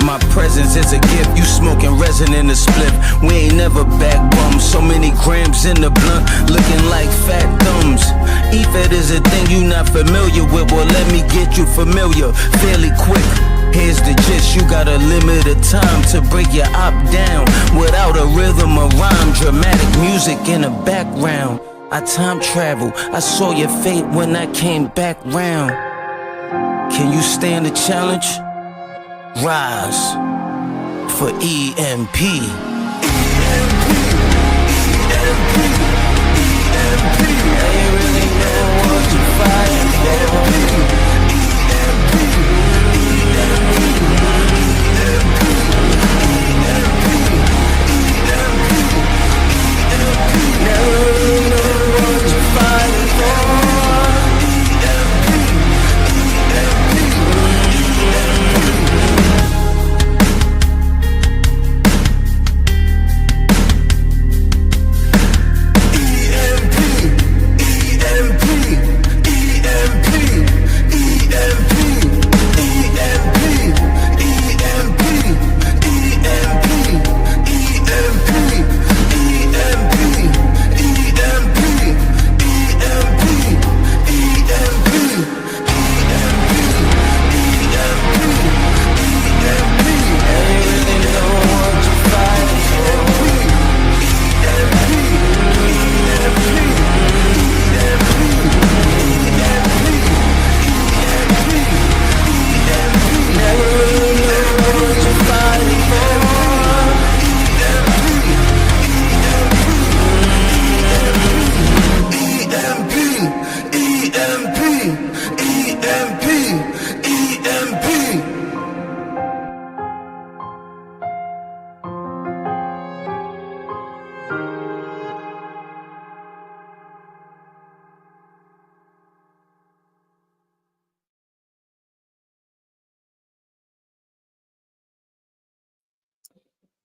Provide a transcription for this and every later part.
My presence is a gift. You smoking resin in the split. We ain't never back bums. So many grams in the blunt, looking like fat thumbs. EFED is a thing you not familiar with. Well, let me get you familiar fairly quick. Here's the gist, you got a limited time to break your op down without a rhythm or rhyme. Dramatic music in the background. I time travel, I saw your fate when I came back round. Can you stand the challenge? Rise for EMP. They really know what you're fighting for.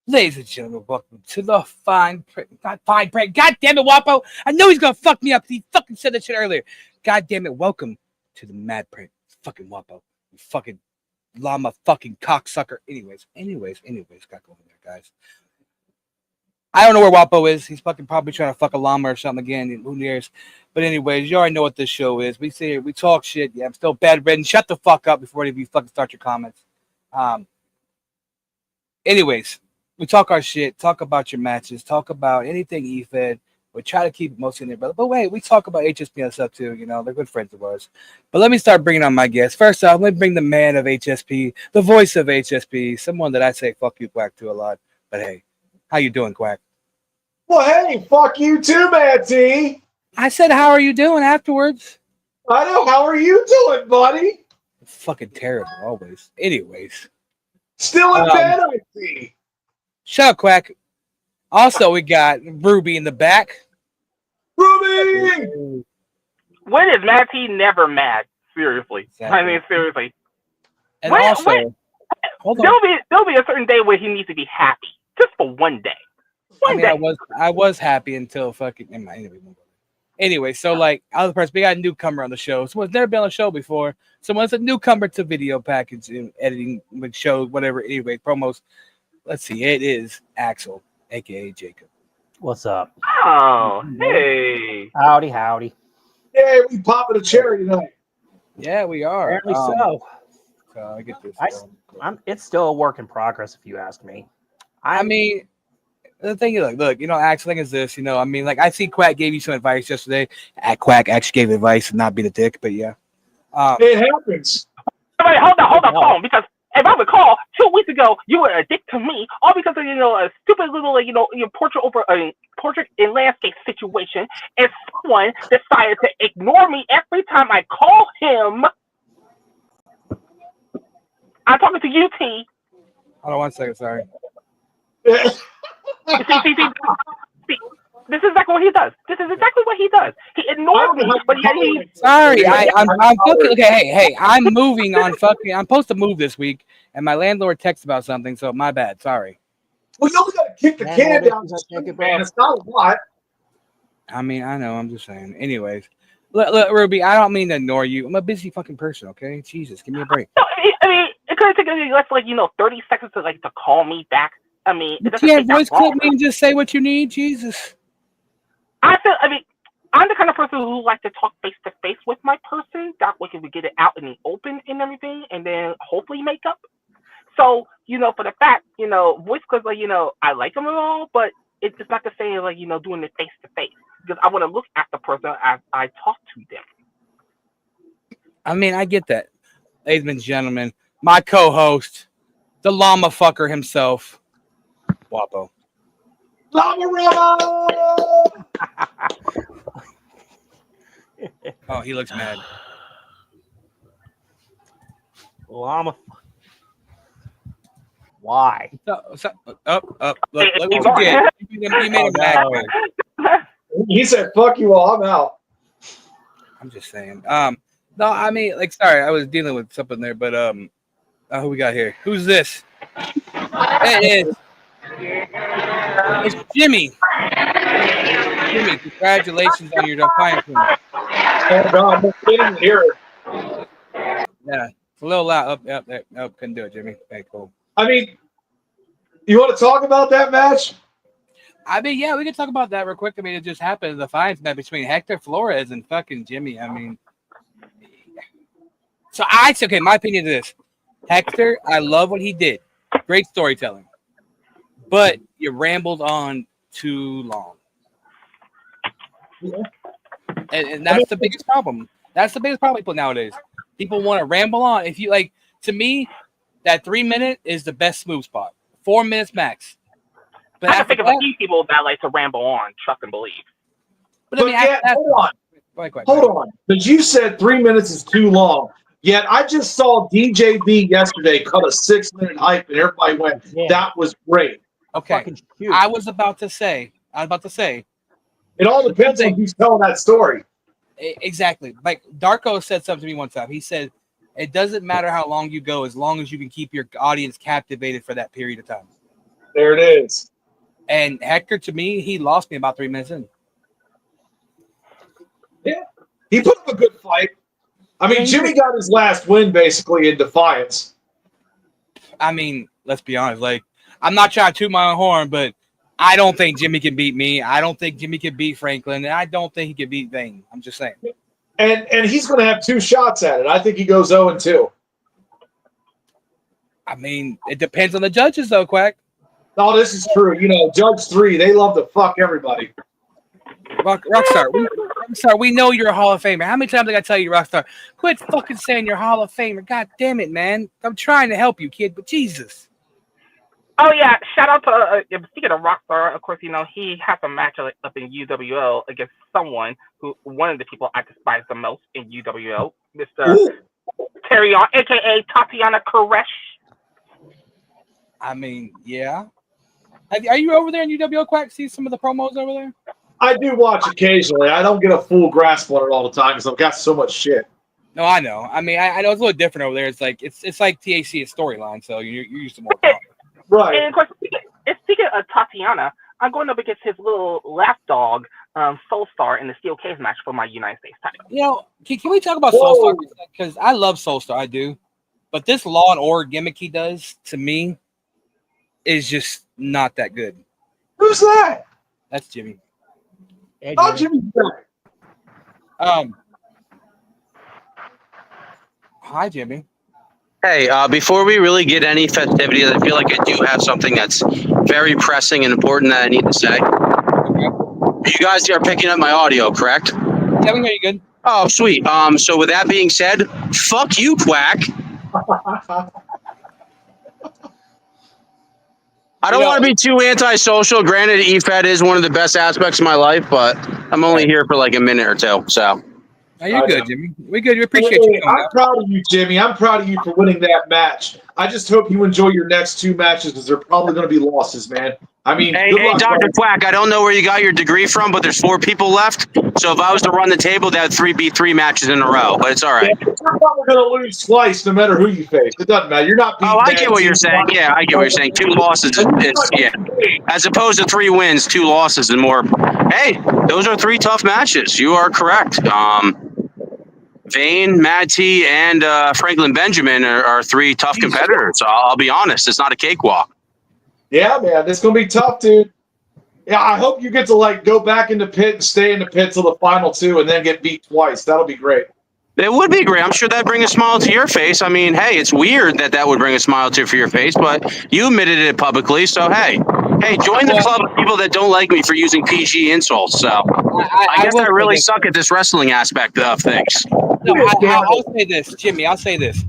Ladies and gentlemen, welcome to the Fine Print. Not Fine Print. God damn it, Wapo. I know he's going to fuck me up. He fucking said that shit earlier. God damn it. Welcome to the Mad Print. Fucking Wapo. You fucking llama fucking cocksucker. Anyways, got going there, guys. I don't know where Wapo is. He's fucking probably trying to fuck a llama or something again. Who cares? But anyways, you already know what this show is. We sit here, we talk shit. Yeah, I'm still bedridden. Shut the fuck up before any of you fucking start your comments. Anyways. We talk our shit, talk about your matches, talk about anything EFED. We try to keep it mostly in there, brother. But wait, we talk about HSP and stuff too. You know, they're good friends of ours. But let me start bringing on my guests. First off, let me bring the man of HSP, the voice of HSP, someone that I say fuck you, Quack, to a lot. But hey, how you doing, Quack? Well, hey, fuck you too, Matt T. I said, how are you doing afterwards? I know. How are you doing, buddy? Fucking terrible, always. Anyways. Still in bed, I see. Shut up, Quack. Also, we got Ruby in the back. Ruby! When is Matt T never mad? Seriously. Exactly. I mean, seriously. And also, hold on. There'll be a certain day where he needs to be happy. Just for one day. One day. I was happy until fucking... Anyway, so like, other person, we got a newcomer on the show. Someone's never been on the show before. Someone's a newcomer to video packaging, editing, shows, whatever. Anyway, promos. Let's see. It is Axel, a.k.a. Jacob. What's up? Oh, hey. Howdy. Hey, we popping a cherry tonight. Yeah, we are. Apparently so. I get this. It's still a work in progress, if you ask me. I mean, the thing is, look, you know, Axel, thing is this, you know, I mean, like, I see Quack gave you some advice yesterday. Quack actually gave advice and not be the dick, but yeah. It happens. Wait, hold on, because if I recall, 2 weeks ago, you were a dick to me, all because of, a stupid little, your portrait and landscape situation, and someone decided to ignore me every time I call him. I'm talking to you, T. Hold on 1 second, sorry. see, this is exactly what he does. He ignores me, but he... Sorry, I'm fucking... Okay, hey, I'm moving on fucking... I'm supposed to move this week, and my landlord texted about something, so my bad, sorry. Well, you only got to kick the can down the street, man. It's not a lot. I mean, I know, I'm just saying. Anyways. Look, Ruby, I don't mean to ignore you. I'm a busy fucking person, okay? Jesus, give me a break. No, I mean, because could have taken less 30 seconds to call me back. I mean, it doesn't You take can't voice that long. clip me and just say what you need, Jesus. I'm the kind of person who likes to talk face to face with my person. That way, we can get it out in the open and everything, and then hopefully make up. So, for the fact, voice clips, I like them and all, but it's just not the same, doing it face to face. Because I want to look at the person as I talk to them. I mean, I get that. Ladies and gentlemen, my co-host, the llama fucker himself, Wapo. Llama Rama! Oh, he looks mad. Llama. Why? Up. Look what you did. You made him mad. He said, "Fuck you all, I'm out." I'm just saying. No, I mean, sorry, I was dealing with something there, but who we got here? Who's this? It is. It's Jimmy. Jimmy, congratulations on your Defiant win. Oh God, I didn't hear it. Yeah, it's a little loud. Up, couldn't do it, Jimmy. Okay, cool. I mean, you want to talk about that match? I mean, yeah, we can talk about that real quick. I mean, it just happened. The Defiance match between Hector Flores and fucking Jimmy. I mean, so okay, my opinion is this. Hector, I love what he did. Great storytelling. But you rambled on too long. Yeah. And that's the biggest problem. That's the biggest problem people nowadays. People want to ramble on. If you to me, that 3 minute is the best smooth spot. 4 minutes max. But I can think of a few people that like to ramble on, trust and believe. But I mean, hold on. Go Hold on. Because you said 3 minutes is too long. Yet I just saw DJB yesterday cut a 6 minute hype and everybody went, that was great. Okay. I was about to say. It all depends on who's telling that story. Exactly. Like Darko said something to me one time. He said, it doesn't matter how long you go as long as you can keep your audience captivated for that period of time. There it is. And Hector, to me, he lost me about 3 minutes in. Yeah. He put up a good fight. I mean, Jimmy got his last win basically in Defiance. I mean, let's be honest. I'm not trying to toot my own horn, but I don't think Jimmy can beat me. I don't think Jimmy can beat Franklin. And I don't think he can beat Vane. I'm just saying. And he's going to have 2 shots at it. I think he goes 0-2. I mean, it depends on the judges, though, Quack. No, this is true. Judge 3, they love to fuck everybody. Rockstar, we know you're a Hall of Famer. How many times I got to tell you, Rockstar, quit fucking saying you're a Hall of Famer. God damn it, man. I'm trying to help you, kid, but Jesus. Oh, yeah. Shout out to, speaking of Rockstar, of course, he has a match up in UWO against one of the people I despise the most in UWO, Mr. Terry, a.k.a. Tatiana Koresh. I mean, yeah. Are you over there in UWO, Quack? See some of the promos over there? I do watch occasionally. I don't get a full grasp on it all the time because I've got so much shit. No, I know. I mean, I know it's a little different over there. It's like it's like TAC, a storyline, so you're used to more. Right. And of course, speaking of Tatiana, I'm going up against his little lapdog, Soulstar, in the Steel Cage match for my United States title. Can we talk about Soulstar? Because I love Soulstar, I do. But this Law and Order gimmick he does, to me, is just not that good. Who's that? That's Jimmy. Hey, Oh, Jimmy. Hi, Jimmy. Hey, before we really get any festivities, I feel like I do have something that's very pressing and important that I need to say. Okay. You guys are picking up my audio, correct? Yeah, we hear you good. Oh, sweet. So with that being said, fuck you, Quack. I don't want to be too antisocial. Granted, EFED is one of the best aspects of my life, but I'm only here for like a minute or two, so. No, you're good, Jimmy. We good. We appreciate you. I'm proud of you, Jimmy. I'm proud of you for winning that match. I just hope you enjoy your next 2 matches because they're probably going to be losses, man. I mean, Hey, good luck, Dr. guys. Quack, I don't know where you got your degree from, but there's 4 people left. So if I was to run the table, that would be 3 matches in a row, but it's all right. You're probably going to lose twice no matter who you face. It doesn't matter. You're not beating Oh, I bad get what you're teams. saying. Yeah, I get what you're saying. 2 losses is yeah. As opposed to 3 wins, 2 losses and more. Hey, those are 3 tough matches. You are correct. Vane, Mad T, and Franklin Benjamin are three tough competitors. I'll be honest, it's not a cakewalk. Yeah, man, it's gonna be tough, dude. Yeah, I hope you get to like go back in the pit and stay in the pit till the final two, and then get beat twice. That'll be great. It would be great. I'm sure that'd bring a smile to your face. I mean, hey, it's weird that would bring a smile to your face, but you admitted it publicly. So hey, join the club of people that don't like me for using PG insults. So I guess I really suck at this wrestling aspect of things. No, I'll say this, Jimmy. I'll say this.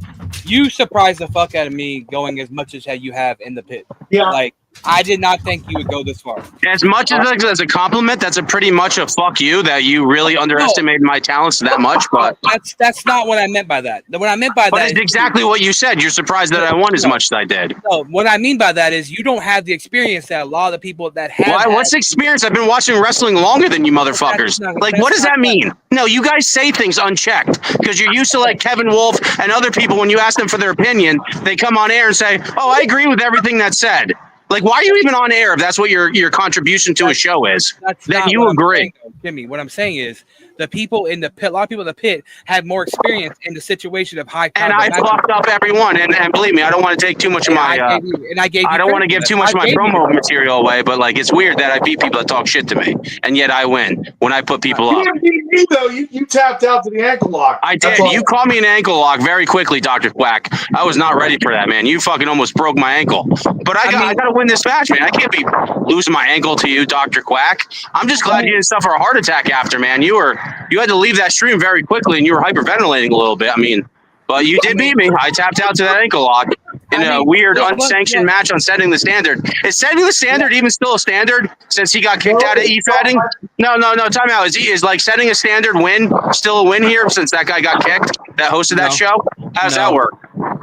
You surprised the fuck out of me going as much as you have in the pit. Yeah. Like, I did not think you would go this far. As much as a compliment, that's a pretty much a fuck you that you really underestimated my talents that much. But that's not what I meant by that. What I meant by that is exactly what you said. You're surprised that I won as much as I did. No, what I mean by that is you don't have the experience that a lot of the people that have. Why? What's experience? I've been watching wrestling longer than you motherfuckers. Like, what does that mean? No, you guys say things unchecked because you're used to like Kevin Wolf and other people. When you ask them for their opinion, they come on air and say, "Oh, I agree with everything that's said." Like, why are you even on air if that's what your contribution to a show is? Then you agree. Saying, Jimmy, what I'm saying is the people in the pit, a lot of people in the pit had more experience in the situation of high. And I fucked up everyone. And believe me, I don't want to take too much of my. I don't want to give too much of my promo material away, but like, it's weird that I beat people that talk shit to me, and yet I win when I put people up. You didn't beat me though. You tapped out to the ankle lock. I did. You called me an ankle lock very quickly, Dr. Quack. I was not ready for that, man. You fucking almost broke my ankle. But I got to win this match, man. I can't be losing my ankle to you, Dr. Quack. I'm just glad you didn't suffer a heart attack after, man. You had to leave that stream very quickly, and you were hyperventilating a little bit. I mean, but you did beat me. I tapped out to that ankle lock in a weird, unsanctioned match on Setting the Standard. Is Setting the Standard even still a standard since he got kicked out of e-fatting? No. Time out. Is like Setting a Standard win still a win here since that guy got kicked that hosted that show? How does that work?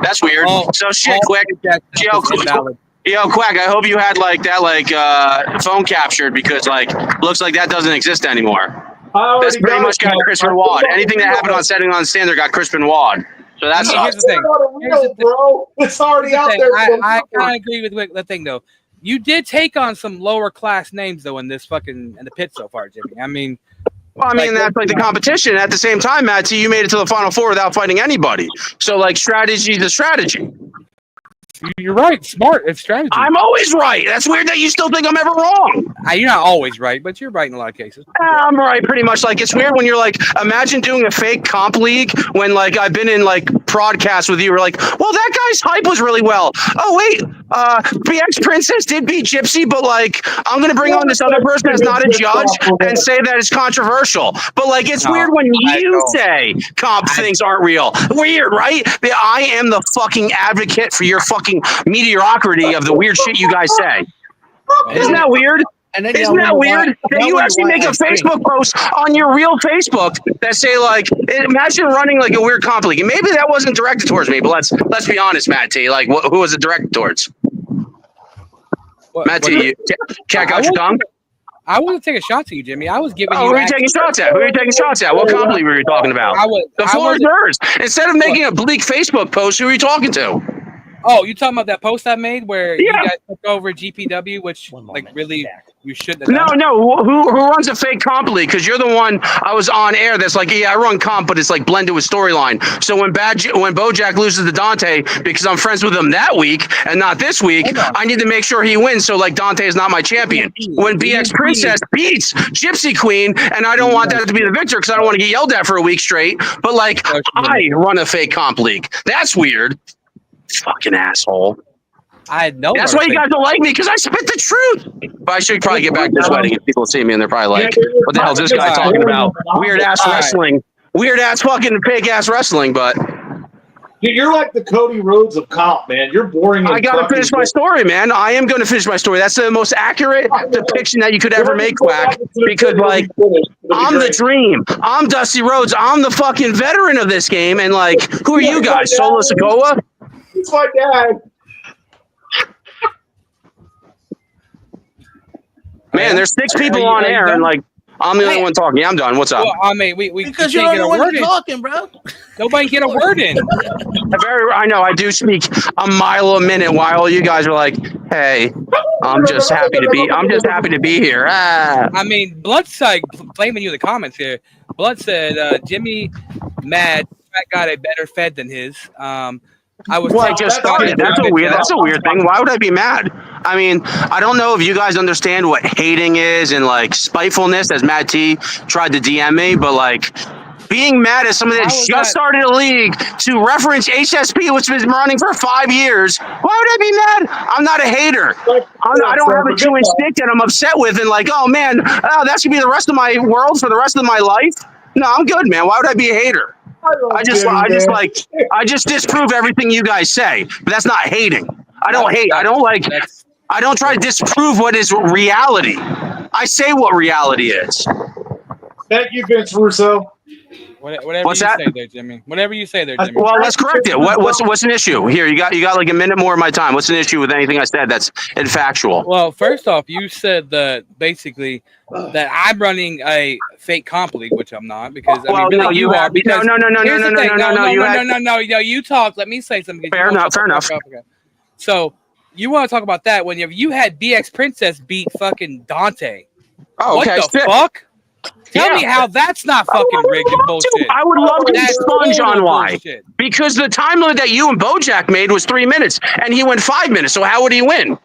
That's weird. So shit, Quick. Yo, Quack, I hope you had like that phone captured because like looks like that doesn't exist anymore. That's pretty much got Crispin Wad. Anything that happened on Setting on Standard got Crispin Wad. So that's here's the thing. Bro. It's already out there. I kind of agree with the thing though. You did take on some lower class names though in the pit so far, Jimmy. I mean, that's like the competition. At the same time, Matt T, you made it to the Final Four without fighting anybody. So like strategy is a strategy. You're right. Smart. It's strategy. I'm always right. That's weird that you still think I'm ever wrong. You're not always right, but you're right in a lot of cases. I'm right pretty much. Like, it's weird when you're like, imagine doing a fake comp league when like I've been in like broadcasts with you. We're like, well, that guy's hype was really well. Oh, wait. BX Princess did beat Gypsy, but like, I'm going to bring on this other person that's not a judge and say that it's controversial. But like, it's weird when you say comp things aren't real. Weird, right? I am the fucking advocate for your fucking mediocrity of the weird shit you guys say. Isn't that weird? Isn't that weird that you actually make a Facebook post on your real Facebook that say like, imagine running like a weird comp league, and maybe that wasn't directed towards me, but let's be honest, Matt T. Like, who was it directed towards? Matt T, you check out your tongue. I want to take a shot to you, Jimmy. I was giving you. Who are you taking shots at? What comp league were you talking about? The floor is yours. Instead of making a bleak Facebook post, who are you talking to? Oh, you talking about that post I made where you guys took over GPW, which like really you shouldn't have done. No. Who runs a fake comp league? Because you're the one I was on air that's like, yeah, I run comp, but it's like blended with storyline. So when Bojack loses to Dante because I'm friends with him that week and not this week, I need to make sure he wins. So like Dante is not my champion. When BX Princess beats Gypsy Queen, and I don't want that to be the victor because I don't want to get yelled at for a week straight. But like I run a fake comp league. That's weird. Fucking asshole. I know. That's why you guys don't like me, because I spit the truth. But I should probably get back to this wedding if people see me and they're probably like, what the hell is this guy talking about? Weird ass wrestling. Weird ass fucking fake ass wrestling, but you're like the Cody Rhodes of comp, man. You're boring. I gotta finish my story, man. I am gonna finish my story. That's the most accurate depiction that you could ever make, Quack. Because like I'm the dream. I'm Dusty Rhodes. I'm the fucking veteran of this game. And like, who are you guys? Solo Sikoa? It's my dad. Man, there's 6 people on air, and like I'm the only one talking. Yeah, I'm done. What's up? Well, I mean, we Because can't you're get the a one word in. talking, bro. Nobody get a word in. I know I do speak a mile a minute while all you guys are like, hey, I'm just happy to be here. Ah. I mean, Blood's like blaming you in the comments here. Blood said, Jimmy mad. I got a better Fed than his. I was Well, I just started. That's a weird thing. Why would I be mad? I mean, I don't know if you guys understand what hating is and like spitefulness, as Matt T tried to DM me, but like being mad at somebody that just started a league to reference HSP, which has been running for 5 years. Why would I be mad? I'm not a hater. I don't have a 2-inch stick that I'm upset with and like, oh man, that's gonna be the rest of my world for the rest of my life. No, I'm good, man. Why would I be a hater? I just disprove everything you guys say, but that's not hating. I don't hate. I don't try to disprove what is reality. I say what reality is. Thank you, Vince Russo. Whatever you say there, Jimmy. Whatever you say there, Jimmy. Well, let's correct it. What's an issue? Here, you got like a minute more of my time. What's an issue with anything I said that's factual? Well, first off, you said that basically that I'm running a fake comp league, which I'm not, because I mean, really, no, you are. Because No. You talk. Let me say something. Fair enough. Okay. So you want to talk about that when you had BX Princess beat fucking Dante? Oh, okay. What the fuck? Tell me how that's not fucking rigged and bullshit. I would love to sponge on why. Bullshit. Because the time limit that you and Bojack made was 3 minutes, and he went 5 minutes. So how would he win?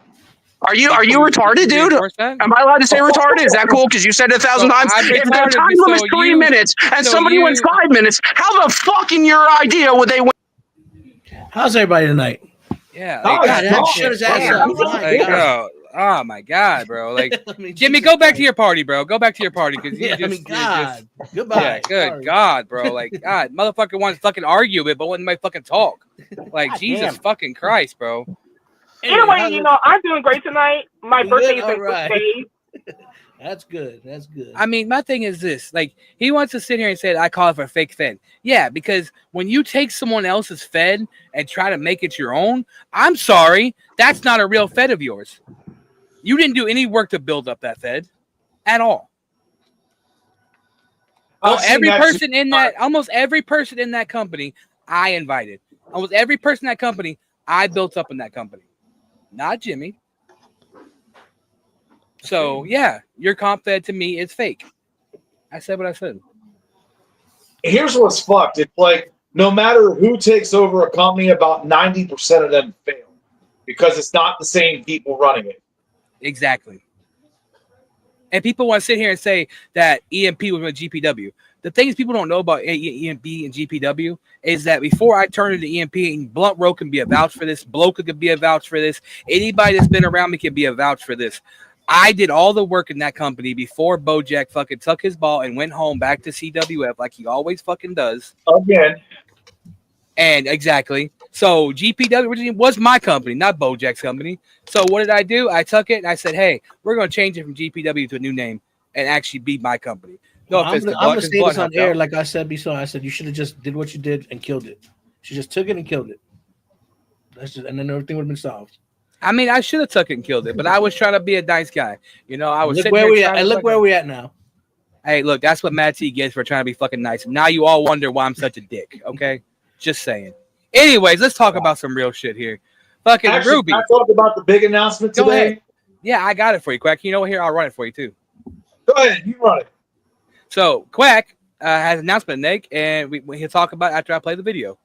Are you retarded, dude? Am I allowed to say retarded? Is that cool? Because you said it 1,000 times. If the time limit is 3 minutes and somebody wins 5 minutes, how the fuck in your idea would they win? How's everybody tonight? Yeah. Shut his ass up. Oh my god, bro! Like, Jimmy, go back to your party, bro. Go back to your party because goodbye. Yeah, good God, bro! Like, God, motherfucker wants to fucking argue with, but wouldn't fucking talk. Like, God, Jesus fucking Christ, bro. Anyway, I'm doing great tonight. My birthday is in 6 days. That's good. That's good. I mean, my thing is this: like, he wants to sit here and say I call it for a fake Fed. Yeah, because when you take someone else's Fed and try to make it your own, I'm sorry, that's not a real Fed of yours. You didn't do any work to build up that Fed at all. Almost every person in that company, I invited. Almost every person in that company, I built up in that company. Not Jimmy. So, yeah, your comp Fed to me is fake. I said what I said. Here's what's fucked. It's like no matter who takes over a company, about 90% of them fail because it's not the same people running it. Exactly. And people want to sit here and say that EMP was with GPW. The things people don't know about EMP and GPW is that before I turned into EMP, and Blunt Row can be a vouch for this, Bloka could be a vouch for this, anybody that's been around me can be a vouch for this. I did all the work in that company before Bojack fucking took his ball and went home back to CWF like he always fucking does. Again. And exactly. So GPW was my company, not Bojack's company. So what did I do? I took it and I said, hey, we're going to change it from GPW to a new name and actually be my company. No, I'm going to say this on air like I said before. I said you should have just did what you did and killed it. She just took it and killed it. And then everything would have been solved. I mean, I should have took it and killed it, but I was trying to be a nice guy. I was look where we at. And look where we at now. Hey, look, that's what Matt T gets for trying to be fucking nice. Now you all wonder why I'm such a dick. Okay, just saying. Anyways, let's talk about some real shit here. Fucking Ruby. Can I talk about the big announcement today? Go ahead. Yeah, I got it for you, Quack. You know what? Here, I'll run it for you too. Go ahead, you run it. So Quack has an announcement to make, and he'll talk about it after I play the video.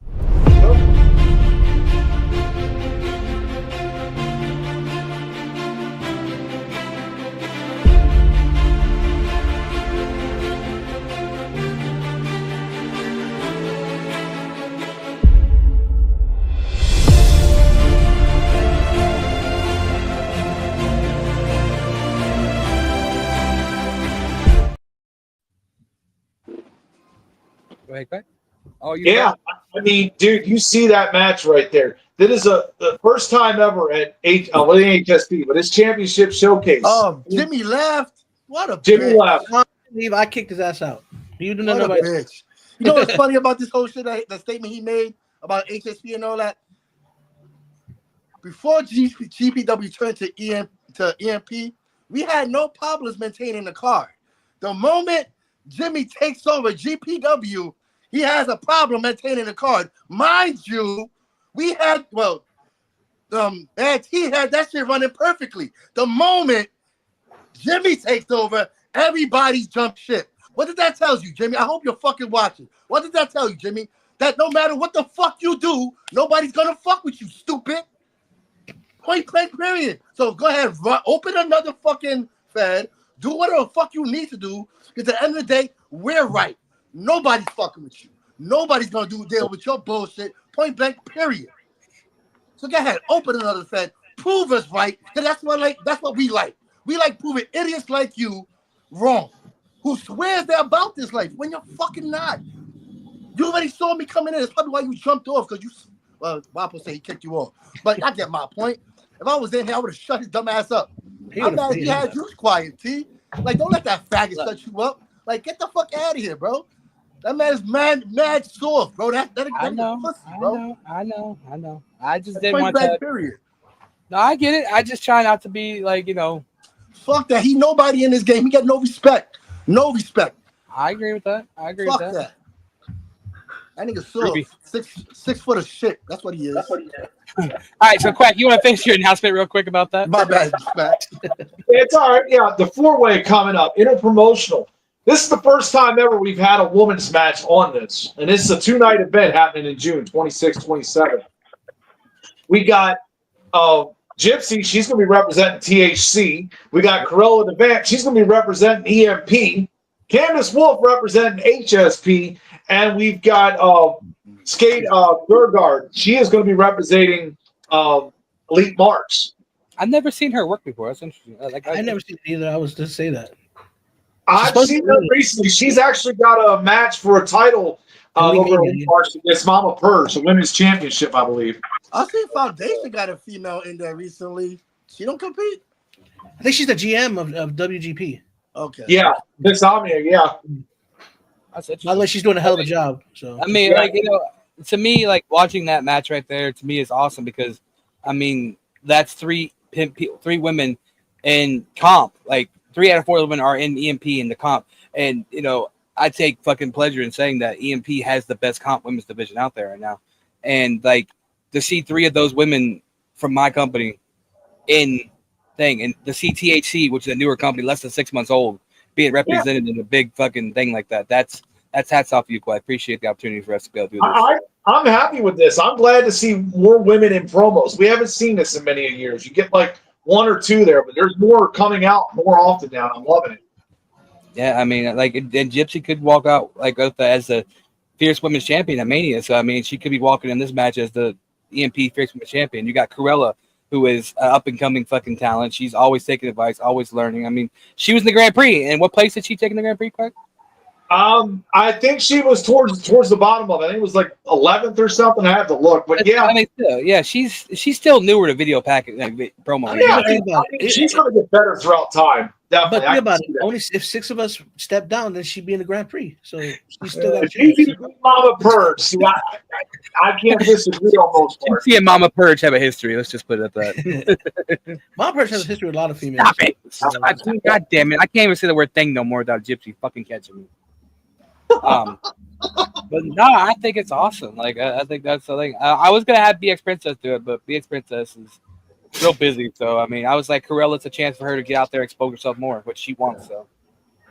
Oh, yeah. I mean, dude, you see that match right there. That is the first time ever at HSP, but it's championship showcase. Oh, Jimmy left. What a Jimmy bitch. left. I kicked his ass out. You do not know what a bitch. You know what's funny about this whole shit? The statement he made about HSP and all that. Before GPW turned to EMP, we had no problems maintaining the card. The moment Jimmy takes over GPW, he has a problem maintaining the card. Mind you, we had, he had that shit running perfectly. The moment Jimmy takes over, everybody jumped ship. What did that tell you, Jimmy? I hope you're fucking watching. What did that tell you, Jimmy? That no matter what the fuck you do, nobody's gonna fuck with you, stupid. Point blank, period. So go ahead, open another fucking Fed. Do whatever the fuck you need to do. Because at the end of the day, we're right. Nobody's fucking with you. Nobody's gonna deal with your bullshit. Point blank, period. So go ahead, open another Fed. Prove us right. Because that's what we like. We like proving idiots like you wrong. Who swears they're about this life when you're fucking not. You already saw me coming in. That's probably why you jumped off, because you, Wapo said he kicked you off. But I get my point. If I was in here, I would have shut his dumb ass up. I'm mad he had you quiet, T. Like, don't let that faggot shut you up. Like, get the fuck out of here, bro. That man is mad soft, bro. That I know, pussy, bro. I know. I just That's didn't point want blank, to. period. No, I get it. I just try not to be like, you know. Fuck that. He nobody in this game. He got no respect. No respect. I agree with that. Fuck that. That nigga soft. 6 foot of shit. That's what he is. All right, so Quack, you want to finish your announcement real quick about that? My bad, Matt. It's all right. Yeah, the 4-way coming up, interpromotional. This is the first time ever we've had a women's match on this. And this is a 2-night event happening in June, 26, 27. We got Gypsy. She's going to be representing THC. We got Corella Devant. She's going to be representing EMP. Candace Wolf representing HSP. And we've got Skate Gergard. She is going to be representing Elite Marks. I've never seen her work before. That's interesting. I never seen it either. I was just say that. I've seen her recently. She's actually got a match for a title over Elite Marks against Mama Purge, the women's championship, I believe. I see Foundation got a female in there recently. She don't compete? I think she's the GM of WGP. Okay. Yeah, Miss Omnia, yeah. That's By the way, she's doing a hell of a job. So I mean, like, you know, to me, like watching that match right there, to me is awesome because, I mean, that's three women in comp. Like 3 out of 4 women are in EMP in the comp, and you know, I take fucking pleasure in saying that EMP has the best comp women's division out there right now, and like to see 3 of those women from my company in thing, and the CTHC, which is a newer company, less than 6 months old, being represented in a big fucking thing like that. That's hats off to you, Quite. I appreciate the opportunity for us to be able to do this. I'm happy with this. I'm glad to see more women in promos. We haven't seen this in many years. You get like 1 or 2 there, but there's more coming out more often now. And I'm loving it. Yeah, I mean, like, and Gypsy could walk out like as the Fierce Women's Champion at Mania. So I mean, she could be walking in this match as the EMP Fierce Women's Champion. You got Corella, who is an up and coming fucking talent. She's always taking advice, always learning. I mean, she was in the Grand Prix. And what place did she take in the Grand Prix, Quite? I think she was towards the bottom of it. I think it was like 11th or something. I have to look, but yeah, I mean, she's still newer to video package promo. Yeah, I mean, she's going to get better throughout time. Definitely. But think about it. Only if 6 of us step down, then she'd be in the Grand Prix. So she's still got a She chance. beat Mama Purge. See, I can't disagree on those parts. Gypsy and Mama Purge have a history. Let's just put it at that. Mama Purge has a history with a lot of females. Stop it! God damn it! I can't even say the word thing no more without Gypsy fucking catching me. But no, I think it's awesome. Like I think that's the thing. I was gonna have BX Princess do it, but BX Princess is real busy. So I mean, I was like, Corella's a chance for her to get out there, expose herself more, which she wants. So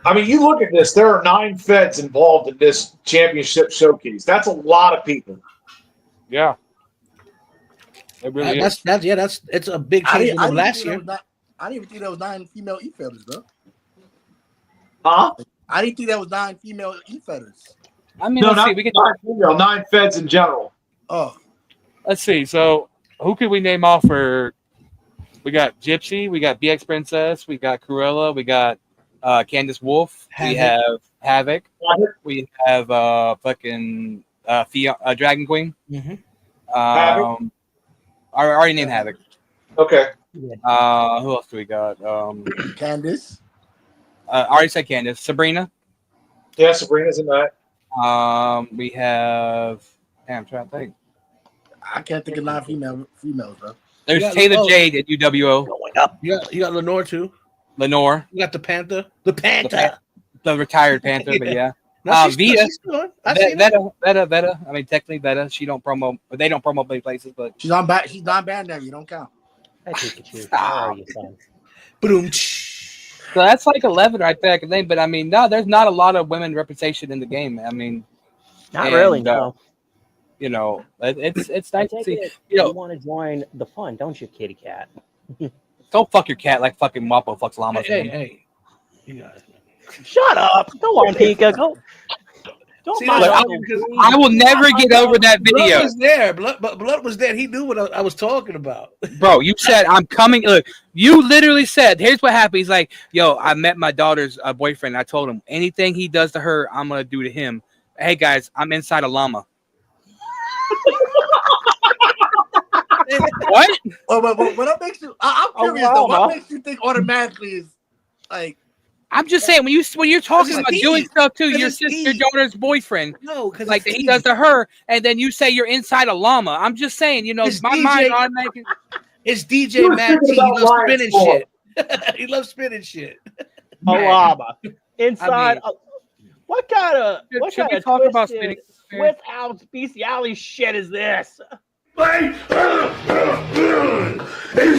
I mean, you look at this. There are 9 feds involved in this championship showcase. That's a lot of people. yeah, it really is. That's it's a big change from last year. I didn't even think there was 9 female e-feathers, bro. Huh? I didn't think there was 9 female e-feathers. I mean, No, let's not see. We can 9 female, 9 feds in general. Oh, let's see. So who could we name off for? We got Gypsy, we got BX Princess, we got Corella, we got Candace Wolf, we have Havoc, we have fucking Dragon Queen. Mm-hmm. Havoc? I already named Havoc. Okay. Who else do we got? Candace. I already said Candace. Sabrina. Yeah, Sabrina's in that. We have. Damn, I'm trying to think. I can't think of 9 females, bro. There's Yeah, Taylor Jade at UWO. You got Lenore too. Lenore, You got the Panther. The Panther. the retired Panther, but yeah. No, Vita. she's still on. I've seen her. Veta. I mean, technically Veta. She don't promo. They don't promo many places, but She's on She's non-binary. You don't count. I take it too. How are you, son? Boom. So that's like 11 right there. I can name, but I mean, no, there's not a lot of women representation in the game. I mean, Not really, and, no. you know, it's I nice to take see. it You know, you want to join the fun, don't you, kitty cat? don't fuck your cat like fucking Wapo fucks llamas. Hey, man. hey. You guys. Shut up. Go on, Pika. Go. Don't See, mind that's Uncle funny because Bree. I will never get over that Blood video, was there. Blood was there. He knew what I was talking about. bro. You said I'm coming. Look, you literally said, "Here's what happened." He's like, "Yo, I met my daughter's boyfriend. I told him anything he does to her, I'm gonna do to him." Hey guys, I'm inside a llama. What? What makes you? I'm curious though. What makes you think automatically is like? I'm just saying when you're talking about doing stuff to your it's sister, your Eve. daughter's boyfriend, No, because like that he does to her, and then you say you're inside a llama. I'm just saying, you know, It's my DJ mind automatically. It's You DJ were Matt T. thinking He about loves Lion spinning Sport. shit. He loves spinning shit. A llama. Inside. I what kind of should we talk about twisted, spinning? without bestiality shit is this? And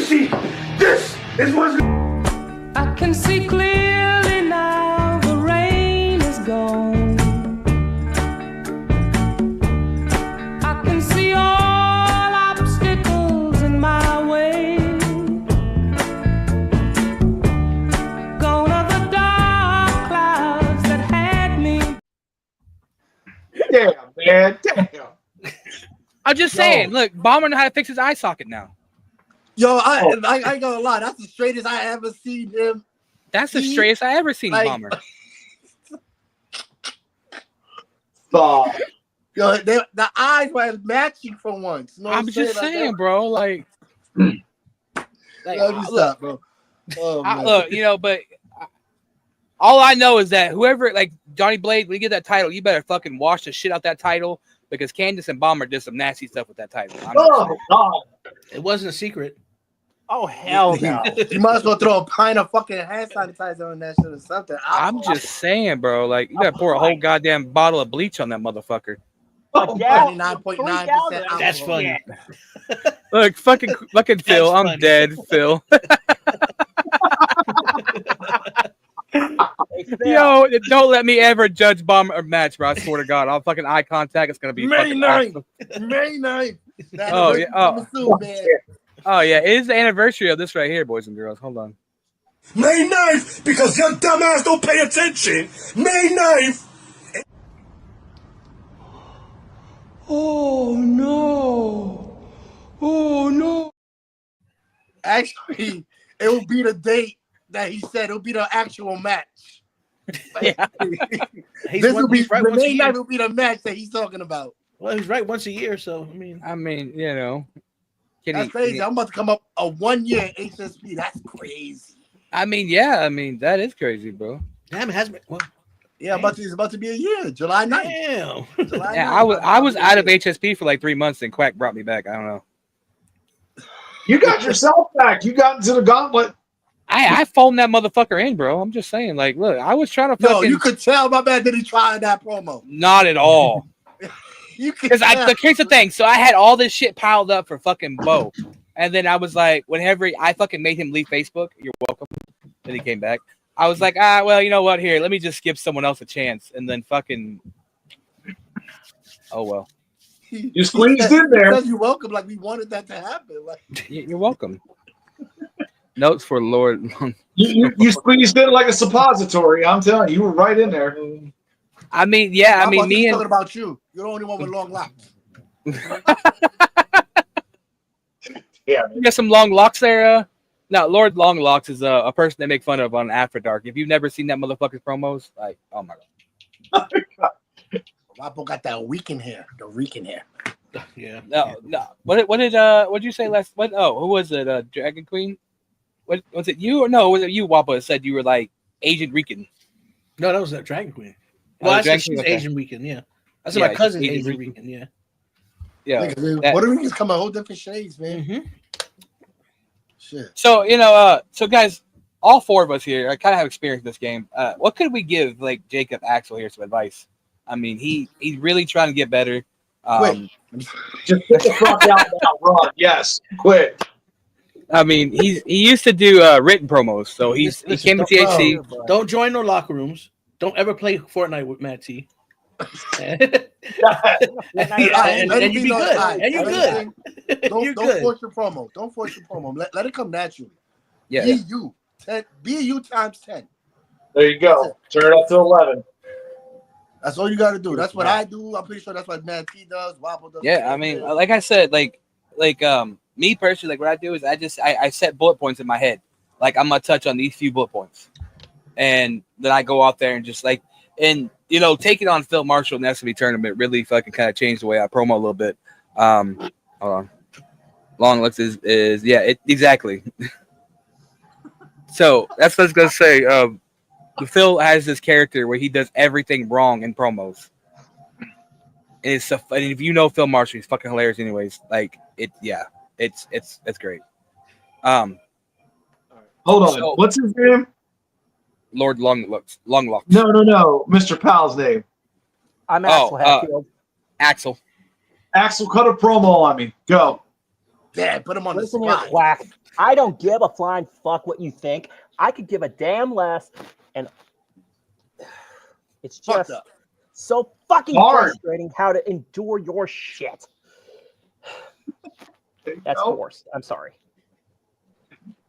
see, this is what's. I can see clearly now the rain is gone. I can see all obstacles in my way. Gone are the dark clouds that had me. Damn, man. Damn. I'm just saying. Look, Bomber knows how to fix his eye socket now. Yo, I ain't gonna lie. That's the straightest I ever seen him. That's the straightest I ever seen like- Bomber. Stop. Yo, the eyes were matching for once. You know what I'm just Like, saying, bro. Like, Let me stop, bro. Oh, man. look, you know, but all I know is that whoever, like Johnny Blade, when you get that title, you better fucking wash the shit out that title because Candice and Bomber did some nasty stuff with that title. I'm just Oh, saying. God. It wasn't a secret. Oh hell no! You might as well throw a pint of fucking hand sanitizer on that shit or something. I'm just saying, bro. Like, you gotta pour a whole goddamn bottle of bleach on that motherfucker. A gallon, 99.9% alcohol. That's funny. Look, fucking Phil, I'm funny. dead, Phil. Hey, Phil, Yo, don't let me ever judge Bomber or match, bro. I swear to God, I'll fucking eye contact. It's gonna be May fucking 9th. awesome. May 9th. Oh, yeah. Oh. Coming soon, man. Oh yeah, it is the anniversary of this right here, boys and girls. Hold on. May 9th, because your dumbass don't pay attention. May 9th. Oh no. Oh no. Actually, it will be the date that he said. It'll be the actual match. Yeah. This will be he's right the once a May 9th year. will be the match that he's talking about. Well, he's right once a year, so I mean, You know, That's crazy. I'm about to come up a 1 year HSP. That's crazy. that is crazy, bro. damn, it has been. Well, Yeah, it's about to be a year. July 9th. damn. July Yeah, 9th. I was out of HSP for like 3 months, and Quack brought me back. I don't know. You got yourself back. You got into the gauntlet. I phoned that motherfucker in, bro. I'm just saying, like, look, I was trying to No, fucking you could tell my man didn't try that promo. not at all. You could Because tell. here's the thing. So I had all this shit piled up for fucking Bo. And then I was like, whenever I fucking made him leave Facebook, you're welcome. Then he came back. I was like, well, you know what? Here, let me just give someone else a chance. And then fucking, oh, well. You squeezed in there. You're welcome. Like we wanted that to happen. Like You're welcome. Notes for Lord. You squeezed in like a suppository. I'm telling you, you were right in there. I mean, yeah, I mean, me talking and about you. You're the only one with long locks. Yeah. you got some long locks there. No, Lord Long Locks is a person they make fun of on After Dark. If you've never seen that motherfucker's promos, like, oh my god. Wapo got that weekend hair. The weekend hair. Yeah. No. What did you say last? What? Oh, who was it? Dragon Queen? What was it? You or no? Was it you, Wapo? That said you were like Asian Rican. No, that was that Dragon Queen. Oh, Well, I Dragon said she's Queen, okay. Asian Weekend, yeah. I said Yeah, my cousin Asian Asian Weekend. Weekend, yeah. Yeah. Nigga, Puerto Ricans come in whole different shades, man. Mm-hmm. Shit. So so guys, all four of us here, I kind of have experience in this game. What could we give like Jacob Axel here some advice? I mean, he's really trying to get better. Just get the fuck out now, run. Yes, quit. I mean, he used to do written promos, so he came to THC. Don't join no locker rooms. Don't ever play Fortnite with Matt T. and you be good. And you're good. Don't force your promo. Don't force your promo. Let it come naturally. Yeah. Be you times 10. There you go. Turn it up to 11. That's all you got to do. That's what I do. I'm pretty sure that's what Matt T does. Wapple does. Yeah, I mean, like I said, like me personally, like what I do is I set bullet points in my head. Like I'm gonna touch on these few bullet points, and then I go out there and just like, and you know, taking on Phil Marshall in the SMB tournament really fucking kind of changed the way I promo a little bit. Hold on, long looks is yeah, exactly. So that's what I was gonna say. Phil has this character where he does everything wrong in promos. And it's so funny. If you know Phil Marshall, he's fucking hilarious anyways. Like it's great. Hold on. So, what's his name? Lord Longlocks. No. Mr. Powell's name. I'm Axel Hatfield. Axel. Axel, cut a promo on me. Go. Yeah, put him on Listen the here, spot. Quack. I don't give a flying fuck what you think. I could give a damn less, and it's just so fucking frustrating how to endure your shit. That's forced. I'm sorry.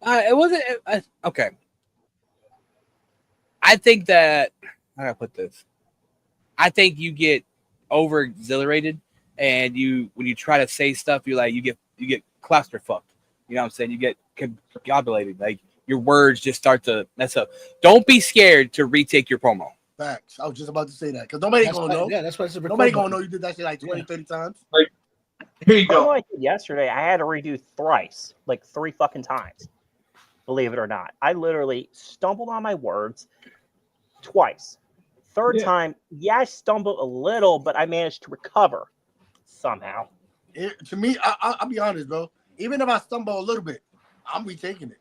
It wasn't okay. I think that how do I put this? I think you get over exhilarated, and when you try to say stuff, you get clusterfucked. You know what I'm saying? You get combobulated. Like your words just start to mess up. Don't be scared to retake your promo. Facts. I was just about to say that because nobody gonna know. Yeah, that's why it's nobody gonna know you did that shit like 20, 30 times. Like, here you go. I did yesterday, I had to redo thrice, like 3 fucking times. Believe it or not, I literally stumbled on my words twice. Third time, I stumbled a little, but I managed to recover somehow. To me, I'll be honest, bro. Even if I stumble a little bit, I'm retaking it.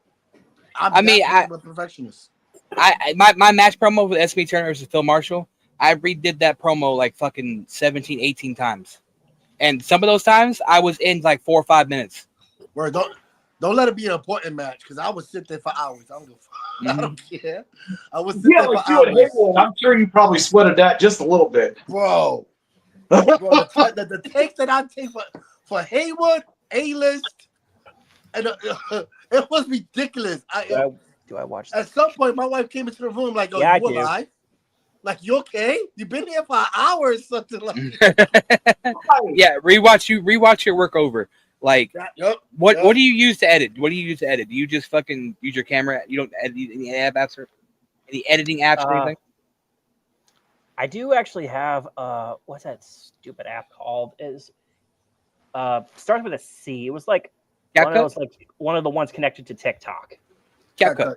I'm a perfectionist. My match promo with SB Turner versus Phil Marshall, I redid that promo like fucking 17, 18 times. And some of those times I was in like 4 or 5 minutes. Where don't let it be an important match because I would sit there for hours. I don't care. I would sit there for hours. I'm sure you probably sweated that just a little bit. Bro, the takes that I take for Haywood, A-list, and it was ridiculous. Do I watch that? At some point, my wife came into the room like, "Oh, yeah, you alive? Like, you okay? You've been here for an hour or something like that." Yeah, rewatch your work over. Like, what do you use to edit? What do you use to edit? Do you just fucking use your camera? You don't edit any apps or any editing apps or anything? I do actually have what's that stupid app called? Is starts with a C. It was like one of the ones connected to TikTok. CapCut.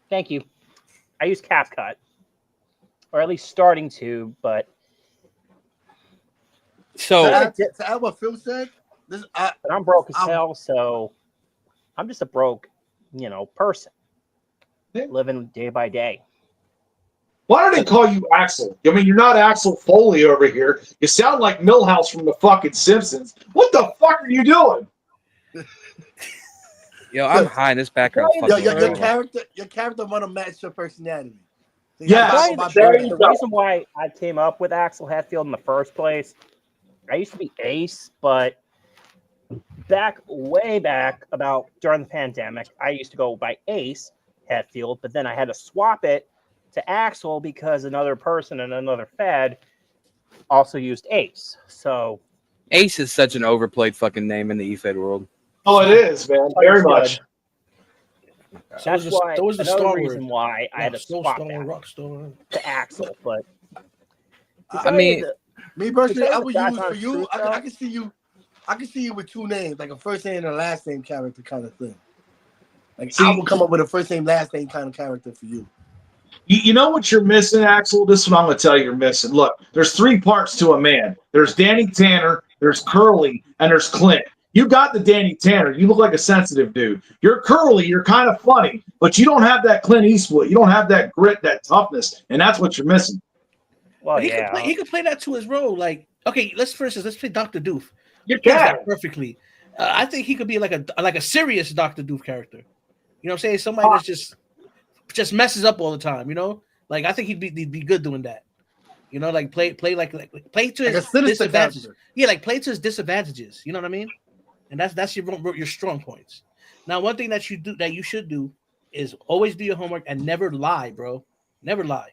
Thank you. I use CapCut, or at least starting to, but so to add what Phil said. But I'm broke as hell, so I'm just a broke, person living day by day. Why don't they call you Axel? I mean, you're not Axel Foley over here. You sound like Milhouse from the fucking Simpsons. What the fuck are you doing? Yo, I'm high in this background. Your character want to match your personality. So the reason why I came up with Axel Hatfield in the first place, I used to be Ace, but way back about during the pandemic, I used to go by Ace Hatfield, but then I had to swap it to Axel because another person in another Fed also used Ace. So Ace is such an overplayed fucking name in the E-Fed world. Oh, it is, man. Very much. That's why another reason why I had to swap that to Axel. But I mean, me personally, I would use for you. I can see you. I can see you with 2 names, like a first name and a last name character kind of thing. Like I would come up with a first name, last name kind of character for you. You know what you're missing, Axel? This is what I'm going to tell you you're missing. Look, there's 3 parts to a man. There's Danny Tanner, there's Curly, and there's Clint. You got the Danny Tanner. You look like a sensitive dude. You're Curly. You're kind of funny, but you don't have that Clint Eastwood. You don't have that grit, that toughness, and that's what you're missing. Well, he could play that to his role. Like, okay, let's play Dr. Doof. You can perfectly. I think he could be like a serious Dr. Doof character. You know what I'm saying? Somebody that's just messes up all the time. You know, like I think he'd be good doing that. You know, like play to his disadvantages. character. Yeah, like play to his disadvantages. You know what I mean? And that's your strong points. Now, one thing that you should do is always do your homework and never lie, bro. Never lie.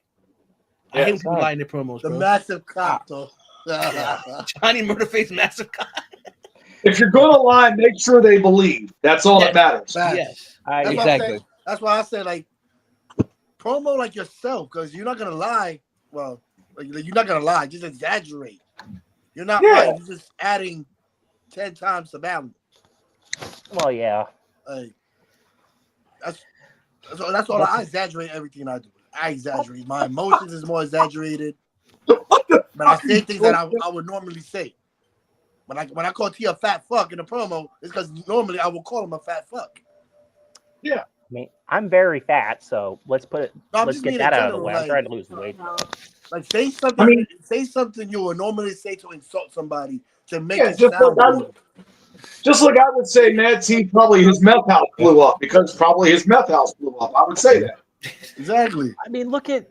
I hate when people lie in their promos, The bro. massive cop, though. Johnny Murderface, massive cop. If you're going to lie, make sure they believe. That's all that matters. Yes. Exactly. That's why I said, like, promo like yourself, because you're not going to lie. Well, like, you're not going to lie. Just exaggerate. You're not lying. You're just adding 10 times the value. Well, yeah. Like, that's all. I exaggerate everything I do. I exaggerate. My emotions is more exaggerated. But I say things that I would normally say. When I call T a fat fuck in a promo, it's because normally I will call him a fat fuck. Yeah. I mean, I'm very fat, so let's put it. No, I'm let's just get being that in out of the general, way. like- I'm trying to lose weight. Like say something. Say something you would normally say to insult somebody to make it just sound like, weird. just like I would say, Mad T probably his meth house blew up because probably his meth house blew up. I would say that. Exactly. I mean, look at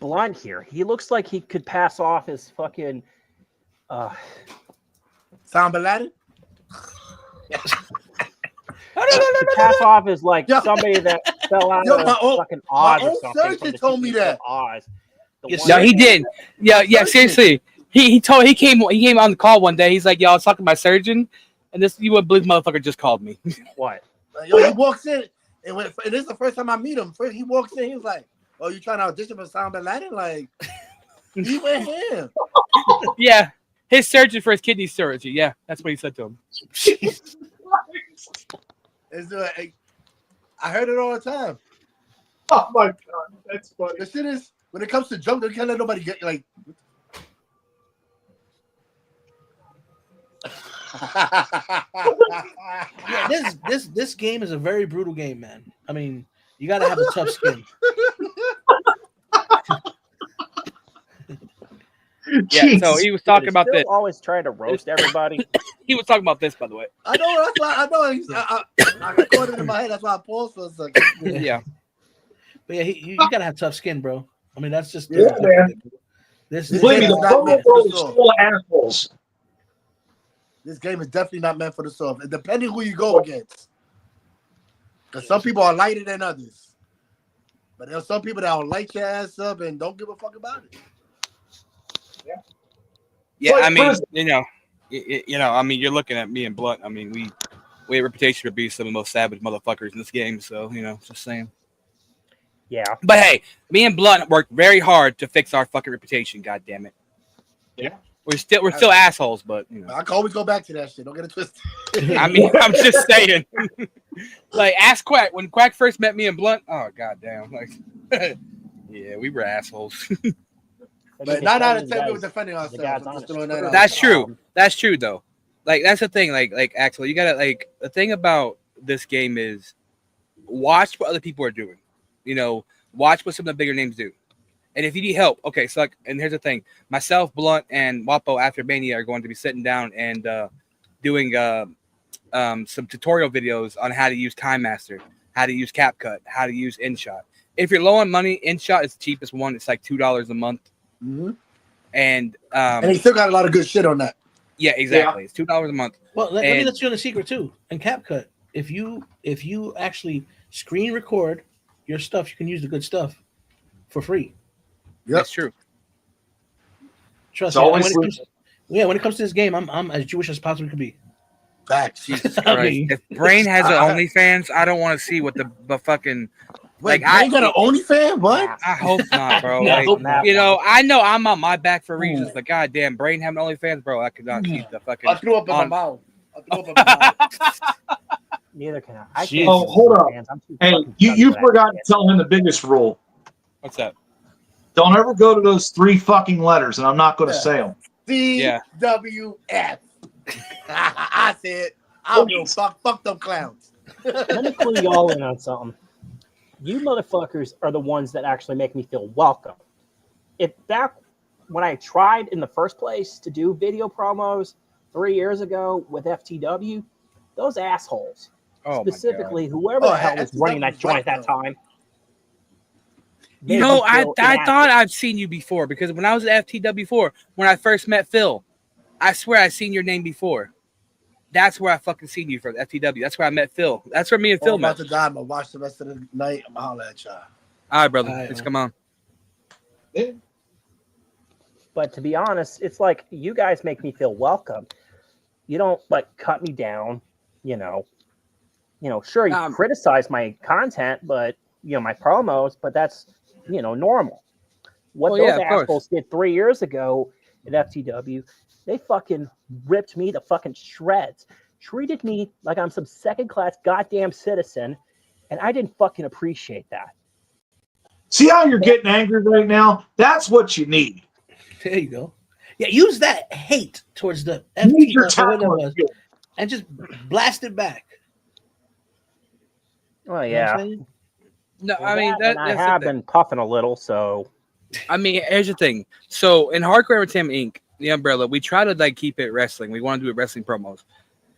Blunt here. He looks like he could pass off as fucking. Sound Aladdin? Could pass off as like somebody that fell out of fucking Oz or something. Surgeon told me that. Oz. No, he didn't. Yeah, seriously. He came on the call one day. He's like, "Yo, I was talking to my surgeon, and you would believe motherfucker just called me." What? Yo, he walks in, and this is the first time I meet him. First, he walks in, he was like, "Oh, you trying to audition for Sound Aladdin?" Like, he went him. Yeah, his surgeon for his kidney surgery. Yeah, that's what he said to him. I heard it all the time. Oh my god, that's funny. The shit is when it comes to junk, they can't let nobody get like. Yeah, this game is a very brutal game, man. I mean, you gotta have a tough skin. Yeah, so he was talking about this. Always trying to roast everybody. He was talking about this, by the way. I know. That's why I know. I recorded it in my head. That's why I paused for a second. Yeah. But yeah, you gotta have tough skin, bro. I mean, that's just man. This Believe me, the promo bro is full of assholes. This game is definitely not meant for the soft, depending who you go against. Because some people are lighter than others. But there's some people that will light your ass up and don't give a fuck about it. Yeah, I mean, I mean, you're looking at me and Blunt. I mean, we have a reputation for being some of the most savage motherfuckers in this game. So, just saying. Yeah. But hey, me and Blunt worked very hard to fix our fucking reputation. God damn it. Yeah. We're still assholes, but I can always go back to that shit. Don't get it twisted. I mean, I'm just saying. Like, ask Quack. When Quack first met me and Blunt, oh goddamn, like, yeah, we were assholes. But 9 out of 10 we were defending ourselves. That's true. That's true though. Like, that's the thing. Like Axel, you gotta the thing about this game is watch what other people are doing. Watch what some of the bigger names do. And if you need help, okay, so and here's the thing. Myself, Blunt, and Wapo after Mania are going to be sitting down and doing some tutorial videos on how to use Time Master, how to use CapCut, how to use InShot. If you're low on money, InShot is the cheapest one. It's like $2 a month. Mm-hmm. And he still got a lot of good shit on that. Yeah, exactly. It's $2 a month. Well, let me let you in a secret too. In CapCut, if you actually screen record your stuff, you can use the good stuff for free. Yep. That's true. Trust me. When it comes to this game, I'm as Jewish as possibly could be. Facts. Jesus Christ. If Brain has an OnlyFans, I don't want to see what the fucking. Wait, I got an OnlyFans? What? I hope not, bro. Yeah, I hope not. I know I'm on my back for reasons, but goddamn, Brain having OnlyFans, bro, I could not keep the fucking. I threw up in my mouth. Neither can I. Hold on. Hey, you forgot to tell him the biggest rule. What's that? Don't ever go to those 3 fucking letters, and I'm not going to say them. DWF. I said, I don't give a fuck. Fuck them clowns. Let me clue y'all in on something. You motherfuckers are the ones that actually make me feel welcome. If back when I tried in the first place to do video promos, 3 years ago with FTW, those assholes, Oh specifically whoever the hell was running that joint at that time. You know, I thought I'd seen you before because when I was at FTW before, when I first met Phil, I swear I'd seen your name before. That's where I fucking seen you from FTW. That's where I met Phil. That's where me and Phil I'm met. about to die, but watch the rest of the night. I'm holler at y'all. All right, brother. All right, Let's man. come on. Yeah. But to be honest, it's like you guys make me feel welcome. You don't like cut me down, you know. Sure, you criticize my content, but my promos, but that's normal. What Well, yeah, those of course. assholes did 3 years ago at FTW, they fucking ripped me to fucking shreds, treated me like I'm some second-class goddamn citizen, and I didn't fucking appreciate that. See how you're getting angry right now? That's what you need. There you go. Yeah, use that hate towards the Use your FTW talent. and just blast it back. Well, You know what yeah. I'm saying? No, Well, I mean and I that's the have thing. been puffing a little, so I mean, here's the thing. So in Hardcore Entertainment Inc., the umbrella, we try to like keep it wrestling. We want to do it wrestling promos.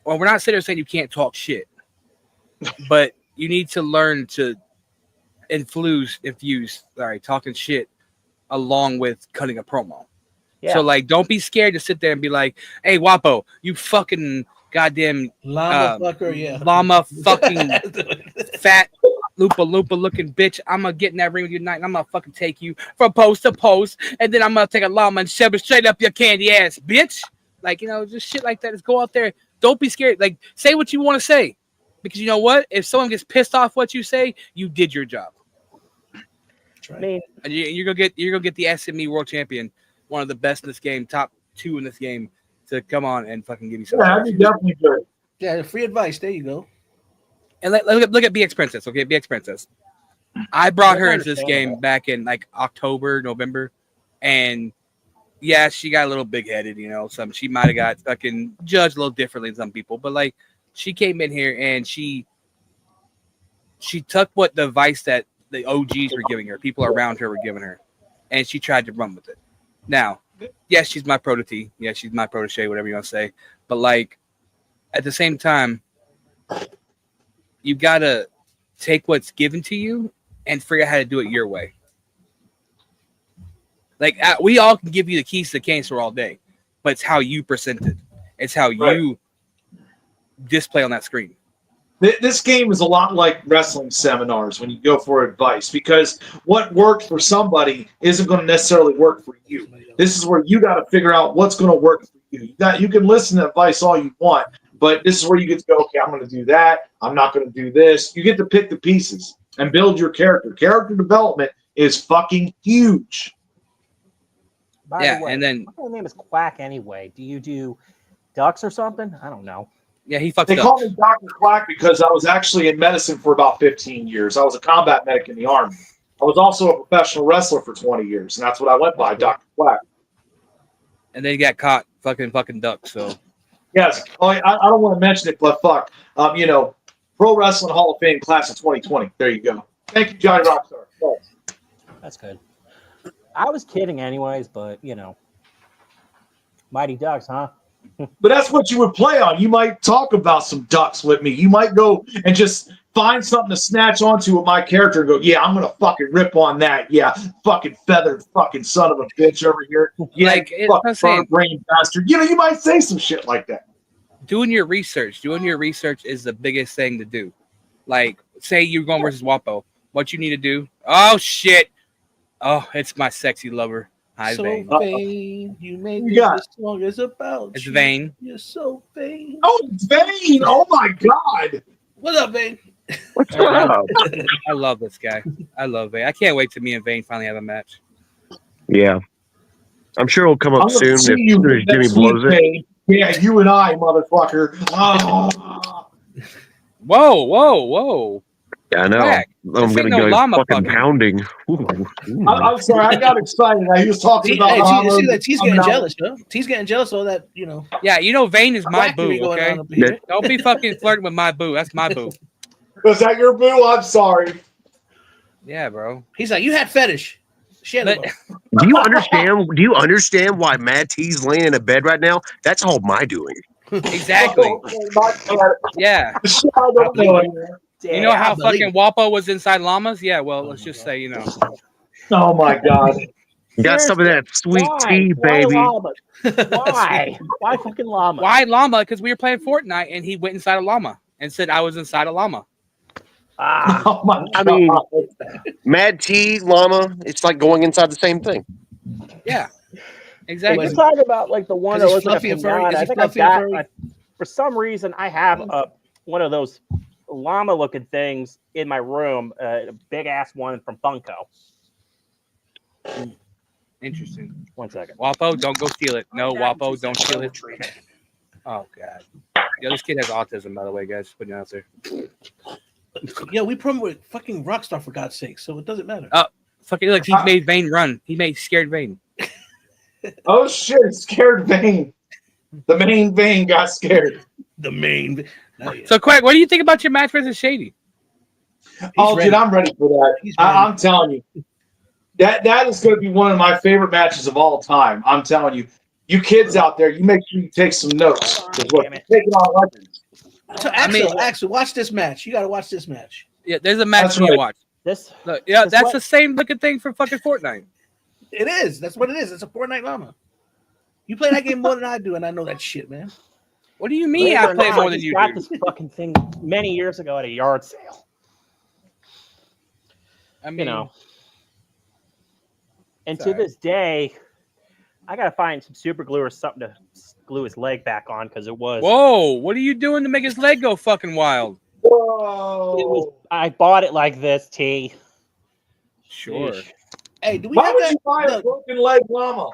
Well, we're not sitting there saying you can't talk shit, but you need to learn to infuse talking shit along with cutting a promo. yeah. So like, don't be scared to sit there and be like, "Hey, Wapo, you fucking goddamn Llama fucker, yeah. llama fucking fat Loompa looking bitch. I'm gonna get in that ring with you tonight and I'm gonna fucking take you from post to post, and then I'm gonna take a llama and shove it straight up your candy ass, bitch." Like, just shit like that. Just go out there. Don't be scared. Like, say what you want to say. Because you know what? If someone gets pissed off what you say, you did your job. I mean, And you're gonna get the SME world champion, one of the best in this game, top 2 in this game, to come on and fucking give you something. Yeah, that'd be definitely good. Yeah, free advice. There you go. And look at BX Princess, okay? BX Princess. I brought her into this game back in like October, November, and yeah, she got a little big headed, she might have got fucking judged a little differently than some people, but like she came in here and she took what the advice that the OGs were giving her, people around her were giving her, and she tried to run with it. Now, yes, she's my protege. Yeah, she's my protege, whatever you want to say. But like at the same time, you gotta take what's given to you and figure out how to do it your way. Like we all can give you the keys to the cane store all day, but it's how you present it. It's how you display on that screen. This game is a lot like wrestling seminars when you go for advice, because what worked for somebody isn't going to necessarily work for you. This is where you got to figure out what's going to work for you. You can listen to advice all you want, but this is where you get to go, okay, I'm going to do that. I'm not going to do this. You get to pick the pieces and build your character. Character development is fucking huge. by Yeah, the way, and then my name is Quack anyway. Do you do ducks or something? I don't know. yeah, he fucked They up. call me Dr. Quack because I was actually in medicine for about 15 years. I was a combat medic in the Army. I was also a professional wrestler for 20 years, and that's what I went by, Dr. Quack. And then he got caught fucking ducks. So Yes. Oh, I don't want to mention it, but fuck. Pro Wrestling Hall of Fame class of 2020. There you go. Thank you, Johnny Rockstar. Thanks. That's good. I was kidding anyways, but Mighty Ducks, huh? But that's what you would play on. You might talk about some ducks with me. You might go and just find something to snatch onto with my character and go, yeah, I'm going to fucking rip on that. Yeah, fucking feathered fucking son of a bitch over here. Yeah, Like, it's fucking not saying- brain bastard. You might say some shit like that. doing your research is the biggest thing to do. Like, say you're going versus Wapo. What you need to do? Oh shit! Oh, it's my sexy lover. Hi, So Vane. vain, you made You got this song is about It's you. Vane. You're so vain. Oh, it's Vane. Oh, my God. What's up, Vane? What's up? I love this guy. I love Vane. I can't wait till me and Vane finally have a match. Yeah. I'm sure it'll come I'm up going soon to see if you Jimmy next blows week, it. Vane. Yeah, you and I, motherfucker. Oh. Whoa! Yeah, I know. Quack. I'm This going ain't to no go llama fucking fucking. pounding. Ooh. I'm sorry. I got excited. He was talking about See that T's getting jealous, huh? T's getting jealous of all that, Yeah, Vane is my boo. quackery going Okay, on up here. don't be fucking flirting with my boo. That's my boo. Was that your boo? I'm sorry. Yeah, bro. He's like, you had fetish. Shia But- LaBeouf. Do you understand? Do you understand why Mad T's laying in a bed right now? That's all my doing. exactly. Yeah. Shit, I don't know anymore. You know how I believe fucking Wapo was inside llamas? Yeah, well, let's just say, you know. Oh my god. You got some of that sweet tea, baby. Why llama? Why? Why fucking llama? Why llama? Because we were playing Fortnite and he went inside a llama and said I was inside a llama. Ah, Oh my I god. mean, Mad T, llama, it's like going inside the same thing. Yeah. if Exactly. you're talking about like the one Is that he looks like a fluffy and furry? pinata, Is I he think I fluffy and got. furry? For some reason, I have one of those llama-looking things in my room, a big-ass one from Funko. Interesting. 1 second. Wapo, don't go steal it. No, Wapo, don't steal it. Oh god. Yo, this kid has autism, by the way, guys. Putting it out there. Yeah, we promote fucking Rockstar for God's sake, so it doesn't matter. Fucking look, he made Vane run. He made scared Vane. Oh shit, scared Vane. The main Vane got scared. The main. Oh, yeah. So Quack, what do you think about your match versus Shady? Oh, ready. dude, I'm ready for that. He's ready. I'm telling you. That is going to be one of my favorite matches of all time. I'm telling you. You kids out there, you make sure you take some notes. 'Cause what, Damn it. taking on legends. So Axel, watch this match. You got to watch this match. Yeah, there's a match That's for you to right. watch. This Look, yeah, That's that's what- the same looking thing for fucking Fortnite. It is. That's what it is. It's a Fortnite llama. You play that game more than I do, and I know that shit, man. What do you mean believe it I or play not, more I than just you got do? this fucking thing many years ago at a yard sale. I mean, You know. And to sorry. this day, I gotta find some super glue or something to glue his leg back on because it was. whoa, what are you doing to make his leg go fucking wild? Whoa. It was. I bought it like this, T. Sure. Yeesh. Hey, do we Why have would that? you buy a broken leg llama?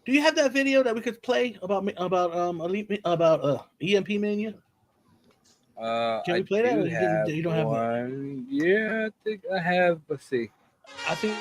Do you have that video that we could play about EMP Mania? Can we play that, do or you have you don't have that? one. Yeah, I think I have. Let's see. I think.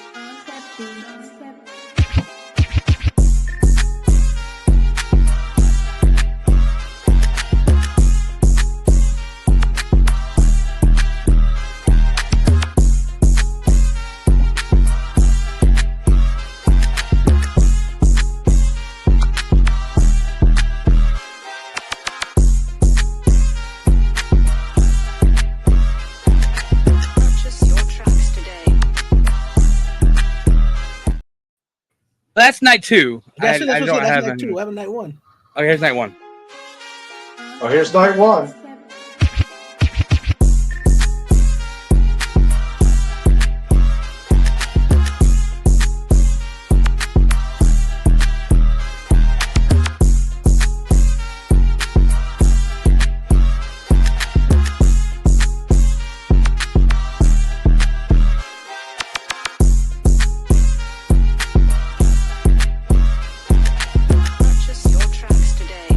Purchase your tracks today. That's night two. That's it. I That's don't that's have night any. two. I have night one. Okay, here's night one. Oh, here's night one. Purchase your tracks today.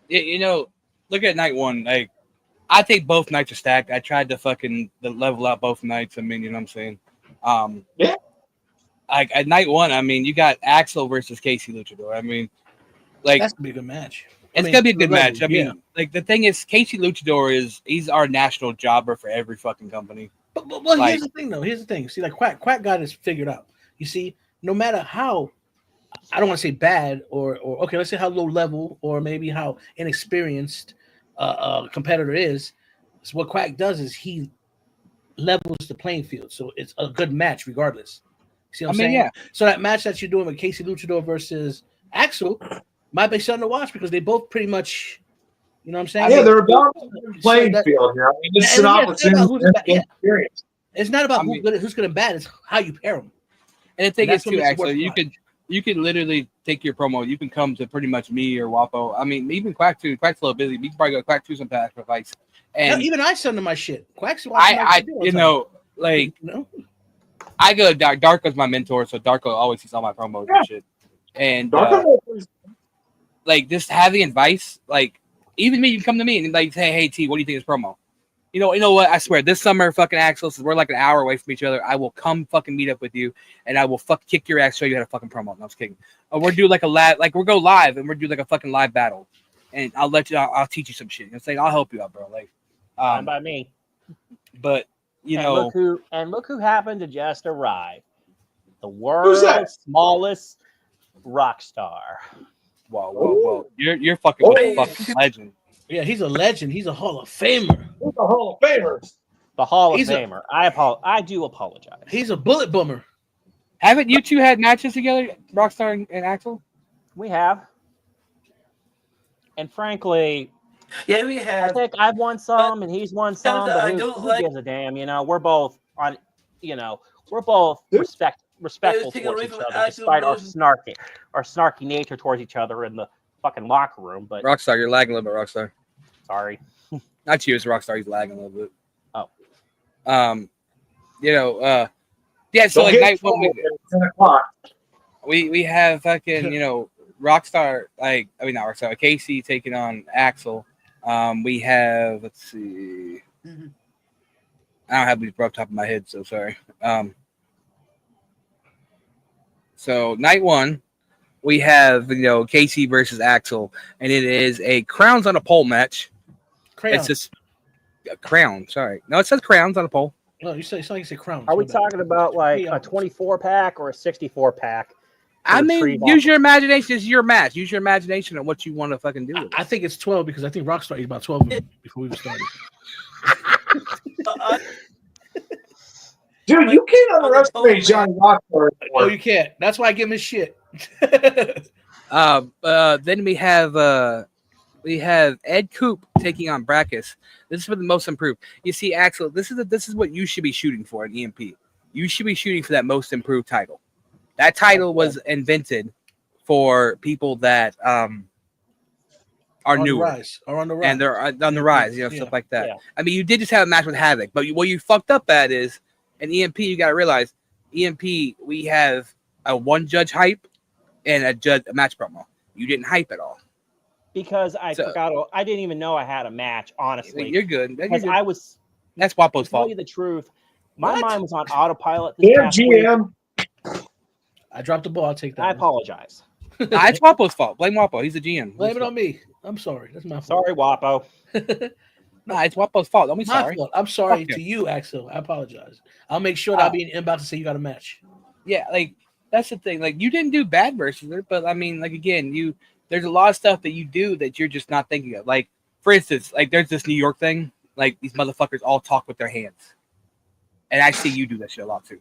You know, look at night one. Like, I think both nights are stacked. I tried to fucking level out both nights. I mean, you know what I'm saying? Yeah. Like at night one, I mean, you got Axel versus Casey Luchador. I mean, like That's gonna be a good match. it's gonna be a good the match. I level, mean, yeah. like the thing is, Casey Luchador he's our national jobber for every fucking company. But like- here's the thing, though. Here's the thing. See, like Quack got this figured out. You see, no matter how, I don't want to say bad or okay, let's say how low level or maybe how inexperienced a competitor is. So what Quack does is he levels the playing field, so it's a good match regardless. See what I'm I mean, saying? yeah. So that match that you're doing with Casey Luchador versus Axel might be something to watch because they both pretty much, you know what I'm saying? Yeah, they're about the playing that- field here. I mean, it's And an yeah, it's not about opportunity who's to yeah. experience. It's not about I mean- who's good and bad. It's how you pair them. And the thing That's is what too, makes it Axel, worth you watching. could literally take your promo. You can come to pretty much me or Wapo. I mean, even Quack too. Quack's a little busy. You can probably go to Quack 2 some sacrifice. And Even I send them my shit. Quack's watching my I shit all the you time. know, like You know? I go to Darko's my mentor, so Darko always sees all my promos and shit. And like just having advice, like even me, you can come to me and like say, "Hey T, what do you think of this promo?" You know what? I swear, this summer, fucking Axel, since we're like an hour away from each other, I will come fucking meet up with you, and I will kick your ass, show you how to fucking promo. No, I was kidding. We're do like we'll go live, and we'll do like a fucking live battle, and I'll teach you some shit. I'm saying I'll help you out, bro. Like, Fine by me. but you and know, look who happened to just arrive. The Who's world's that? smallest rock star. whoa. You're fucking with a fucking legend. Yeah, he's a legend. He's a Hall of Famer. Who's the Hall of Famer? The Hall of He's a- Famer. I do apologize. He's a bullet boomer. Haven't you two had matches together, Rockstar and Axel? We have. And frankly, Yeah, we I have. think I've won some and he's won some, I but don't who like- gives a damn? You know, we're both on. You know, we're both respectful taking towards away each from other, actual despite our motion. snarky nature towards each other in the fucking locker room. But Rockstar, you're lagging a little bit, Rockstar. sorry. Not you, it's Rockstar. He's lagging a little bit. Oh. You know, yeah. So Don't like get night in trouble one, at 10 o'clock. we have fucking Rockstar, like I mean not Rockstar, Casey taking on Axel. We have, let's see, I don't have these off the top of my head, so sorry. So night one, we have Casey versus Axel, and it is a crowns on a pole match. Crayon. It's just a crown. Sorry, no, it says crowns on a pole. No, you say crowns. Are we My bad. talking about like a 24 pack or a 64 pack? I to mean, retrieve use off- your imagination. It's your match. Use your imagination on what you want to fucking do with it. I think it's 12 because I think Rockstar is about 12 of them before we even started. Dude, you can't underestimate Johnny Rockstar. No, you can't. That's why I give him his shit. Then we have Ed Coop taking on Brackus. This is for the most improved. You see, Axel, this is what you should be shooting for in EMP. You should be shooting for that most improved title. That title was invented for people that are newer on the rise. and they're on the rise, Yeah. stuff like that. Yeah. I mean, you did just have a match with Havoc, but what you fucked up at is in EMP, you got to realize EMP, we have a one judge hype and a match promo. You didn't hype at all. Because I forgot. I didn't even know I had a match. Honestly, You're good. Because I was. That's Wapo's To tell fault. you the truth, my mind was on autopilot. Damn past week. GM. I dropped the ball. I'll take that. I apologize. Nah, it's Wapo's fault. Blame Wapo. He's the GM. Blame it on me. I'm sorry. That's my fault. Sorry, Wapo. Nah, it's Wapo's fault. Don't be My sorry. fault. I'm sorry Fuck to it. you, Axel. I apologize. I'll make sure that I'll be in inbox to say you got a match. Yeah, like that's the thing. Like you didn't do bad versus her, but I mean, like again, there's a lot of stuff that you do that you're just not thinking of. Like, for instance, like there's this New York thing. Like these motherfuckers all talk with their hands, and I see you do that shit a lot too.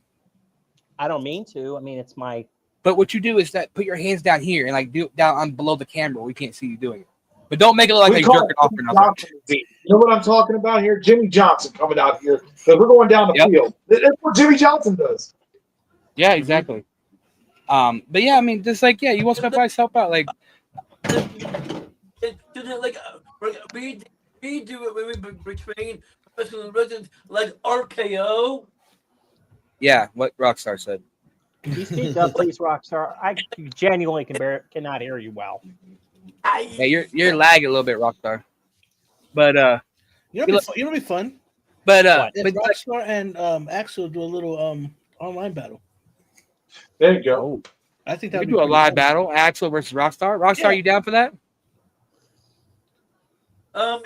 I don't mean to. I mean, it's my. But what you do is that put your hands down here and like do it down on below the camera. We can't see you doing it. But don't make it look like We you're call jerking it off or Jimmy nothing. Johnson. You know what I'm talking about here? Jimmy Johnson coming out here. Because we're going down the Yep. field. That's what Jimmy Johnson does. Yeah, exactly. But yeah, I mean, just like you want somebody to help out. Like, Like we do it when we train professional wrestlers like RKO. yeah, what Rockstar said. Can you speak up, please, Rockstar? I genuinely cannot hear you well. Yeah, you're lagging a little bit, Rockstar. But You know, it'll be fun. but If Rockstar and Axel do a little online battle. There you go. I think we that could do a live battle, Axel versus Rockstar. Rockstar, Yeah. you down for that?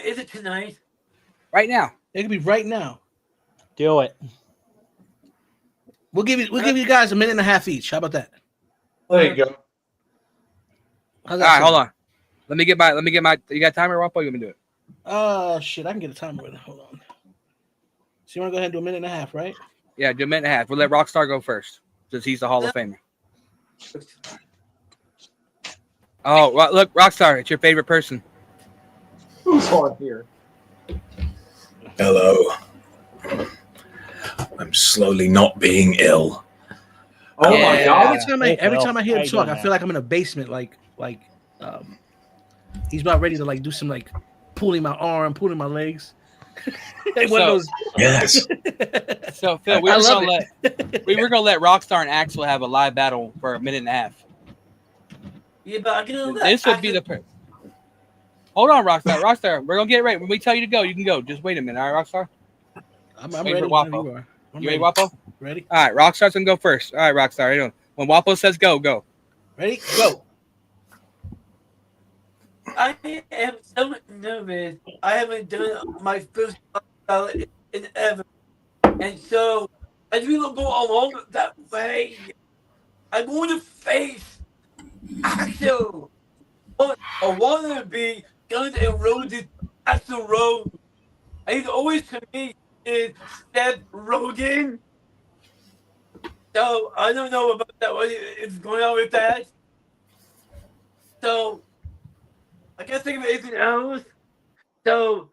Is it tonight? Right now. It could be right now. Do it. We'll give you guys a minute and a half each. How about that? There you go. How's All right, hold on. Let me get my. You got timer, Wapo? You want me to do it? Shit, I can get a timer with it. Hold on. So you want to go ahead and do a minute and a half, right? Yeah, do a minute and a half. We'll let Rockstar go first, since he's the Hall of Famer. Oh, look, Rockstar, it's your favorite person. Who's on here? Hello. I'm slowly not being ill. Oh my God! Every time I hear How him you talk, doing, I feel like I'm in a basement. He's about ready to like do some like pulling my arm, pulling my legs. Like one of those. Yes. So Phil, we I were love gonna let Rockstar and Axel have a live battle for a minute and a half. Yeah, but I can This would be the. Hold on, Rockstar. Rockstar, we're gonna get ready. When we tell you to go, you can go. Just wait a minute, all right, Rockstar? I'm Wait ready. for whenever Wapo. you are. I'm You ready, Wapo? Ready? All right, Rockstar's gonna go first. All right, Rockstar, how you doing? When Wapo says go, go. Ready? Go. I am so nervous. I haven't done my first battle in ever. And so, as we go along that way, I'm going to face Axel. But I want to be Guns N' Roses Axel Rose. And he's always to me is Seth Rogen. So I don't know about that. What is going on with that? So I can't think of anything else. So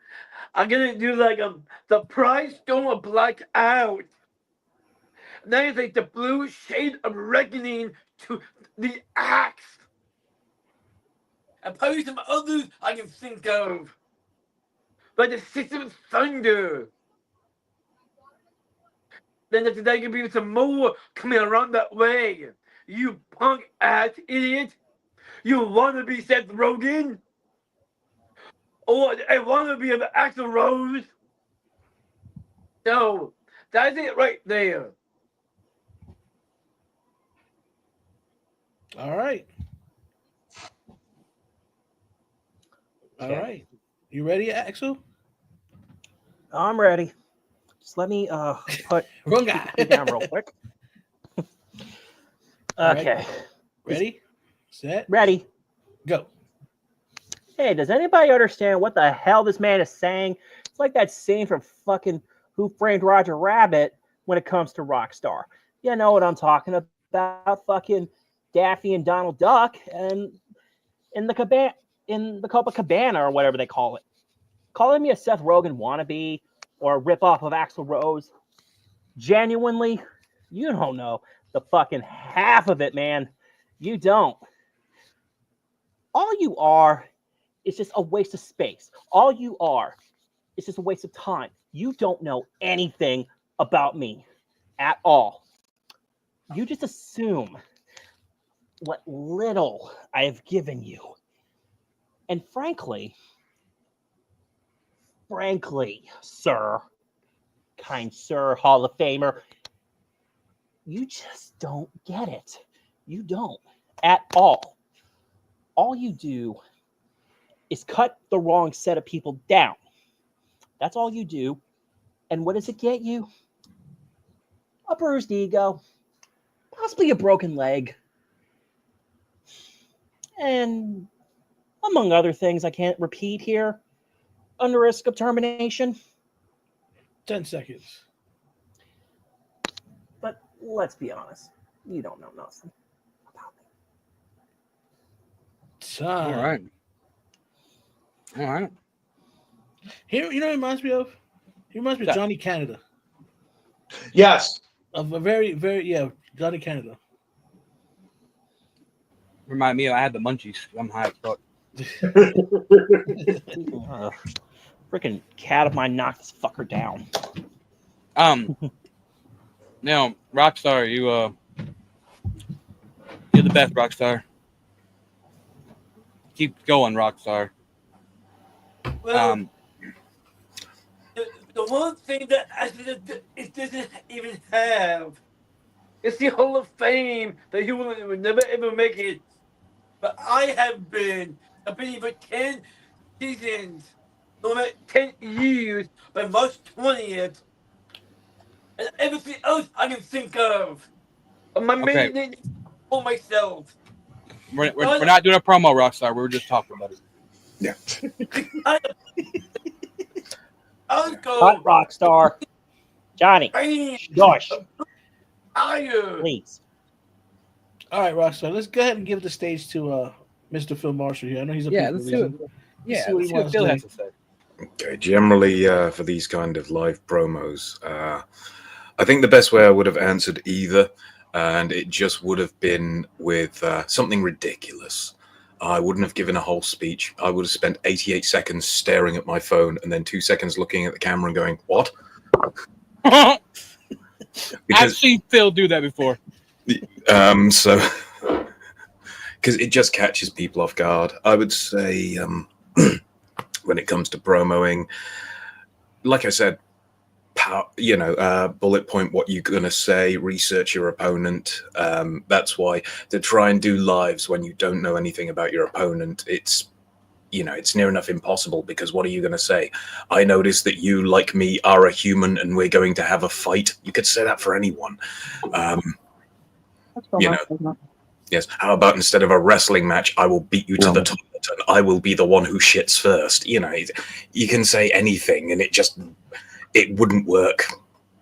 I'm gonna do like the Prize Stone of Black Out. Then it's like the Blue Shade of Reckoning to the Axe. And probably some others I can think of. But the System of Thunder. Then after that, could be some more coming around that way. You punk ass idiot. You want to be Seth Rogen? Or I want to be an Axl Rose? So, that's it right there. All right. All right. You ready, Axel? I'm ready. Just let me put Wrong guy. it down real quick. Okay. Right. Ready? Set. Ready. Go. Hey, does anybody understand what the hell this man is saying? It's like that scene from fucking Who Framed Roger Rabbit when it comes to Rockstar. You know what I'm talking about? Fucking Daffy and Donald Duck and in the Copacabana or whatever they call it. Calling me a Seth Rogen wannabe or a ripoff of Axl Rose. Genuinely, you don't know the fucking half of it, man. You don't. All you are is just a waste of space. All you are is just a waste of time. You don't know anything about me at all. You just assume what little I have given you. And frankly, sir, kind sir, Hall of Famer, you just don't get it. You don't at all. All you do is cut the wrong set of people down. That's all you do. And what does it get you? A bruised ego, possibly a broken leg, and among other things I can't repeat here, under risk of termination. 10 seconds. But let's be honest, you don't know nothing about me. Time. All right. Here, you know what it reminds me of? He reminds me of Johnny Canada. Yes. Of a very, very, Johnny Canada. Remind me, I had the munchies. I'm high as fuck. Freaking cat of mine knocked this fucker down. Now, Rockstar, you're the best, Rockstar. Keep going, Rockstar. Well, the one thing that it doesn't even have is the Hall of Fame that you will never ever make it. But I've been here for 10 seasons, no matter 10 years, by March 20th. And everything else I can think of. My main for myself. We're not doing a promo, Rockstar. We were just talking about it. Yeah. I'll go. Cut, Rockstar. Johnny. Gosh. Please. All right, Rockstar. Let's go ahead and give the stage to Mr. Phil Marshall here. I know he's a let's see what Phil has to say. Okay, generally for these kind of live promos, I think the best way I would have answered either, and it just would have been with something ridiculous. I wouldn't have given a whole speech. I would have spent 88 seconds staring at my phone and then 2 seconds looking at the camera and going, "What?" I've seen Phil do that before. So, because it just catches people off guard. I would say when it comes to promoing, like I said, bullet point what you're going to say, research your opponent. That's why to try and do lives when you don't know anything about your opponent, it's it's near enough impossible, because what are you going to say? I noticed that you, like me, are a human and we're going to have a fight. You could say that for anyone. Yes. How about instead of a wrestling match, I will beat you to the toilet and I will be the one who shits first. You can say anything and it wouldn't work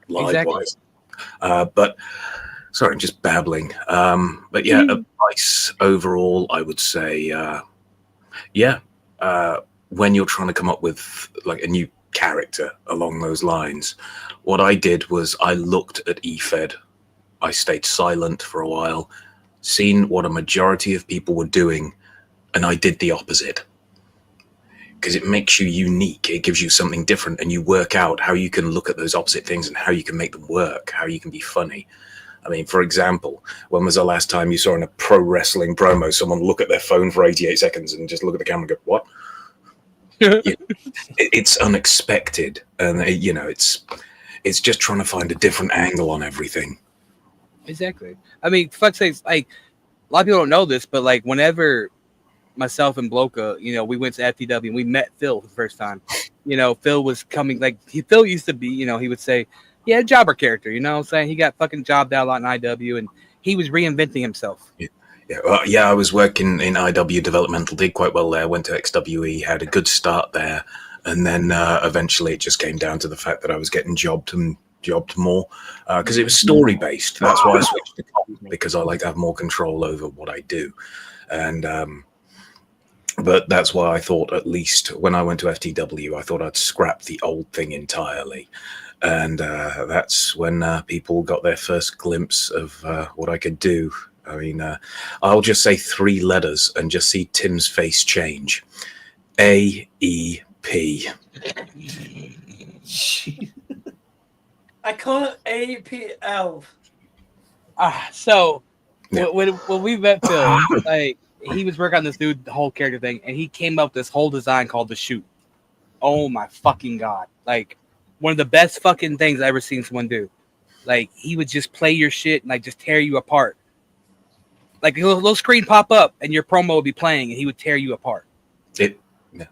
live-wise. But sorry, I'm just babbling. But yeah, advice overall, I would say, when you're trying to come up with like a new character along those lines, what I did was I looked at EFED. I stayed silent for a while, seen what a majority of people were doing, and I did the opposite. Because it makes you unique. It gives you something different, and you work out how you can look at those opposite things and how you can make them work, how you can be funny. I mean, for example, when was the last time you saw in a pro wrestling promo someone look at their phone for 88 seconds and just look at the camera and go, what? It's unexpected. And, it's just trying to find a different angle on everything. Exactly. I mean, fuck's sakes, like, a lot of people don't know this, but, like, whenever myself and Bloka, we went to FTW and we met Phil for the first time. Phil was coming, like, Phil used to be, he would say, yeah, a jobber character, you know what I'm saying? He got fucking jobbed out a lot in IW, and he was reinventing himself. Yeah, I was working in IW developmental, did quite well there, went to XWE, had a good start there, and then eventually it just came down to the fact that I was getting jobbed more, because it was story-based. That's why I switched to comp, because I like to have more control over what I do. And but that's why I thought, at least when I went to FTW, I thought I'd scrap the old thing entirely. And that's when people got their first glimpse of what I could do. I mean, I'll just say 3 letters and just see Tim's face change. AEP. I call it APL. So when we met Phil, like, he was working on this new whole character thing, and he came up with this whole design called the Shoot. Oh my fucking god! Like, one of the best fucking things I ever seen someone do. Like, he would just play your shit and like just tear you apart. Like, a little screen pop up and your promo would be playing and he would tear you apart.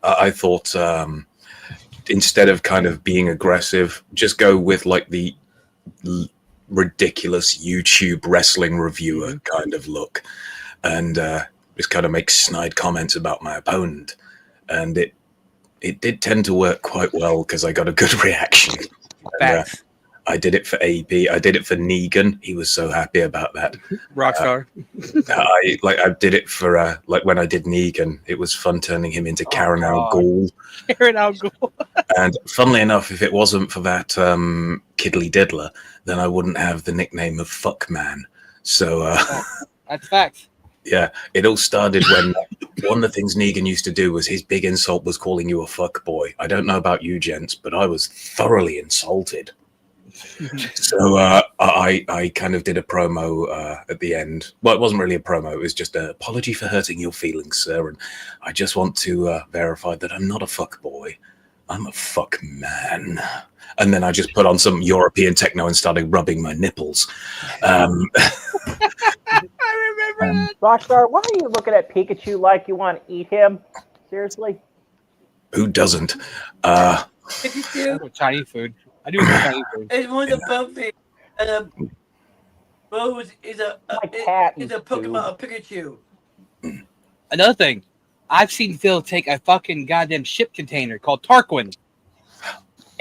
I thought instead of kind of being aggressive, just go with like the ridiculous YouTube wrestling reviewer kind of look, and just kind of make snide comments about my opponent. And it did tend to work quite well because I got a good reaction. Facts. I did it for AB. I did it for Negan. He was so happy about that. Rockstar. I did it for like when I did Negan. It was fun turning him into Karen Al Ghul. Karen Al Ghul. And funnily enough, if it wasn't for that Kiddly Diddler, then I wouldn't have the nickname of Fuckman. So that's facts. Yeah, it all started when one of the things Negan used to do was his big insult was calling you a fuck boy. I don't know about you gents, but I was thoroughly insulted. So I kind of did a promo at the end. Well, it wasn't really a promo. It was just an apology for hurting your feelings, sir. And I just want to verify that I'm not a fuck boy. I'm a fuck man. And then I just put on some European techno and started rubbing my nipples. I remember that. Rockstar, why are you looking at Pikachu like you want to eat him? Seriously? Who doesn't? Chinese food. I do Chinese food. It's one of the buffet, and Rose is a Pokemon, a Pikachu. Another thing, I've seen Phil take a fucking goddamn ship container called Tarquin.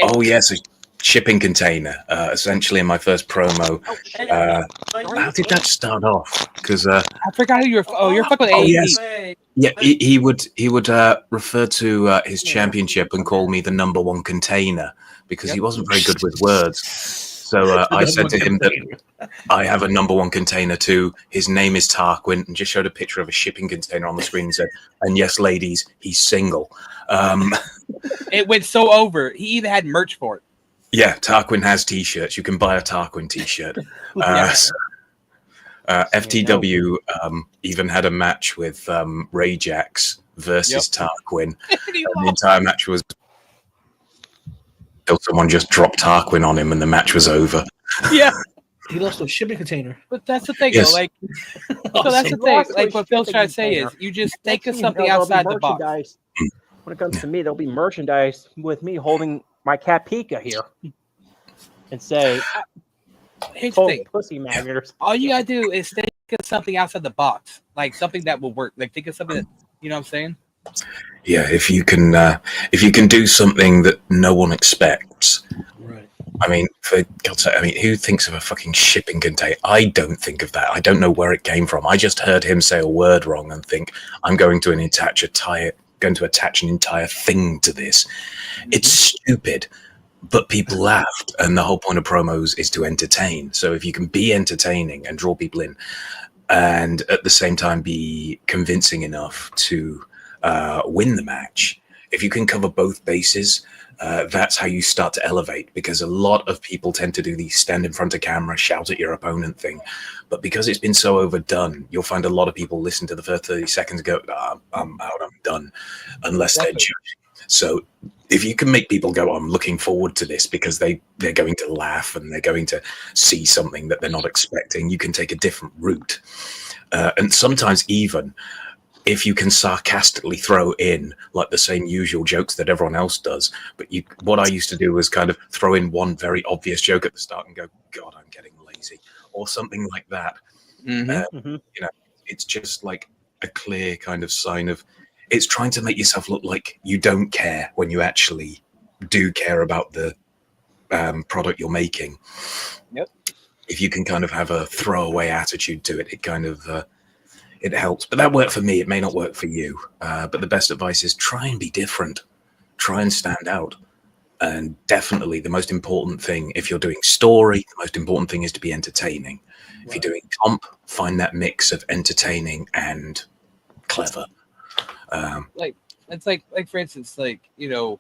Oh yes, a shipping container. Essentially, in my first promo. How did that start off? Because I forgot who you're. Oh, you're fucking with AEP. Yes. Yeah, he would refer to his championship and call me the number one container because he wasn't very good with words. So I said to him that I have a number one container too. His name is Tarquin, and just showed a picture of a shipping container on the screen and said, "And yes, ladies, he's single." It went so over. He even had merch for it. Yeah, Tarquin has T-shirts. You can buy a Tarquin T-shirt. FTW even had a match with Rajax versus Tarquin. And the entire match was until someone just dropped Tarquin on him and the match was over. Yeah. He lost to a shipping container. But that's the thing, Yes. though. Like, so that's the thing. Like, what Phil's trying to say is, you just think of something outside the box. When it comes to me, there'll be merchandise with me holding my cat Pika here and say, Here's the thing. pussy maggers. All you gotta do is think of something outside the box, like something that will work. Like, think of something that, you know what I'm saying? Yeah, if you can do something that no one expects. Right. I mean, for God's sake, I mean, who thinks of a fucking shipping container? I don't think of that. I don't know where it came from. I just heard him say a word wrong and think I'm going to attach an entire thing to this. It's stupid, but people laughed, and the whole point of promos is to entertain. So if you can be entertaining and draw people in, and at the same time be convincing enough to win the match, if you can cover both bases, that's how you start to elevate, because a lot of people tend to do the stand in front of camera, shout at your opponent thing. But because it's been so overdone, you'll find a lot of people listen to the first 30 seconds and go, I'm out, I'm done, unless they're judging. So if you can make people go, I'm looking forward to this because they're going to laugh and they're going to see something that they're not expecting, you can take a different route. And sometimes even if you can sarcastically throw in like the same usual jokes that everyone else does, but what I used to do was kind of throw in one very obvious joke at the start and go, God, I'm getting lazy, or something like that. You know, it's just like a clear kind of sign of, it's trying to make yourself look like you don't care when you actually do care about the product you're making. Yep. If you can kind of have a throwaway attitude to it, it kind of it helps. But that worked for me. It may not work for you. But the best advice is try and be different. Try and stand out. And definitely the most important thing, if you're doing story, the most important thing is to be entertaining. Right. If you're doing comp, find that mix of entertaining and clever. Like, it's like for instance, like, you know,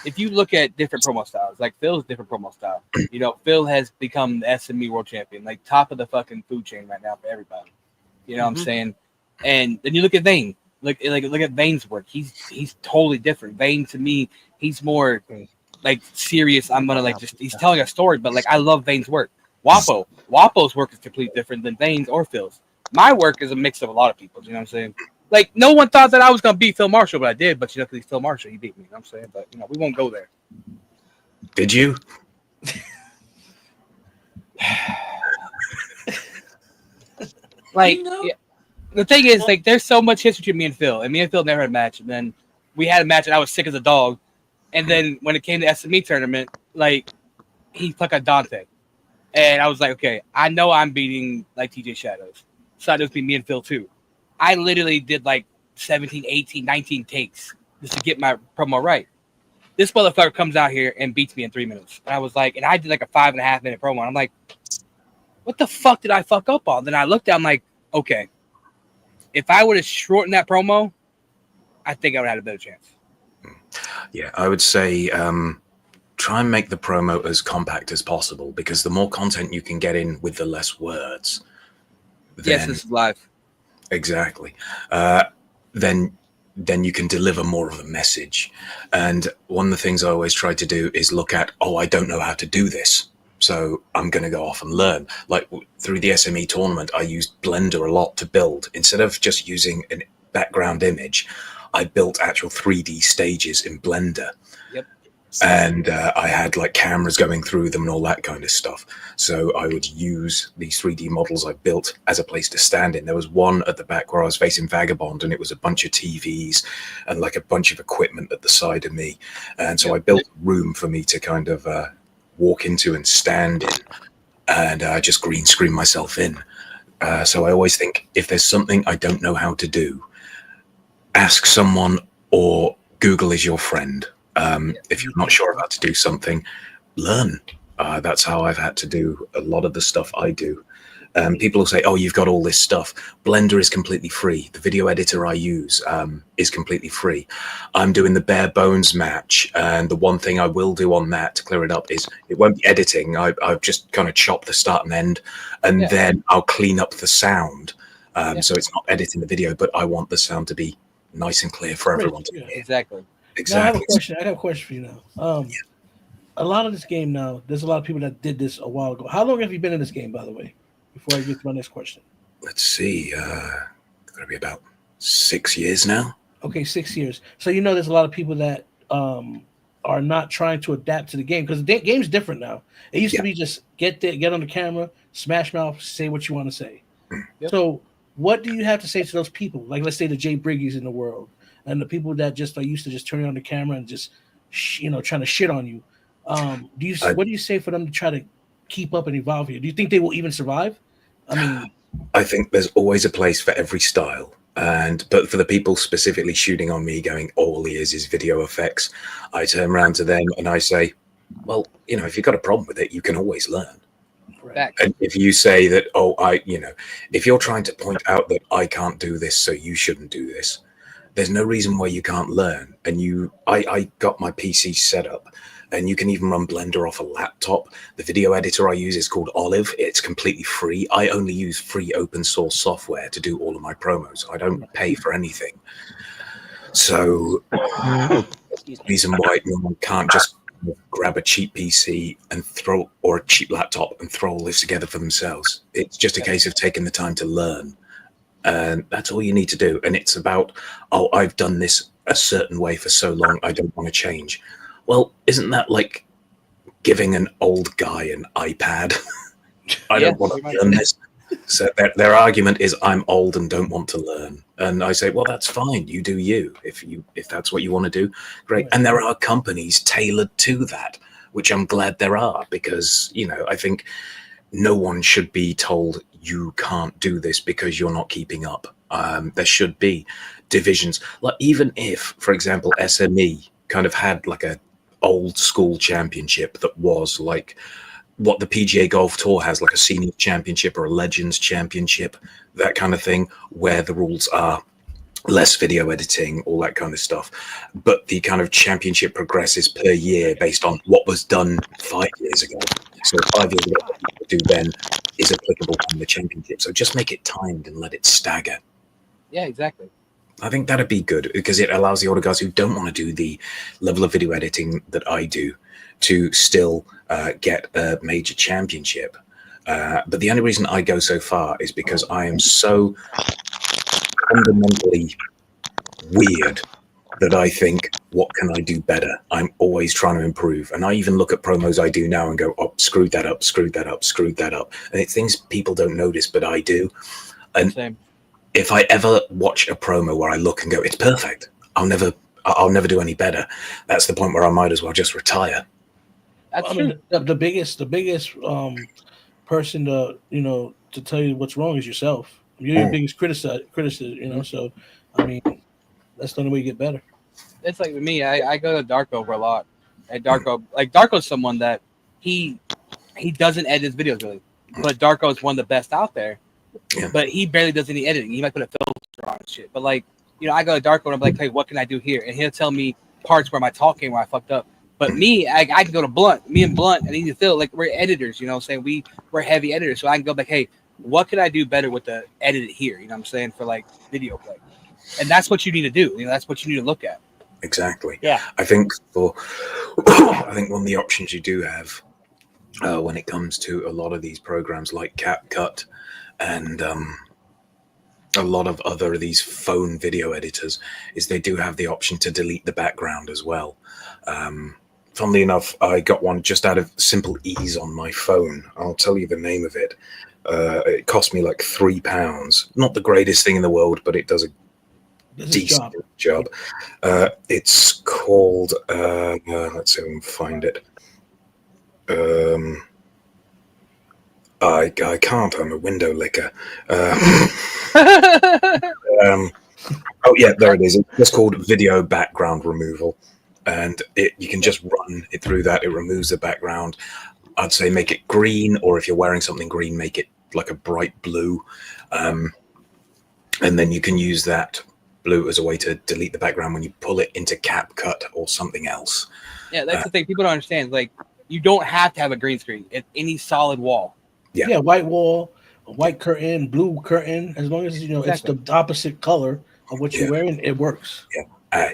if you look at different promo styles, like Phil's different promo style, you know, Phil has become the SME world champion, like top of the fucking food chain right now for everybody. You know what I'm saying? And then you look at Vane. Look at Vane's work. He's totally different. Vane, to me, he's more like serious. I'm gonna like just, he's telling a story, but like I love Vane's work. Wapo's work is completely different than Vane's or Phil's. My work is a mix of a lot of people's. You know what I'm saying? Like, no one thought that I was gonna beat Phil Marshall, but I did. But you know, because he's Phil Marshall, he beat me. You know what I'm saying? But you know, we won't go there. Did you? Like, yeah, the thing is, like, there's so much history between me and Phil, and me and Phil never had a match. And then we had a match, and I was sick as a dog. And then when it came to SME tournament, like, he took a Dante, and I was like, okay, I know I'm beating like TJ Shadows, so I just beat me and Phil too. I literally did like 17, 18, 19 takes just to get my promo right. This motherfucker comes out here and beats me in 3 minutes. And I was like, and I did like a 5.5 minute promo. And I'm like, what the fuck did I fuck up on? Then I looked at him like, okay, if I would have shortened that promo, I think I would have had a better chance. Yeah, I would say try and make the promo as compact as possible, because the more content you can get in with the less words. Yes, this is live. Exactly. Then you can deliver more of a message. And one of the things I always try to do is look at, I don't know how to do this, so I'm going to go off and learn. Like through the SME tournament, I used Blender a lot to build. Instead of just using a background image, I built actual 3D stages in Blender. Yep. And I had like cameras going through them and all that kind of stuff. So I would use these 3D models I built as a place to stand in. There was one at the back where I was facing Vagabond, and it was a bunch of TVs and like a bunch of equipment at the side of me. And so I built a room for me to kind of walk into and stand in, and I just green screen myself in. So I always think, if there's something I don't know how to do, ask someone, or Google is your friend. If you're not sure about to do something, learn. That's how I've had to do a lot of the stuff I do. People will say, you've got all this stuff. Blender is completely free. The video editor I use is completely free. I'm doing the bare bones match, and the one thing I will do on that to clear it up is it won't be editing. I've just kind of chopped the start and end, and then I'll clean up the sound. So it's not editing the video, but I want the sound to be nice and clear for everyone to hear. Exactly. Now, I have a question for you now. a lot of this game now, there's a lot of people that did this a while ago. How long have you been in this game, by the way? Before I get to my next question. Let's see. Gonna be about 6 years now. Okay, 6 years. So you know there's a lot of people that are not trying to adapt to the game because the game's different now. It used to be just get there, get on the camera, smash mouth, say what you want to say. Yep. So what do you have to say to those people? Like let's say the Jay Briggies in the world and the people that just are used to just turning on the camera and just trying to shit on you. What do you say for them to try to keep up and evolve here? Do you think they will even survive? I mean, I think there's always a place for every style. But for the people specifically shooting on me going, all he is video effects, I turn around to them and I say, well, if you've got a problem with it, you can always learn. Right. And if you say that, if you're trying to point out that I can't do this, so you shouldn't do this, there's no reason why you can't learn. And I got my PC set up. And you can even run Blender off a laptop. The video editor I use is called Olive. It's completely free. I only use free open source software to do all of my promos. I don't pay for anything. So the reason why no one can't just grab a cheap PC and or a cheap laptop and throw all this together for themselves. It's just a case of taking the time to learn. And that's all you need to do. And it's about, I've done this a certain way for so long, I don't want to change. Well, isn't that like giving an old guy an iPad? I don't want to learn this. So their argument is I'm old and don't want to learn. And I say, well, that's fine. You do you. If that's what you want to do, great. And there are companies tailored to that, which I'm glad there are, because, I think no one should be told you can't do this because you're not keeping up. There should be divisions. Like even if, for example, SME kind of had like a old school championship that was like what the PGA Golf Tour has, like a senior championship or a legends championship, that kind of thing, where the rules are less video editing, all that kind of stuff. But the kind of championship progresses per year based on what was done 5 years ago. So 5 years ago, what you do then is applicable on the championship. So just make it timed and let it stagger. Yeah, exactly. I think that'd be good because it allows the older guys who don't want to do the level of video editing that I do to still get a major championship. But the only reason I go so far is because I am so fundamentally weird that I think, what can I do better? I'm always trying to improve. And I even look at promos I do now and go, oh, screwed that up, screwed that up, screwed that up. And it's things people don't notice, but I do. And Same. If I ever watch a promo where I look and go, it's perfect, I'll never do any better. That's the point where I might as well just retire. That's true. The biggest person to tell you what's wrong is yourself. You're your biggest criticism, So, I mean, that's the only way you get better. It's like with me, I go to Darko over a lot. And Darko's someone that he doesn't edit his videos really, but Darko is one of the best out there. Yeah. But he barely does any editing. He might put a filter on and shit. But I go to Darko and I'm like, hey, what can I do here? And he'll tell me parts where my talking where I fucked up. But me, I can go to Blunt. Me and Blunt and Easy Phil, like we're editors, saying we're heavy editors. So I can go like, hey, what can I do better with the edit here? You know what I'm saying? For like video play. And that's what you need to do. That's what you need to look at. Exactly. Yeah. I think one of the options you do have when it comes to a lot of these programs like CapCut and a lot of other of these phone video editors is they do have the option to delete the background as well. Funnily enough, I got one just out of simple ease on my phone. I'll tell you the name of it. It cost me like £3. Not the greatest thing in the world, but it does a decent job. It's called, let's see if I can find it. I can't. I'm a window licker. Oh yeah, there it is. It's just called Video Background Removal, and you can just run it through that. It removes the background. I'd say make it green, or if you're wearing something green, make it like a bright blue, and then you can use that blue as a way to delete the background when you pull it into CapCut or something else. Yeah, that's the thing. People don't understand. Like, you don't have to have a green screen. It's any solid wall. Yeah, white wall, a white curtain, blue curtain. As long as it's the opposite color of what you're wearing, it works. Yeah,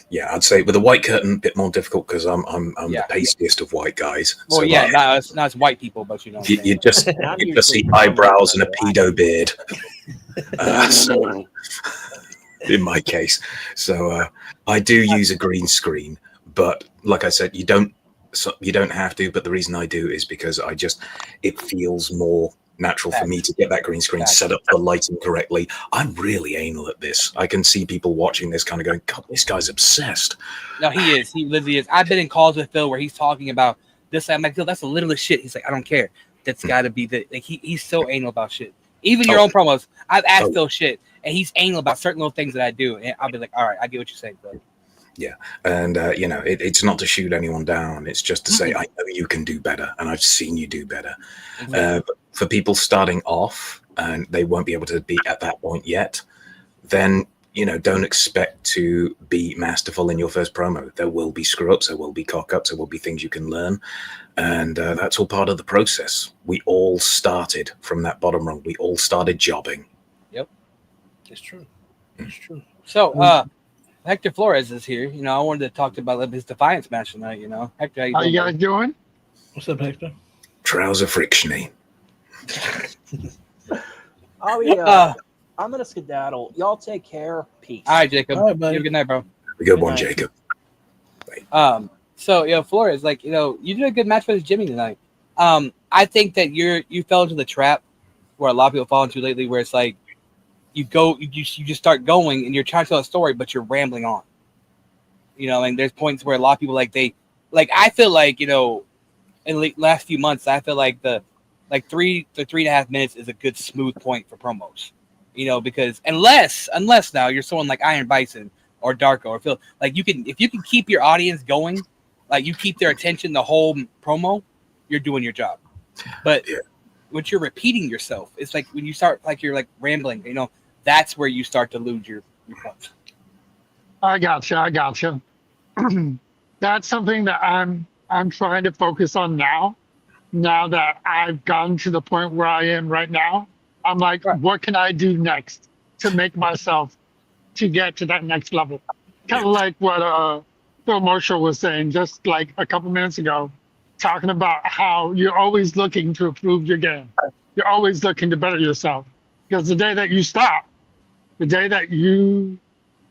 Yeah, I'd say with a white curtain, a bit more difficult because I'm Yeah. the pastiest of white guys. Well, So, yeah, not as white people, but you know. what I'm you saying. just see eyebrows and a pedo beard. So, in my case, so I do use a green screen, but like I said, you don't have to. But the reason I do is because it feels more natural for me to get that green screen set up the lighting correctly. I'm really anal at this. I can see people watching this kind of going, God, this guy's obsessed. No, he is. He literally is. I've been in calls with Phil where he's talking about this. I'm like, Phil, that's the littlest shit. He's like, I don't care. That's got to be the. Like, he's so anal about shit. Even your own promos. I've asked Phil shit, and he's anal about certain little things that I do, and I'll be like, all right, I get what you're saying, Phil. Yeah, and it's not to shoot anyone down. It's just to say, I know you can do better, and I've seen you do better. But for people starting off, and they won't be able to be at that point yet, then don't expect to be masterful in your first promo. There will be screw ups, there will be cock ups, there will be things you can learn, and that's all part of the process. We all started from that bottom rung. We all started jobbing. Yep, it's true. It's true. So, Hector Flores is here. I wanted to talk about his Defiance match tonight. Hector, how you guys doing? What's up, Hector? Trouser frictiony. I'm gonna skedaddle. Y'all take care. Peace. All right, Jacob. All right, buddy. You have a good night, bro. Have a good one, Jacob. So Flores, you did a good match with Jimmy tonight. I think that you fell into the trap where a lot of people fall into lately, where it's like you just start going and you're trying to tell a story, but you're rambling on. And there's points where a lot of people I feel like in the last few months, I feel like the 3 to 3.5 minutes is a good smooth point for promos. Because unless now you're someone like Iron Bison or Darko or Phil, if you can keep your audience going, you keep their attention the whole promo, you're doing your job. But when you're repeating yourself, it's like when you start you're rambling, that's where you start to lose your punch. I gotcha. That's something that I'm trying to focus on now. Now that I've gotten to the point where I am right now, I'm like, what can I do next to make myself to get to that next level? Kind of like what Phil Marshall was saying just like a couple minutes ago, talking about how you're always looking to improve your game. You're always looking to better yourself. Because the day that you stop, the day that you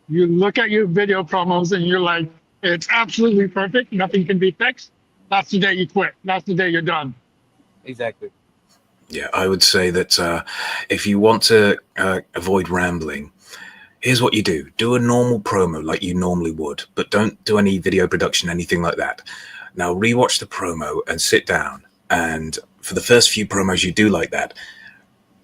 look at your video promos and you're like, it's absolutely perfect, nothing can be fixed, that's the day you quit. That's the day you're done. Exactly. Yeah, I would say that if you want to avoid rambling, here's what you do. Do a normal promo like you normally would, but don't do any video production, anything like that. Now rewatch the promo and sit down. And for the first few promos you do like that,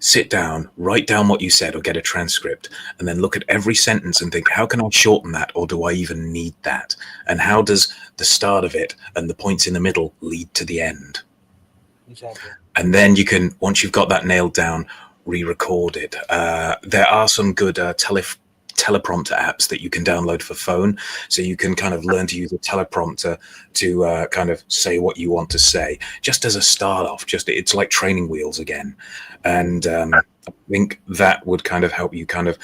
sit down, write down what you said or get a transcript, and then look at every sentence and think, how can I shorten that, or do I even need that? And how does the start of it and the points in the middle lead to the end? Exactly. And then you can, once you've got that nailed down, re-record it. There are some good teleprompter apps that you can download for phone, so you can kind of learn to use a teleprompter to kind of say what you want to say, just as a start off. It's like training wheels again. And I think that would kind of help you kind of,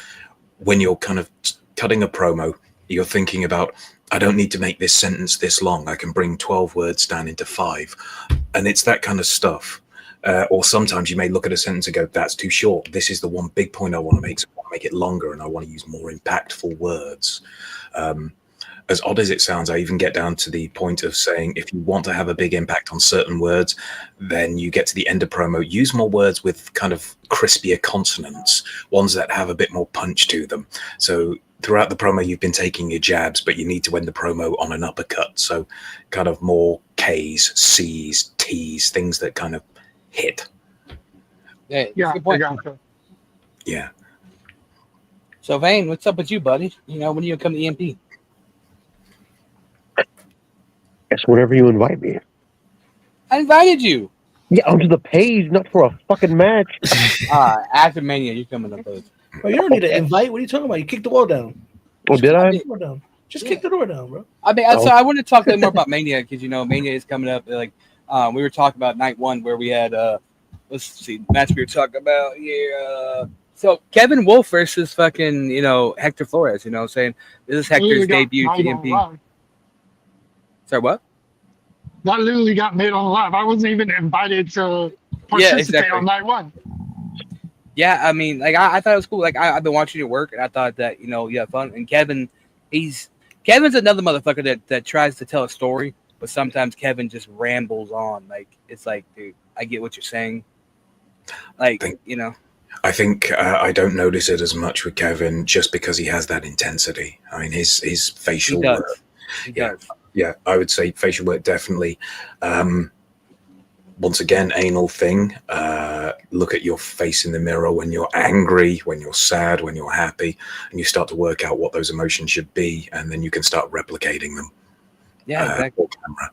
when you're kind of cutting a promo, you're thinking about, I don't need to make this sentence this long. I can bring 12 words down into 5. And it's that kind of stuff. Or sometimes you may look at a sentence and go, that's too short. This is the one big point I want to make. So I want to make it longer and I want to use more impactful words. As odd as it sounds, I even get down to the point of saying, if you want to have a big impact on certain words, then you get to the end of promo, use more words with kind of crispier consonants, ones that have a bit more punch to them. So throughout the promo, you've been taking your jabs, but you need to end the promo on an uppercut. So kind of more Ks, Cs, Ts, things that kind of hit. Yeah, good point. Yeah. So Vane, what's up with you, buddy? When are you gonna come to EMP? Guess whenever you invite me. I invited you. Yeah, onto the page, not for a fucking match. After Mania, you coming up with. Bro, you don't need to invite. What are you talking about? You kicked the wall down. Oh, did I? Just kick the door down, bro. So I want to talk a little more about Mania, because Mania is coming up. We were talking about night one where we had let's see, match we were talking about here. So Kevin Wolf versus fucking, Hector Flores, what I'm saying? This is Hector's debut to EMP. Sorry, what? That literally got made on live. I wasn't even invited to participate on night one. Yeah, I mean, like I thought it was cool. Like I've been watching your work, and I thought that you had fun. And Kevin's another motherfucker that tries to tell a story, but sometimes Kevin just rambles on. Like it's like, dude, I get what you're saying. Like I think I don't notice it as much with Kevin just because he has that intensity. I mean, his facial work. He does. Yeah, I would say facial work definitely. Once again, anal thing. Look at your face in the mirror when you're angry, when you're sad, when you're happy, and you start to work out what those emotions should be, and then you can start replicating them. Yeah, exactly. Camera.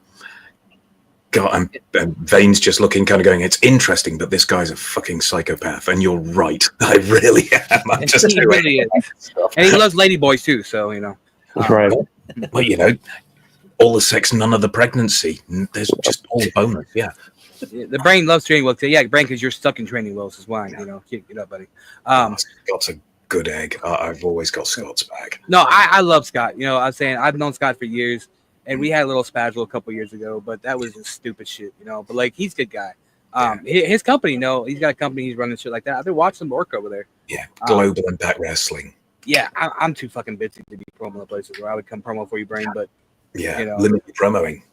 God, and Vane's just looking, kind of going, it's interesting, but this guy's a fucking psychopath, and you're right. I really am. I'm just he really is. And he loves ladyboys too, so That's right. Well, all the sex, none of the pregnancy. There's just all bonus. Yeah. The brain loves training wheels. Yeah, brain, because you're stuck in training wheels is why. Get up, buddy. Scott's a good egg. I've always got Scott's back. No, I love Scott. I was saying I've known Scott for years, and we had a little spagel a couple years ago, but that was just stupid shit, But like, he's a good guy. His company, he's got a company. He's running shit like that. I've been watching him work over there. Yeah, Global Impact Wrestling. Yeah, I'm too fucking busy to be promo places where I would come promo for you, brain, but yeah, limited promoing.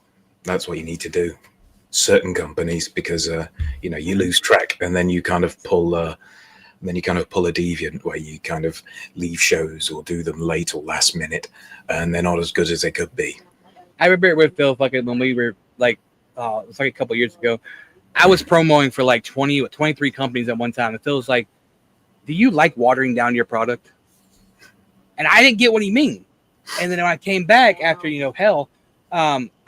That's what you need to do. Certain companies, because you lose track, and then you kind of pull a deviant where you kind of leave shows or do them late or last minute, and they're not as good as they could be. I remember with Phil fucking when we were like, it was like a couple years ago. I was promoting for like 23 companies at one time, and Phil was like, "Do you like watering down your product?" And I didn't get what he mean. And then when I came back after hell.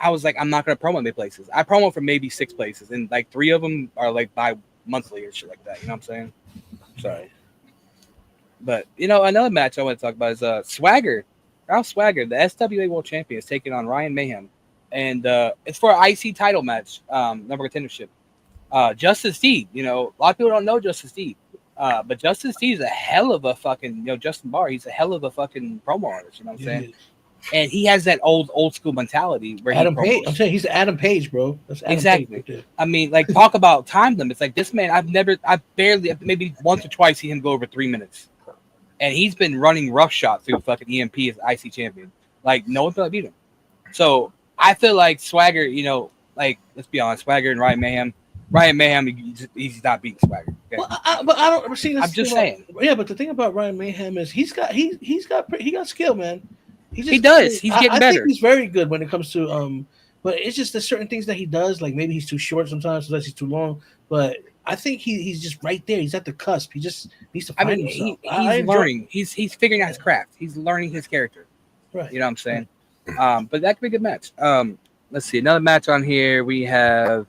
I was like, I'm not going to promo many places. I promo for maybe 6 places, and like 3 of them are like bi-monthly or shit like that. You know what I'm saying? So, but another match I want to talk about is Swagger. Ralph Swagger, the SWA World Champion, is taking on Ryan Mayhem, and it's for an IC title match, number contendership. Justice D. A lot of people don't know Justice D, but Justice D is a hell of a fucking Justin Barr. He's a hell of a fucking promo artist. You know what I'm saying? And he has that old school mentality where Adam Page. I'm saying he's Adam Page, bro. That's Adam exactly. Page right. I mean, like, talk about time limits. Like, this man, I've barely, maybe once or twice seen him go over 3 minutes, and he's been running roughshod through fucking EMP as IC champion. Like, no one can beat him. So I feel like Swagger, like, let's be honest, Swagger and Ryan Mayhem, he's not beating Swagger. Okay? Well, but I don't see this. I'm just saying. Yeah, but the thing about Ryan Mayhem is he got skill, man. He does. He's getting better. I think he's very good when it comes to but it's just there's certain things that he does. Like maybe he's too short sometimes he's too long. But I think he's just right there. He's at the cusp. He just needs to find himself. He's learning. He's figuring out his craft. He's learning his character. Right. You know what I'm saying? But that could be a good match. Let's see. Another match on here. We have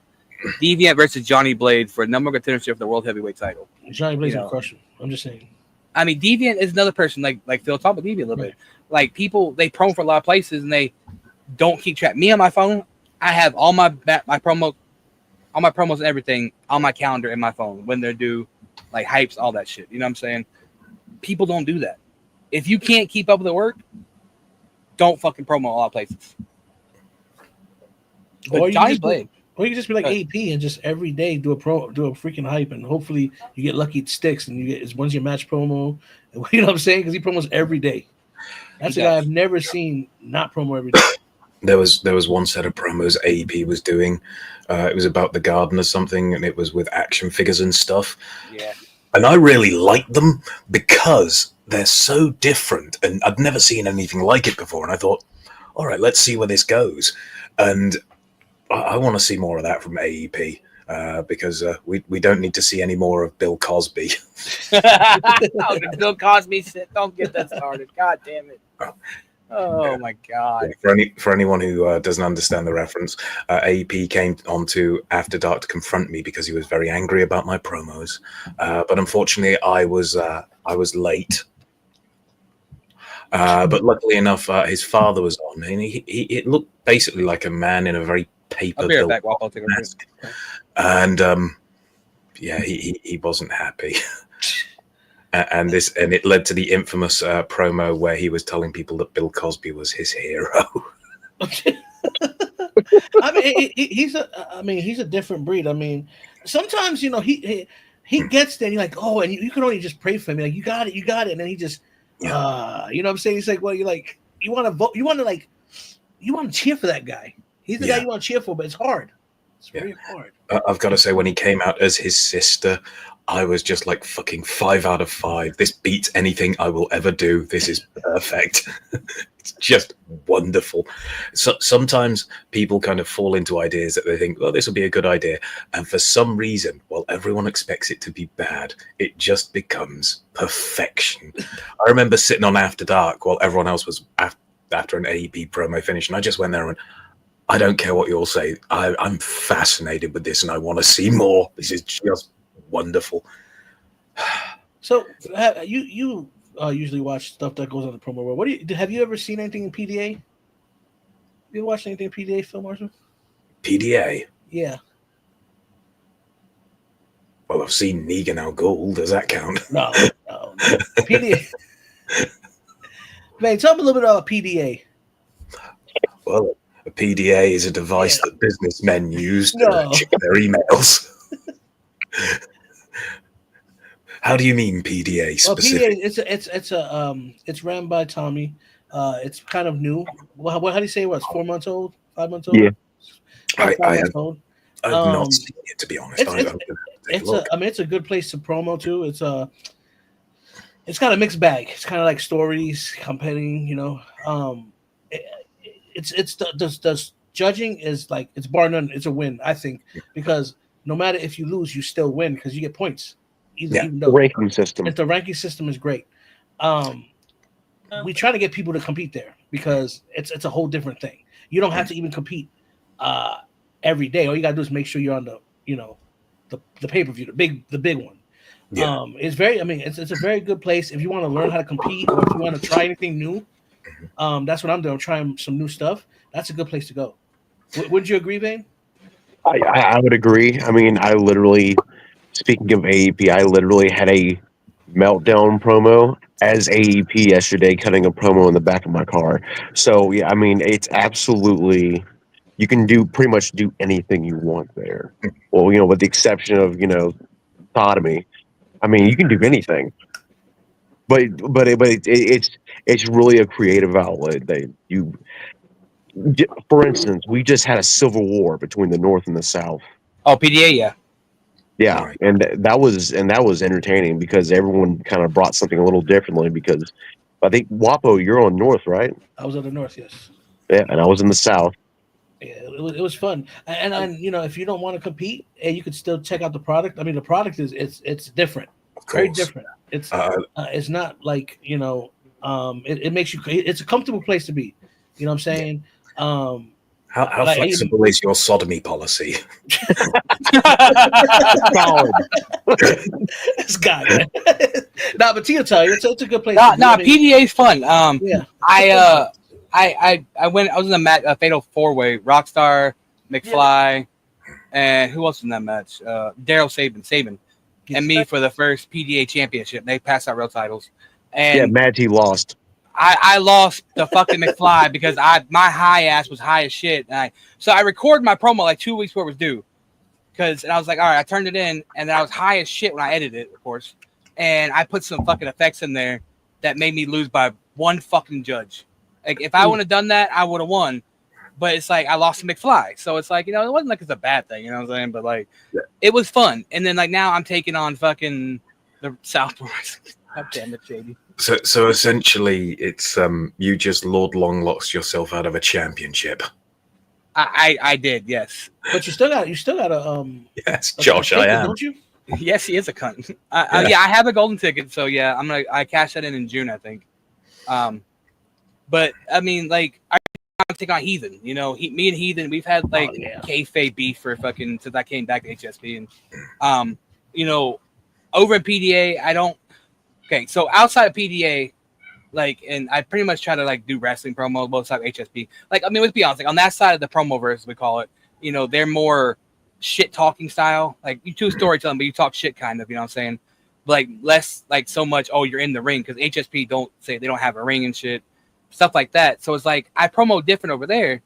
Deviant versus Johnny Blade for number one contendership for the World Heavyweight title. Johnny Blade's gonna crush him. I'm just saying. I mean, Deviant is another person like Phil talked about Deviant a little bit. Like people, they promo for a lot of places and they don't keep track. Me on my phone, I have all my promos and everything on my calendar in my phone when they're due, like hypes, all that shit. You know what I'm saying? People don't do that. If you can't keep up with the work, don't fucking promo a lot of places. But Johnny Blade. Or you can just be like AP and just every day do a freaking hype, and hopefully you get lucky it sticks and you get once your match promo. You know what I'm saying? Because he promos every day. That's a guy I've never seen not promo every day. There was one set of promos AEP was doing. It was about the garden or something, and it was with action figures and stuff. Yeah. And I really liked them because they're so different, and I'd never seen anything like it before. And I thought, all right, let's see where this goes. And I want to see more of that from AEP. Because we don't need to see any more of Bill Cosby. Oh, the Bill Cosby shit. Don't get that started. God damn it. Oh, my God. For anyone who doesn't understand the reference, AEP came onto After Dark to confront me because he was very angry about my promos. But unfortunately, I was late. But luckily enough, his father was on, and it looked basically like a man in a very paper mask. And he wasn't happy. and it led to the infamous promo where he was telling people that Bill Cosby was his hero. I mean, he's a different breed. I mean, sometimes he gets there and you're like, oh, and you can only just pray for him. You're like, you got it, and then he just, you know what I'm saying? He's like, well, you're like, you want to vote, you want to cheer for that guy. He's the guy you want to cheer for, but it's hard. It's very hard. I've got to say, when he came out as his sister, I was just like, fucking 5 out of 5. This beats anything I will ever do. This is perfect. It's just wonderful. So sometimes people kind of fall into ideas that they think, well, this will be a good idea. And for some reason, while everyone expects it to be bad, it just becomes perfection. I remember sitting on After Dark while everyone else was after an AEP promo finish, and I just went there and went, I don't care what you all say. I'm fascinated with this and I want to see more. This is just wonderful. So you usually watch stuff that goes on the promo world. Have you ever seen anything in PDA? Have you watched anything in PDA, Phil Marshall? PDA? Yeah. Well, I've seen Negan Al Ghul. Does that count? No. PDA. Man, tell me a little bit about PDA. Well, a PDA is a device that businessmen use to check their emails. How do you mean PDA specifically? Well, PDA, it's ran by Tommy. It's kind of new. Well, how do you say it was? 4 months old? 5 months old? Yeah. I've I've not seen it, to be honest. It's a good place to promo too. It's got a mixed bag. It's kind of like stories, competing, the judging is like, it's bar none. It's a win, I think, because no matter if you lose, you still win because you get points. Even though the ranking system. The ranking system is great. We try to get people to compete there because it's a whole different thing. You don't have to even compete every day. All you gotta do is make sure you're on the pay-per-view, the big one. Yeah. It's a very good place if you want to learn how to compete or if you want to try anything new. That's what I'm doing. I'm trying some new stuff. That's a good place to go. Would you agree, Vane? I would agree. I mean, speaking of AEP, I literally had a meltdown promo as AEP yesterday, cutting a promo in the back of my car. So yeah, I mean, it's absolutely, you can pretty much do anything you want there. Well, with the exception of sodomy. I mean, you can do anything. But it's really a creative outlet. For instance, we just had a civil war between the North and the South. Oh, PDA, yeah. Yeah, and that was entertaining because everyone kind of brought something a little differently. Because I think Wapo, you're on North, right? I was on the North, yes. Yeah, and I was in the South. Yeah, it was fun. And if you don't want to compete, you could still check out the product. I mean, the product it's different, very different. It's not like it makes you. It's a comfortable place to be. You know what I'm saying? How flexible is your sodomy policy? This guy, man. But Tio tell you, it's a good place. PDA is fun. Yeah. I was in the Fatal 4-Way. Rockstar, McFly, and who else was in that match? Daryl Sabin, and me for the first PDA championship. They passed out real titles. And Mad T lost. I lost the fucking McFly because my high ass was high as shit. So I recorded my promo like 2 weeks before it was due. And I was like, all right, I turned it in, and then I was high as shit when I edited it, of course. And I put some fucking effects in there that made me lose by one fucking judge. Like, if I wouldn't have done that, I would have won. But it's like I lost to McFly. So it's like, it wasn't like it's a bad thing, you know what I'm saying? But like, it was fun. And then like now I'm taking on fucking the Southport. God damn it, JD. So essentially, it's you just Lord Longlocks yourself out of a championship. I did, yes. But you still got a Yes, Josh, I am. Don't you? Yes, he is a cunt. I have a golden ticket, so yeah, I cash that in June, I think. But I mean, like, I'm taking on Heathen. Me and Heathen, we've had like kayfabe beef for fucking since I came back to HSP, and over at PDA, I don't. Okay, so outside of PDA, like, and I pretty much try to like do wrestling promo both sides of HSP. Like, I mean, let's be honest, like on that side of the promo verse, we call it, they're more shit talking style. Like, you do storytelling, but you talk shit kind of, you know what I'm saying? like less like so much. Oh, you're in the ring because HSP don't say they don't have a ring and shit, stuff like that. So it's like I promo different over there.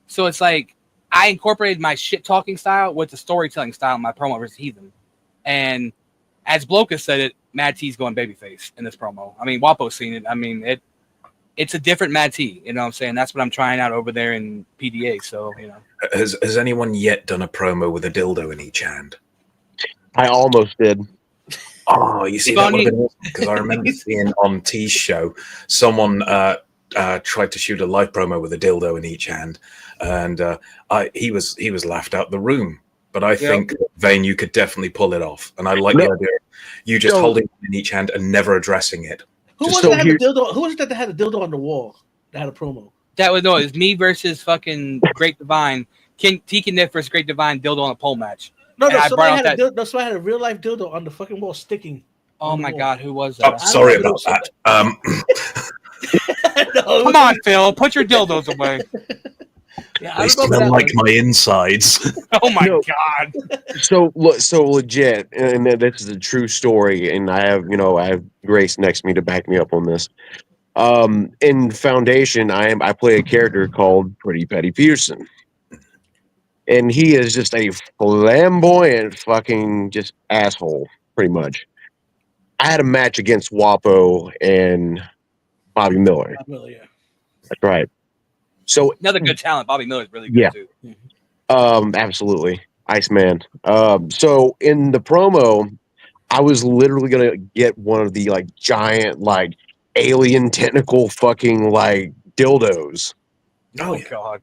So it's like I incorporated my shit talking style with the storytelling style in my promo versus Heathen, and as Bloka said it, Mad T's going babyface in this promo. I mean, Wapo's seen it. I mean, it's a different Mad T. You know what I'm saying? That's what I'm trying out over there in PDA. So, you know. Has anyone yet done a promo with a dildo in each hand? I almost did. Oh, you see, that would have been awesome because I remember seeing on T's show someone tried to shoot a live promo with a dildo in each hand, and he was laughed out the room. But I think, Vane, you could definitely pull it off. And I like the idea of you just holding it in each hand and never addressing it. Who was it that had a dildo? Who was it that had a dildo on the wall that had a promo? That was, no, it was me versus fucking Great Divine. Tiki Nip versus Great Divine dildo on a pole match. No, somebody had a dildo. Somebody had a real life dildo on the fucking wall sticking. Oh my God, who was that? Oh, sorry about that. Come on, Phil, put your dildos away. Yeah, they smell like my insides. Oh my God. So legit, and this is a true story, and I have Grace next to me to back me up on this. In Foundation, I play a character called Pretty Petty Peterson, and he is just a flamboyant fucking just asshole, pretty much. I had a match against Wapo and Bobby Miller. That's right. So another good talent. Bobby Miller's really good too. Absolutely. Iceman. So in the promo, I was literally gonna get one of the like giant like alien tentacle fucking like dildos. Oh God.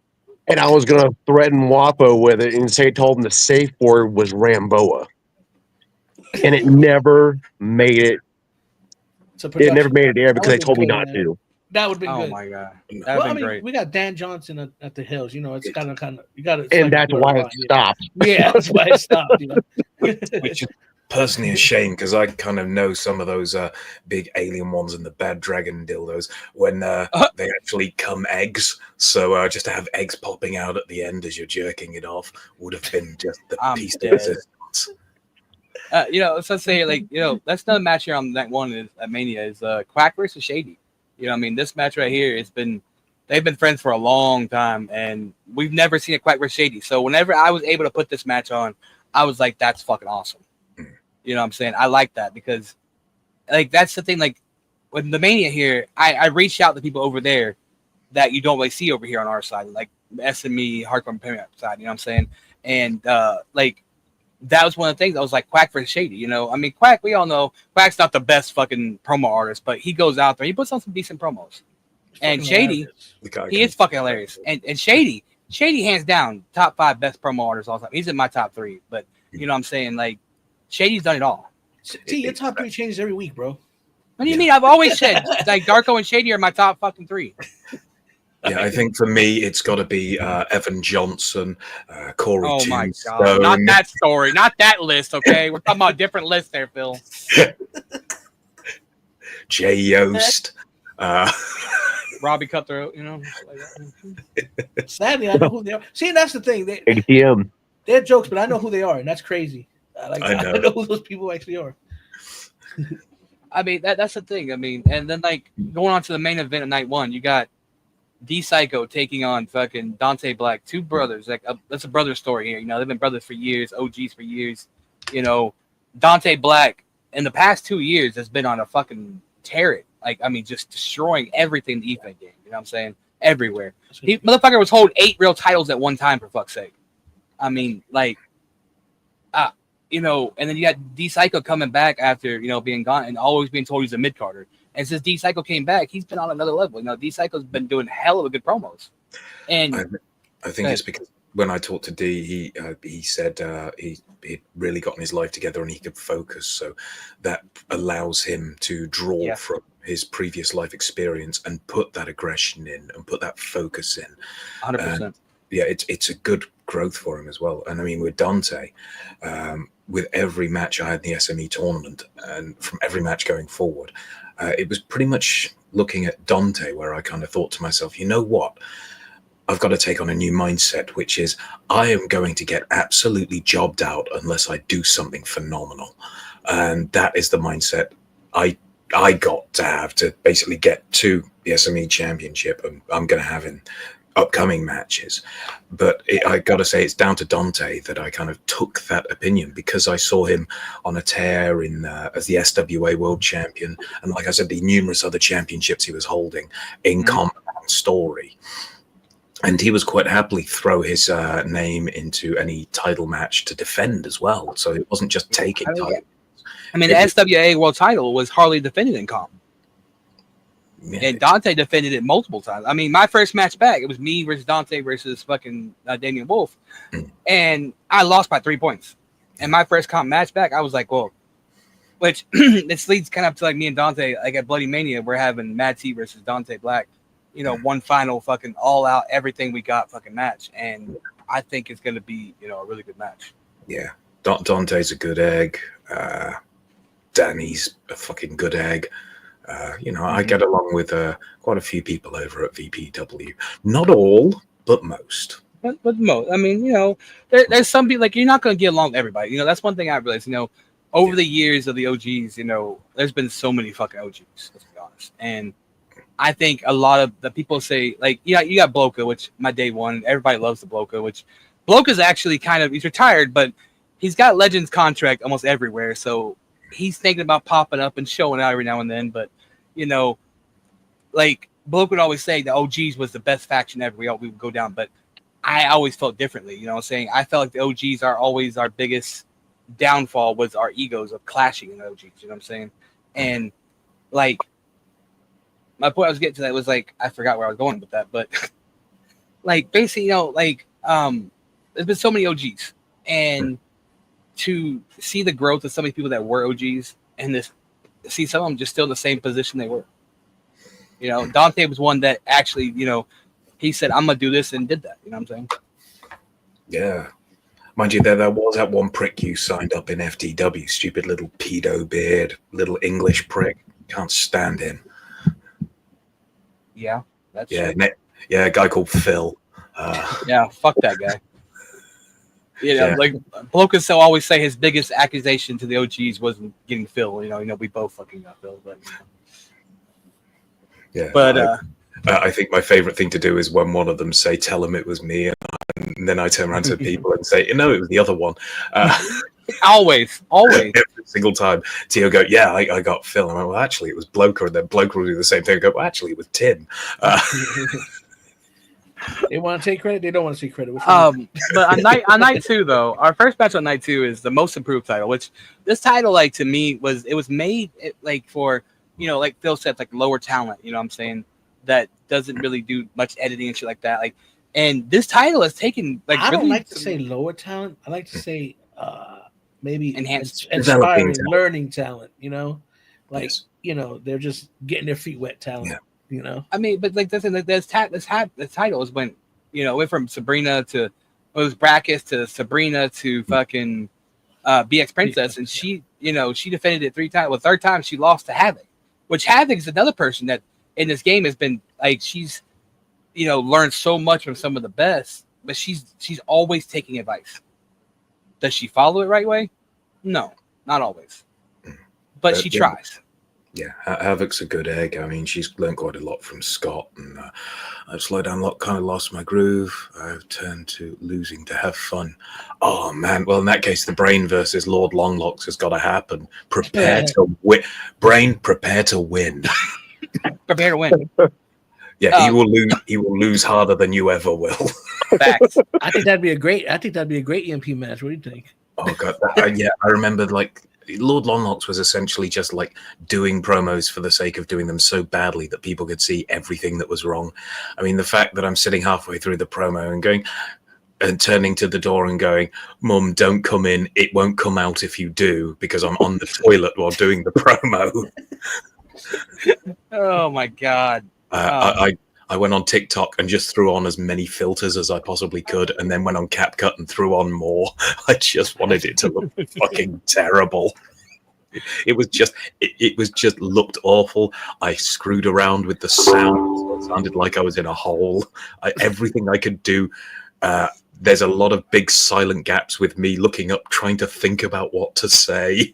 And I was gonna threaten Wapo with it and told him the safe word was Ramboa. And it never made it. It never made it there because they told me not to. That would be good. Oh my God. That'd been great. We got Dan Johnson at the Hills. You know, it's kind of you got to. And that's why it stopped. Yeah, that's why it stopped. You know? Which is personally a shame because I kind of know some of those big alien ones and the bad dragon dildos when they actually come eggs. So just to have eggs popping out at the end as you're jerking it off would have been just the piece of resistance. So let's say that's another match here on that one is at Mania is Quack versus Shady. You know, I mean, this match right here they've been friends for a long time, and we've never seen a Quack versus Shady. So whenever I was able to put this match on, I was like, that's fucking awesome. You know what I'm saying? I like that because, like, that's the thing. Like, with the Mania here, I reached out to people over there that you don't really see over here on our side, like SME, Hardcore Payment side. You know what I'm saying? And that was one of the things. I was like, Quack versus Shady. You know, I mean, Quack. We all know Quack's not the best fucking promo artist, but he goes out there, he puts on some decent promos. And Shady, he is fucking hilarious. And Shady, hands down, top 5 best promo artists all time. He's in my top 3. But you know what I'm saying? Like, Shady's done it all. See, your top 3 changes every week, bro. What do you mean? I've always said like Darko and Shady are my top fucking 3. Yeah, I think for me it's got to be Evan Johnson, Corey. Oh my Tombstone. God! Not that story, not that list. Okay, we're talking about a different list there, Phil. Jay Yost, Robbie Cutthroat. You know. Sadly, I know who they are. See, that's the thing. ATM. They're jokes, but I know who they are, and that's crazy. I know who those people actually are. I mean, that's the thing. I mean, and then like going on to the main event of night 1, you got D Psycho taking on fucking Dante Black, 2 brothers. Like that's a brother story here. You know, they've been brothers for years, OGs for years. You know, Dante Black in the past 2 years has been on a fucking tear. Like, I mean, just destroying everything in the Ethan game. You know what I'm saying? Everywhere. Motherfucker was holding 8 real titles at one time, for fuck's sake. I mean, like, you know, and then you got D Psycho coming back after, you know, being gone and always being told he's a mid-carder. And since D Psycho came back, he's been on another level. You know, D Psycho's been doing hell of a good promos. And I think it's because when I talked to D, he said he'd really gotten his life together and he could focus. So that allows him to draw from his previous life experience and put that aggression in and put that focus in. 100%. Yeah, it's a good growth for him as well. And I mean, with Dante, with every match I had in the SME tournament and from every match going forward, it was pretty much looking at Dante where I kind of thought to myself, you know what? I've got to take on a new mindset, which is I am going to get absolutely jobbed out unless I do something phenomenal. And that is the mindset I got to have to basically get to the SME championship, and I'm going to have in upcoming matches. But I got to say, it's down to Dante that I kind of took that opinion, because I saw him on a tear in as the SWA world champion, and like I said, the numerous other championships he was holding in combat and story. And he was quite happily throw his name into any title match to defend as well. So it wasn't just taking titles. I mean, the SWA world title was hardly defended in comp. Yeah. And Dante defended it multiple times. I mean, my first match back, it was me versus Dante versus fucking Damian Wolf. And I lost by 3 points. And my first comp match back, I was like, whoa. Which, this leads kind of to like me and Dante, like at Bloody Mania, we're having Mad T versus Dante Black. You know, one final fucking all out, everything we got fucking match. And I think it's going to be, you know, a really good match. Yeah. Dante's a good egg. Danny's a fucking good egg. You know, I get along with quite a few people over at VPW. Not all, but most. But most. I mean, you know, there's some people, like, you're not going to get along with everybody. You know, that's one thing I realized, you know, over the years of the OGs, you know, there's been so many fucking OGs, let's be honest. And I think a lot of the people say, like, yeah, you got Bloka, which my day one, everybody loves the Bloka, which Bloka's actually kind of, he's retired, but he's got Legends contract almost everywhere. So he's thinking about popping up and showing out every now and then. But, you know, like Bloke would always say the OGs was the best faction ever. We would go down, but I always felt differently. You know what I'm saying? I felt like the OGs are always our biggest downfall was our egos of clashing in the OGs. You know what I'm saying? And like, my point I was getting to that was like, I forgot where I was going with that, but like basically, you know, like, there's been so many OGs, and to see the growth of so many people that were OGs and see some of them just still in the same position they were. You know, Dante was one that actually, you know, he said, I'm going to do this, and did that. You know what I'm saying? Yeah. Mind you, there was that one prick you signed up in FTW, stupid little pedo beard, little English prick. Can't stand him. Yeah. That's true. A guy called Phil. Yeah, fuck that guy. You know, like Blokus always say his biggest accusation to the OGs wasn't getting Phil. You know, we both fucking got Phil, but yeah. But I think my favorite thing to do is when one of them say, "Tell him it was me," and then I turn around to people and say, "No, it was the other one." Always. Every single time, Tio go, "Yeah, I got Phil." I'm like, "Well, actually, it was Bloker," and then Bloker will do the same thing. I go, "Well, actually, it was Tim." They want to take credit. They don't want to take credit. But on night two, though, our first match on night two is the most improved title. Which this title, like, to me, was made like for, you know, like Phil said, like lower talent. You know what I'm saying? That doesn't really do much editing and shit like that. Like, and this title is taken like. I don't really like to say lower talent. I like to say maybe enhanced, inspiring, learning talent. You know, like you know, they're just getting their feet wet talent. Yeah. You know, I mean, but like this title is when, you know, went from Sabrina to, it was Brackus to Sabrina to fucking BX Princess, and she, you know, she defended it 3 times. Well, third time she lost to Havoc, which Havoc is another person that in this game has been like, she's, you know, learned so much from some of the best, but she's always taking advice. Does she follow it right way? No, not always, but she tries. Yeah, Havoc's a good egg. I mean, she's learned quite a lot from Scott, and I've slowed down a lot, kind of lost my groove. I've turned to losing to have fun. Oh, man. Well, in that case, the Brain versus Lord Longlocks has got to happen. Prepare to win. Brain, prepare to win. Prepare to win. Yeah, he will lose. He will lose harder than you ever will. Facts. I think that'd be a great EMP match. What do you think? Oh, God. Yeah, I remember, like, Lord Longlocks was essentially just like doing promos for the sake of doing them so badly that people could see everything that was wrong. I mean, the fact that I'm sitting halfway through the promo and going and turning to the door and going, "Mum, don't come in. It won't come out if you do," because I'm on the toilet while doing the promo. Oh my God. I went on TikTok and just threw on as many filters as I possibly could, and then went on CapCut and threw on more. I just wanted it to look fucking terrible. It was just looked awful. I screwed around with the sound. So it sounded like I was in a hole. Everything I could do there's a lot of big silent gaps with me looking up, trying to think about what to say.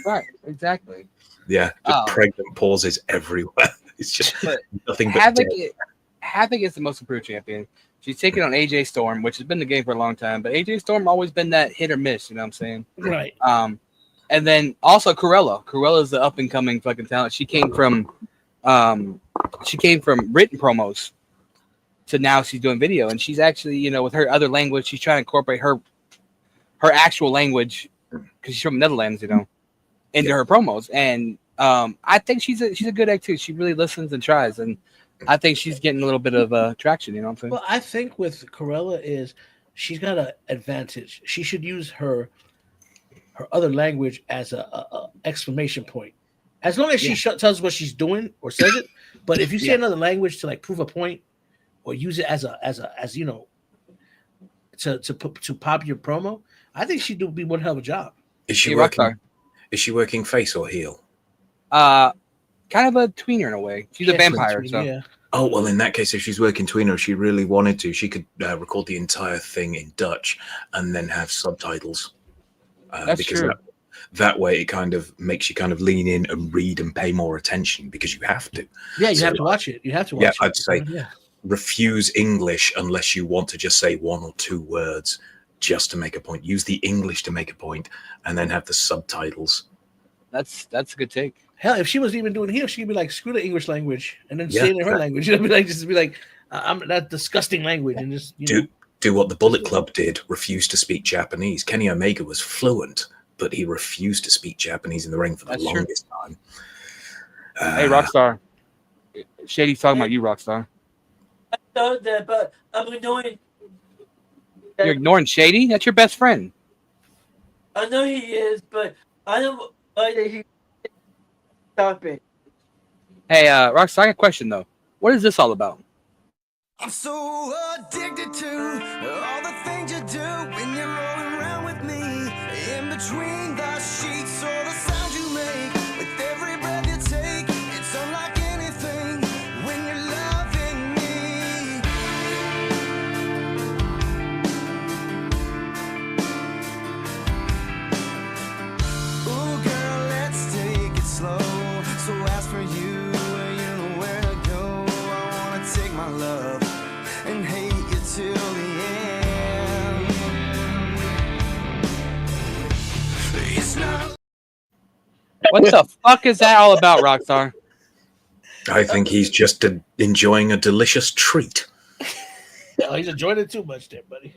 Right, exactly. Yeah, just Oh. pregnant pauses everywhere. It's just But nothing but Havoc, death. Havoc is the most improved champion. She's taking on AJ Storm, which has been the game for a long time. But AJ Storm always been that hit or miss. You know what I'm saying? Right. And then also Cruella. Cruella is the up and coming fucking talent. She came from written promos to now she's doing video, and she's actually, you know, with her other language, she's trying to incorporate her actual language because she's from Netherlands, you know, into her promos. And I think she's a good egg too. She really listens and tries, and I think she's getting a little bit of traction. You know what I'm saying? Well, I think with Corella is she's got an advantage. She should use her other language as a exclamation point. As long as she tells what she's doing or says it. But if you say another language to like prove a point or use it as you know to pop your promo, I think she'd be one hell of a job. Is she working? Is she working face or heel? Kind of a tweener in a way. She's a vampire. So. Oh, well, in that case, if she's working tweener, if she really wanted to, she could record the entire thing in Dutch and then have subtitles. That's because true. That way it kind of makes you kind of lean in and read and pay more attention because you have to. Yeah, you have to watch it. You have to watch it. Yeah, I'd say refuse English unless you want to just say one or two words just to make a point. Use the English to make a point and then have the subtitles. That's a good take. Hell, if she was even doing heel, she'd be like, screw the English language and then say it in her language. You'd be like, I'm that disgusting language and just do what the Bullet Club did, refuse to speak Japanese. Kenny Omega was fluent, but he refused to speak Japanese in the ring for the longest time. Hey, Rockstar. Shady's talking about you, Rockstar. I know that, but I'm ignoring. You're ignoring Shady? That's your best friend. I know he is, but I don't like that he. Stop it. Hey, Rockstar, I got a question, though. What is this all about? I'm so addicted to all the things you do when you're rolling around with me. In between the sheets, all the sounds you make with every breath you take. It's unlike anything when you're loving me. Ooh, girl, let's take it slow. So as for you, you know where to go. I wanna take my love and hate you till the end. It's not. What the fuck is that all about, Rockstar? I think he's just enjoying a delicious treat. Oh, he's enjoying it too much there, buddy.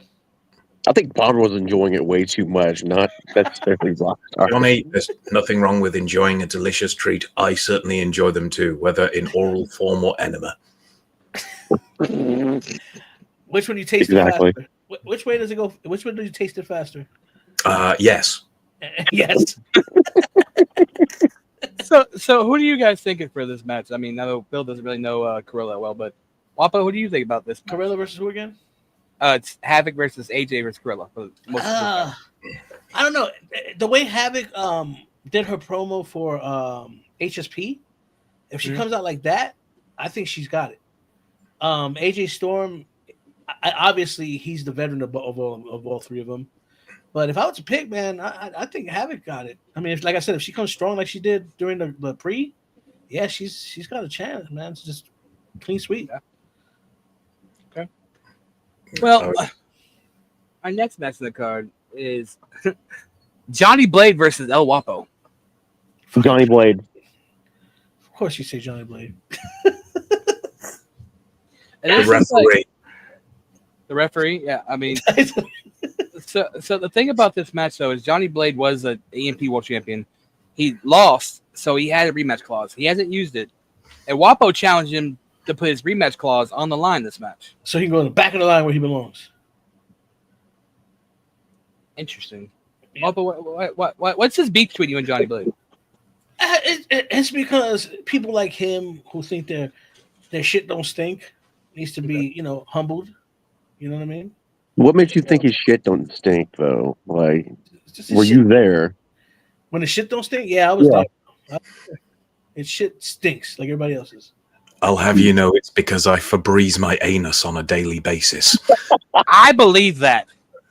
I think Bond was enjoying it way too much, not necessarily Rockstar. Johnny, there's nothing wrong with enjoying a delicious treat. I certainly enjoy them too, whether in oral form or enema. Which one you taste Exactly. it faster? Which way does it go? Which one do you taste it faster? Yes. Yes. So who do you guys think for this match? I mean, I know Bill doesn't really know Corella well, but Wapo, who do you think about this? Corella versus who again? It's Havoc versus AJ versus Corella. For most I don't know. The way Havoc did her promo for HSP, if she comes out like that, I think she's got it. AJ Storm, obviously he's the veteran of all three of them. But if I was to pick, man, I think Havoc got it. I mean, if, like I said, if she comes strong like she did during the pre, yeah, she's got a chance, man. It's just clean sweep. Yeah. Okay. Well, our next match in the card is Johnny Blade versus El Wapo. Johnny Blade. Of course, you say Johnny Blade. And The referee. The referee, yeah. I mean, so the thing about this match though is Johnny Blade was an EMP World Champion. He lost, so he had a rematch clause. He hasn't used it, and Wapo challenged him to put his rematch clause on the line this match. So he can go in the back of the line where he belongs. Interesting. Yeah. Wapo, what's his beef between you and Johnny Blade? It's because people like him who think their shit don't stink needs to be, humbled. You know what I mean? What makes you think his shit don't stink, though? Like, were shit. you there? When the shit don't stink? Yeah, I was there. His shit stinks like everybody else's. I'll have you know it's because I Febreze my anus on a daily basis. I believe that.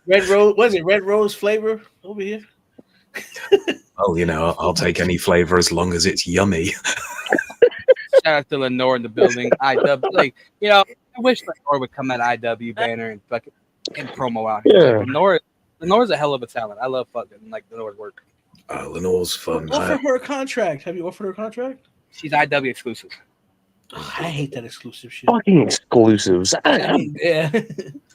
Red Rose, was it Red Rose flavor over here? Well, you know, I'll take any flavor as long as it's yummy. Shout out to Lenore in the building. IW, like, you know, I wish Lenore would come at IW banner and fucking and promo out here. Yeah. Lenore's a hell of a talent. I love fucking like Lenore's work. Lenore's fun. Offer her a contract. Have you offered her a contract? She's IW exclusive. I hate that exclusive shit. Fucking exclusives. Yeah.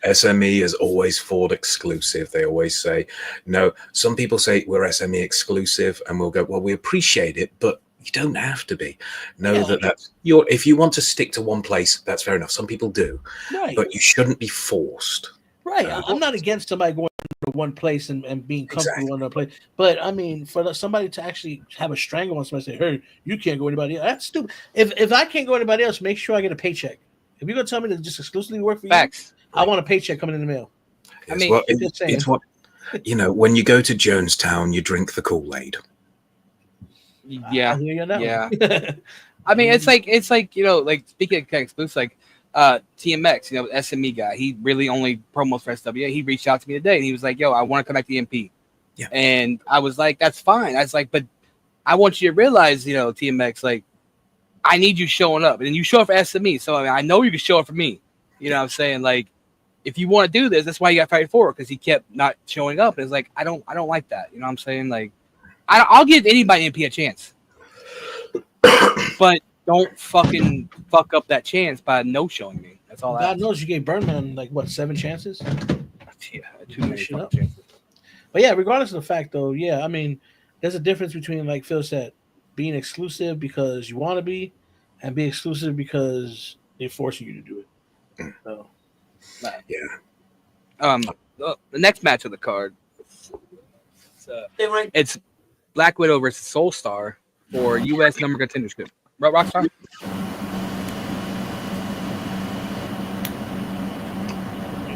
SME is always Ford exclusive. They always say, no, some people say we're SME exclusive, and we'll go, well, we appreciate it, but you don't have to be. Know that that's if you want to stick to one place, that's fair enough. Some people do, Right. but you shouldn't be forced. Right. I'm not against somebody going to one place and being comfortable in another place. But I mean, for somebody to actually have a strangle on somebody, say, hey, you can't go anybody else. That's stupid. If I can't go anybody else, make sure I get a paycheck. If you're gonna tell me to just exclusively work for Facts. you, I want a paycheck coming in the mail. Yes, I mean, well, just saying. it's what you know. When you go to Jonestown, you drink the Kool-Aid. Yeah. I hear you now. Yeah. I mean, it's like, you know, like speaking of kind of exclusive, like TMX, you know, SME guy, he really only promos for SWA. He reached out to me today and he was like, yo, I want to come back to MP. Yeah. And I was like, that's fine. I was like, but I want you to realize, you know, TMX, like, I need you showing up. And you show up for SME. So I mean, I know you can show up for me. You know what I'm saying? Like, if you want to do this, that's why you got fired for it, because he kept not showing up. And it's like, I don't like that. You know what I'm saying? Like, I'll give anybody in MP a chance. But don't fucking fuck up that chance by no showing me. That's all. God knows you gave Birdman like what 7 chances. Yeah, too many Shit up. chances. But yeah, regardless of the fact though, yeah, I mean, there's a difference between, like Phil said, being exclusive because you want to be, and be exclusive because they're forcing you to do it. So, yeah. The next match of the card, it's Black Widow versus Soulstar for U.S. number contendership. Rockstar.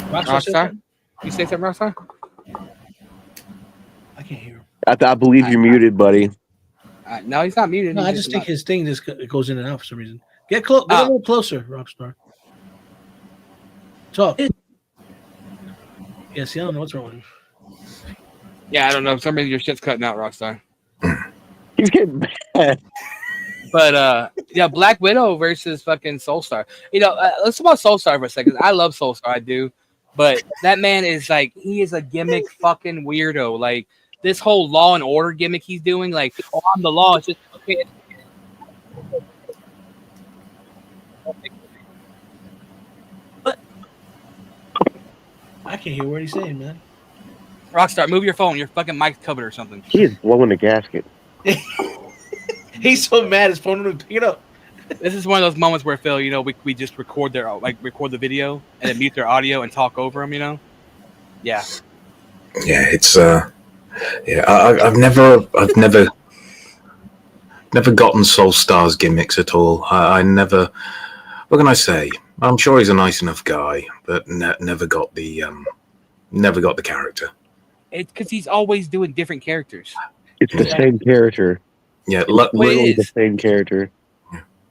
Rockstar. You say something, Rockstar? I can't hear him. I believe you're muted, buddy. No, he's not muted. No, I just think his thing just goes in and out for some reason. Get close. Get a little closer, Rockstar. Talk. Yeah, see, I don't know what's wrong with him. Yeah, I don't know. For some reason your shit's cutting out, Rockstar. He's getting bad. But yeah, Black Widow versus fucking Soulstar. You know, let's talk about Soulstar for a second. I love Soulstar, I do. But that man is like, he is a gimmick fucking weirdo. Like this whole Law and Order gimmick he's doing, like, oh, I'm the law. It's just okay. I can't hear what he's saying, man. Rockstar, move your phone. Your fucking mic's covered or something. He is blowing the gasket. He's so mad his phone wouldn't pick it up. This is one of those moments where Phil, you know, we just record the video and then mute their audio and talk over them, you know? Yeah. Yeah, it's yeah. I've never gotten Soulstar's gimmicks at all. I never. What can I say? I'm sure he's a nice enough guy, but never got the character. It's because he's always doing different characters. It's the same character. Yeah, literally the same character.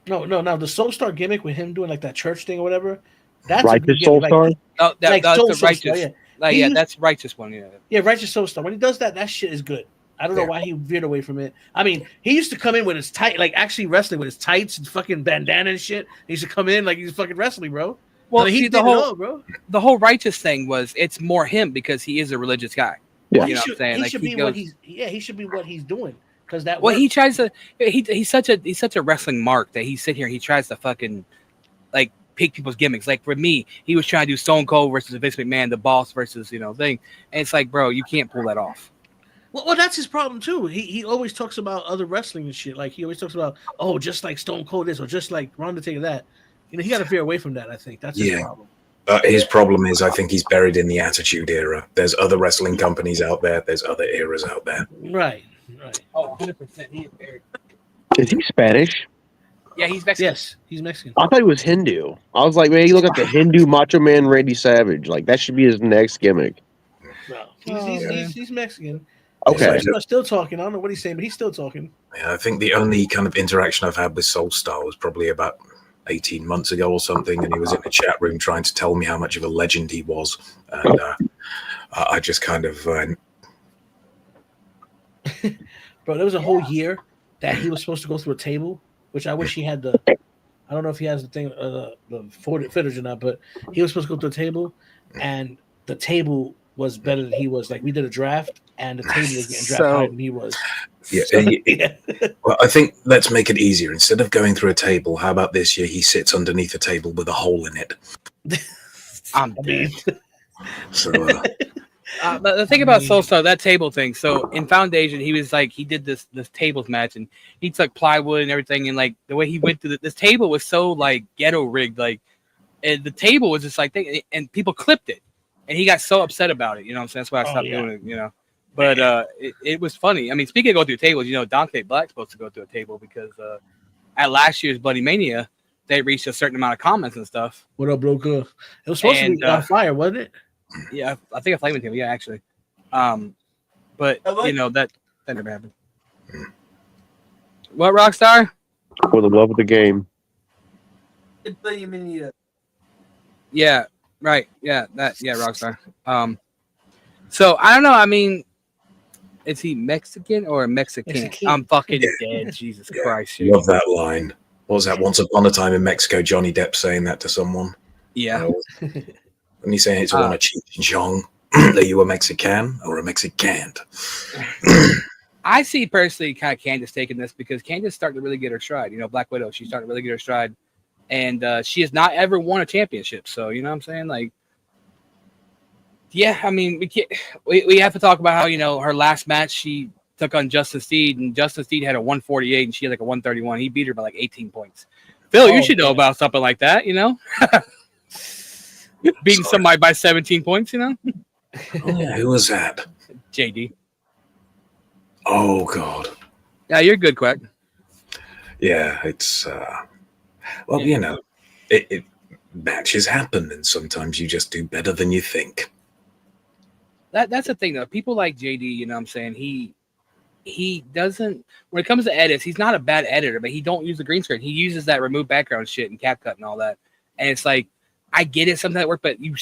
No. The Soulstar gimmick with him doing like that church thing or whatever. That's Righteous Soulstar. Like, oh, that's the Righteous. Yeah. Like, yeah, that's Righteous one. Yeah. Yeah, Righteous Soulstar. When he does that, that shit is good. I don't know why he veered away from it. I mean, he used to come in with his tight, like actually wrestling with his tights and fucking bandana and shit. He used to come in like he's fucking wrestling, bro. Well, I mean, he see, did it all, bro. The whole Righteous thing was it's more him because he is a religious guy. Yeah. You know what I'm saying? He Like, should be what he's. Yeah, he should be what he's doing because that. Well, works. he tries to. He's such a wrestling mark that he sit here and he tries to fucking like pick people's gimmicks. Like for me, he was trying to do Stone Cold versus Vince McMahon, the Boss versus thing, and it's like, bro, you can't pull that off. Well, that's his problem too. He always talks about other wrestling and shit. Like he always talks about, oh, just like Stone Cold this or just like Undertaker that. You know, he got to veer away from that. I think that's his problem. His problem is, I think he's buried in the Attitude Era. There's other wrestling companies out there. There's other eras out there. Right. Oh, 100%. He is buried. Is he Spanish? Yeah, he's Mexican. Yes, he's Mexican. I thought he was Hindu. I was like, man, you look at the Hindu Macho Man Randy Savage. Like that should be his next gimmick. No, he's Mexican. Okay. He's still talking. I don't know what he's saying, but he's still talking. Yeah, I think the only kind of interaction I've had with Soulstar was probably about 18 months ago or something, and he was in the chat room trying to tell me how much of a legend he was, and I just kind of Bro, there was a whole year that he was supposed to go through a table, which I wish he had the. I don't know if he has the thing, the footage or not, but he was supposed to go through a table, and the table was better than he was. Like, we did a draft, and the table was getting drafted higher than he was. Yeah. Well, I think let's make it easier. Instead of going through a table, how about this year he sits underneath a table with a hole in it? I'm dead. So, but the thing about Soulstar, that table thing. So in Foundation, he was like, he did this tables match, and he took plywood and everything, and like the way he went through this table was so like ghetto rigged, like, and the table was just like and people clipped it, and he got so upset about it. You know what I'm saying? That's why I stopped doing it. You know, but it was funny. I mean, speaking of going through tables, you know, Dante Black's supposed to go through a table because at last year's Bloody Mania, they reached a certain amount of comments and stuff. What up, bro? Good. It was supposed to be on fire, wasn't it? Yeah, I think I played with him. Yeah, actually. But you know that never happened. What, Rockstar? For the love of the game. Yeah, right. Yeah, Rockstar. So I don't know. I mean, is he Mexican or Mexican? I'm fucking dead. Jesus Christ. Dude. Love that line. What was that? Once upon a time in Mexico, Johnny Depp saying that to someone. Yeah. When he's saying it's on a Cheech and Chong, are you a Mexican or a Mexican? I see personally kind of Candace taking this because Candace starting to really get her stride. You know, Black Widow, she's starting to really get her stride. And she has not ever won a championship. So, you know what I'm saying? Like, yeah, I mean, we have to talk about how, you know, her last match, she took on Justin Steed, and Justin Steed had a 148, and she had like a 131. He beat her by like 18 points. Phil, you should know about something like that, you know? Beating somebody by 17 points, you know? Oh, yeah, who was that? JD. Oh, God. Yeah, you're good, Quack. Yeah, it's, well, you know, it matches happen, and sometimes you just do better than you think. That's the thing, though. People like JD, you know what I'm saying? He doesn't, when it comes to edits, he's not a bad editor, but he don't use the green screen. He uses that remove background shit and CapCut and all that. And it's like, I get it, sometimes it works, but you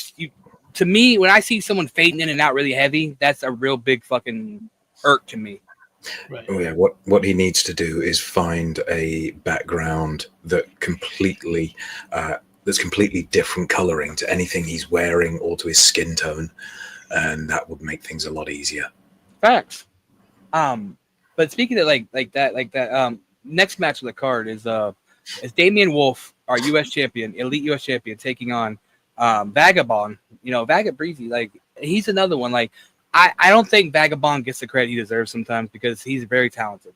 to me, when I see someone fading in and out really heavy, that's a real big fucking irk to me. Right. Oh yeah, what he needs to do is find a background that completely that's completely different coloring to anything he's wearing or to his skin tone, and that would make things a lot easier. Facts. But speaking of like that, next match on the card is Damian Wolf, our U.S. champion, elite U.S. champion, taking on Vagabond. You know, Breezy, like, he's another one. Like, I don't think Vagabond gets the credit he deserves sometimes because he's very talented.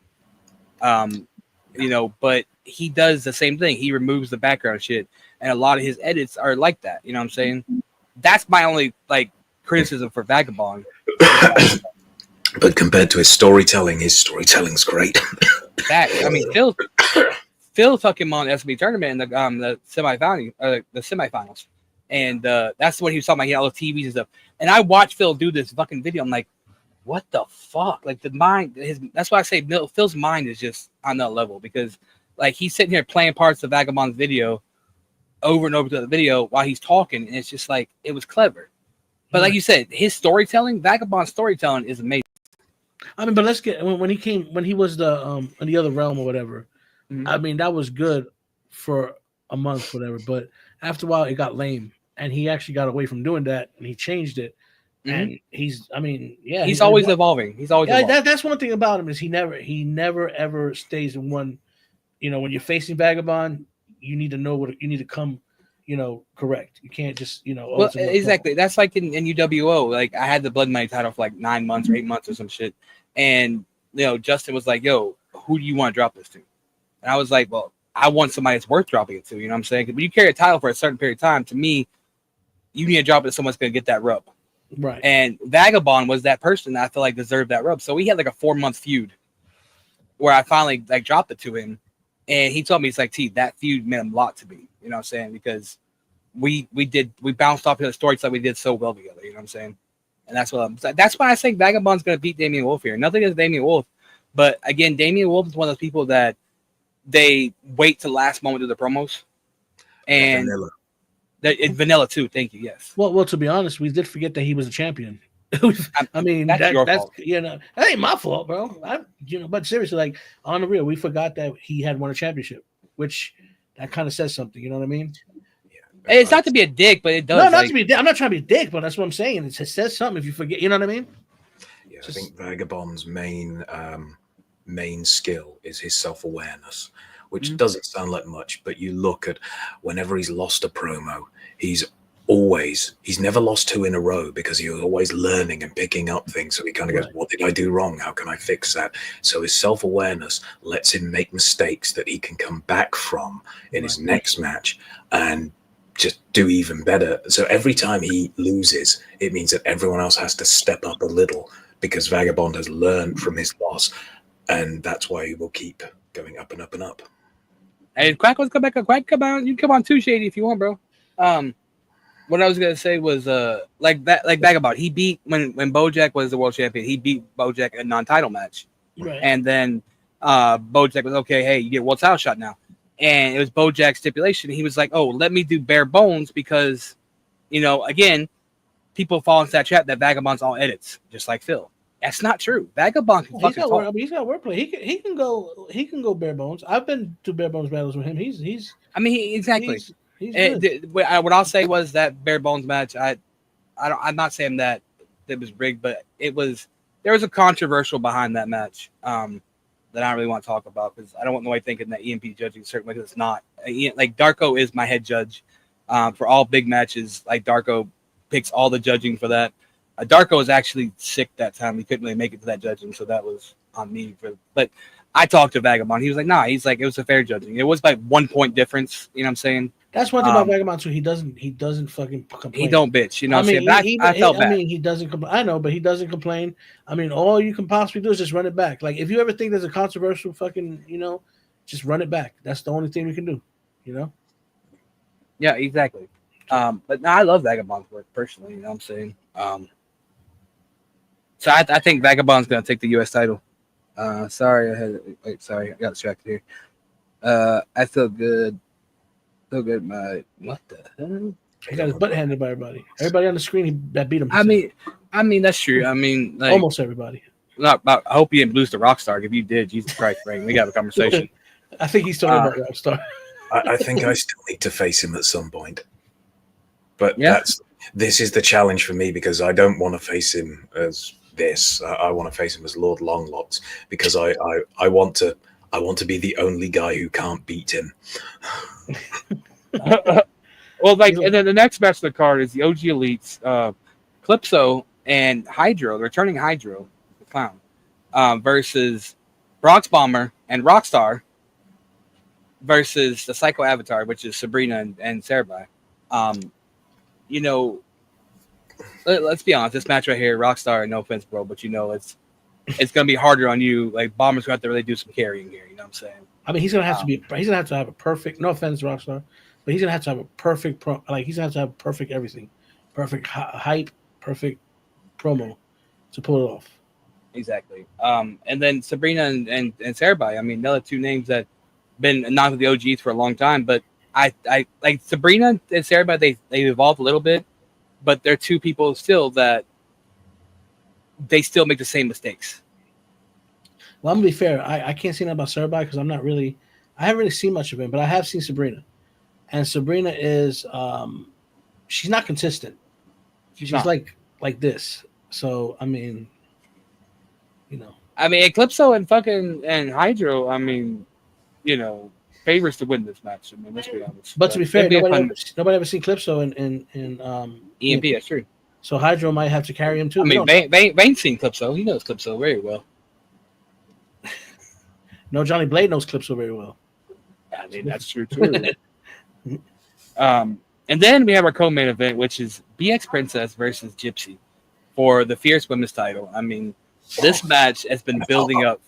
You know, but he does the same thing. He removes the background shit, and a lot of his edits are like that. You know what I'm saying? That's my only like criticism for Vagabond. But compared to his storytelling's great. I mean, Phil took him on the SB tournament in the semifinals, and that's what he was talking about. He had all the TVs and stuff. And I watched Phil do this fucking video. I'm like, what the fuck? Like, the mind, that's why I say Phil's mind is just on that level, because like he's sitting here playing parts of Vagabond's video over and over to the video while he's talking, and it's just like, it was clever. But like you said, his storytelling, Vagabond's storytelling is amazing. I mean, but let's get when he was the in the other realm or whatever. Mm-hmm. I mean, that was good for a month, whatever. But after a while, it got lame, and he actually got away from doing that, and he changed it. Mm-hmm. And he's always evolving. He's always evolving. That's one thing about him is he never ever stays in one. You know, when you're facing Vagabond, you need to know what you need to come. You know, correct. You can't just, you know. Well, exactly. That's like in UWO. Like, I had the Blood Money title for like 9 months or 8 months or some shit. And, you know, Justin was like, yo, who do you want to drop this to? And I was like, well, I want somebody that's worth dropping it to. You know what I'm saying? When you carry a title for a certain period of time, to me, you need to drop it to someone that's going to get that rub. Right. And Vagabond was that person that I feel like deserved that rub. So we had like a 4-month feud where I finally like dropped it to him. And he told me, it's like, T, that feud meant a lot to me. You know what I'm saying? Because we bounced off the stories like we did so well together. You know what I'm saying? And that's why I think Vagabond's going to beat Damian Wolf here. Nothing against Damian Wolf. But again, Damian Wolf is one of those people that they wait to the last moment of the promos. and Vanilla. It's vanilla too. Thank you. Yes. Well, to be honest, we did forget that he was a champion. I mean, That's your that's fault. that ain't my fault, bro. But seriously, like on the real, we forgot that he had won a championship, which that kind of says something. You know what I mean? Hey, it's not to be a dick, but it does. No, not like- to be a dick. I'm not trying to be a dick, but that's what I'm saying. It says something if you forget. You know what I mean? Yeah, I think Vagabond's main skill is his self-awareness, which doesn't sound like much, but you look at whenever he's lost a promo, he's never lost 2 in a row because he was always learning and picking up things. So he kind of goes, what did I do wrong? How can I fix that? So his self-awareness lets him make mistakes that he can come back from in his next match and just do even better. So every time he loses, it means that everyone else has to step up a little because Vagabond has learned from his loss. And that's why he will keep going up and up and up. Hey, Quack, let's come back. Quack, come on. You come on too, Shady, if you want, bro. What I was gonna say was like Vagabond. He beat when Bojack was the world champion. He beat Bojack in a non-title match, Right. and then Bojack was okay. Hey, you get a world title shot now, and it was Bojack's stipulation. He was like, oh, let me do bare bones because, again, people fall into that trap that Vagabond's all edits, just like Phil. That's not true. Vagabond can fucking talk. He's got wordplay. He can go bare bones. I've been to bare bones battles with him. He's. I mean, exactly. He's good. What I'll say was that bare bones match. I'm not saying that it was rigged, but there was a controversial behind that match that I don't really want to talk about because I don't want nobody thinking that EMP judging a certain way because it's not. Like Darko is my head judge for all big matches. Like Darko picks all the judging for that. Darko was actually sick that time. He couldn't really make it to that judging, so that was on me. But I talked to Vagabond. He was like, nah. He's like, it was a fair judging. It was like 1 point difference. You know what I'm saying? That's one thing about Vagabond too. He doesn't fucking complain. He don't bitch. You know what I'm saying? I felt bad. He doesn't complain. I know, but he doesn't complain. I mean, all you can possibly do is just run it back. Like if you ever think there's a controversial fucking, just run it back. That's the only thing we can do. Yeah, exactly. But no, I love Vagabond's work personally. You know what I'm saying? So I think Vagabond's gonna take the U.S. title. Sorry, I got distracted here. I feel good. What the hell? He got his butt handed by everybody. Everybody on the screen that beat him. I mean that's true. I mean, like, almost everybody. I hope you didn't lose to Rockstar. If you did, Jesus Christ, Frank, we got a conversation. I think he's talking about Rockstar. I think I still need to face him at some point. But this is the challenge for me because I don't want to face him as this. I want to face him as Lord Longlocks because I want to be the only guy who can't beat him. Well, like, and then the next match of the card is the OG Elites, Calypso and Hydro, the returning Hydro, the clown, versus Bronx Bomber and Rockstar versus the Psycho Avatar, which is Sabrina and Sarabai. Let's be honest, this match right here, Rockstar, no offense, bro, but it's gonna be harder on you. Like Bomber's gonna have to really do some carrying here. You know what I'm saying? I mean, he's gonna have to have a perfect. No offense, Rockstar, but he's gonna have to have a perfect he's gonna have to have perfect everything, perfect hype, perfect promo to pull it off. Exactly. And then Sabrina and Sarabai. I mean, they're two names that been not with the OGs for a long time, but I like Sabrina and Sarabai. They evolved a little bit, but they're two people still that they still make the same mistakes. Well, I'm gonna be fair. I can't say nothing about Sarabai because I haven't really seen much of him, but I have seen Sabrina, and Sabrina is she's not consistent. She's not. like this. So I mean, Eclipso and Hydro. I mean, favors to win this match. I mean, let's be honest. But to be fair, nobody ever seen Calypso in EMP. That's true. So Hydro might have to carry him too. I mean, Vane's seen Calypso. He knows Calypso very well. No, Johnny Blade knows Calypso very well. I mean, that's true too. And then we have our co-main event, which is BX Princess versus Gypsy for the Fierce Women's title. I mean, this match has been building up.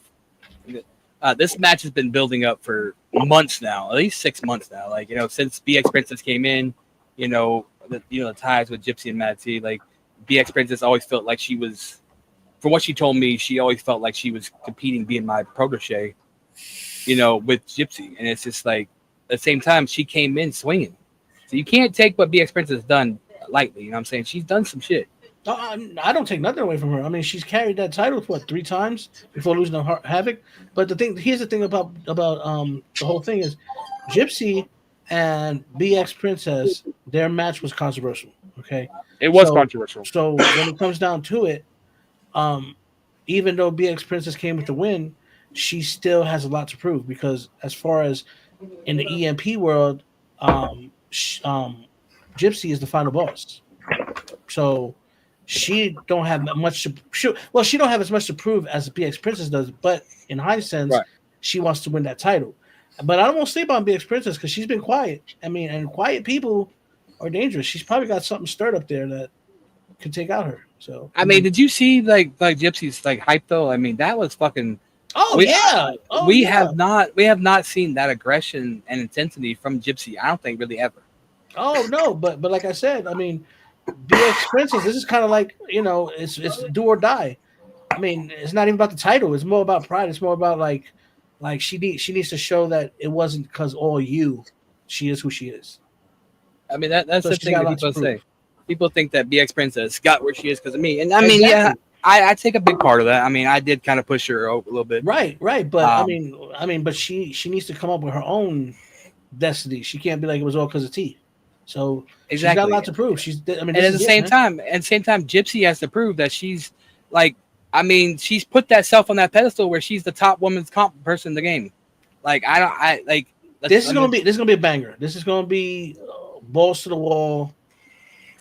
This match has been building up for months now, at least 6 months now. Like, since BX Princess came in, the ties with Gypsy and Mad T, like BX Princess always felt like she was, from what she told me, she always felt like she was competing, being my protege, with Gypsy. And it's just like, at the same time, she came in swinging. So you can't take what BX Princess has done lightly. You know what I'm saying? She's done some shit. I don't take nothing away from her. I mean, she's carried that title what 3 times before losing to Havoc. But here's the thing about the whole thing is, Gypsy and BX Princess, their match was controversial. Okay, It was controversial. So when it comes down to it, even though BX Princess came with the win, she still has a lot to prove because as far as in the EMP world, Gypsy is the final boss. So she don't have much to she don't have as much to prove as BX Princess does, but in hindsight, she wants to win that title. But I don't want to sleep on BX Princess because she's been quiet. I mean, and quiet people are dangerous. She's probably got something stirred up there that could take out her. So I mean, did you see like Gypsy's like hype though? I mean, that was fucking. We have not seen that aggression and intensity from Gypsy. I don't think really ever. Oh no, but like I said, I mean, BX Princess. This is kind of like it's do or die. I mean, it's not even about the title. It's more about pride. It's more about like she needs to show that it wasn't because all you. She is who she is. I mean that's So the she's thing got that lots to people prove. say. People think that BX Princess got where she is because of me, and I mean, Exactly. I take a big part of that. I mean, I did kind of push her a little bit. Right. But I mean, but she needs to come up with her own destiny. She can't be like it was all because of T. So she's got a lot to prove. And at the same time, Gypsy has to prove that she's like, I mean, she's put that self on that pedestal where she's the top women's comp person in the game. Like This is gonna be a banger. This is gonna be balls to the wall.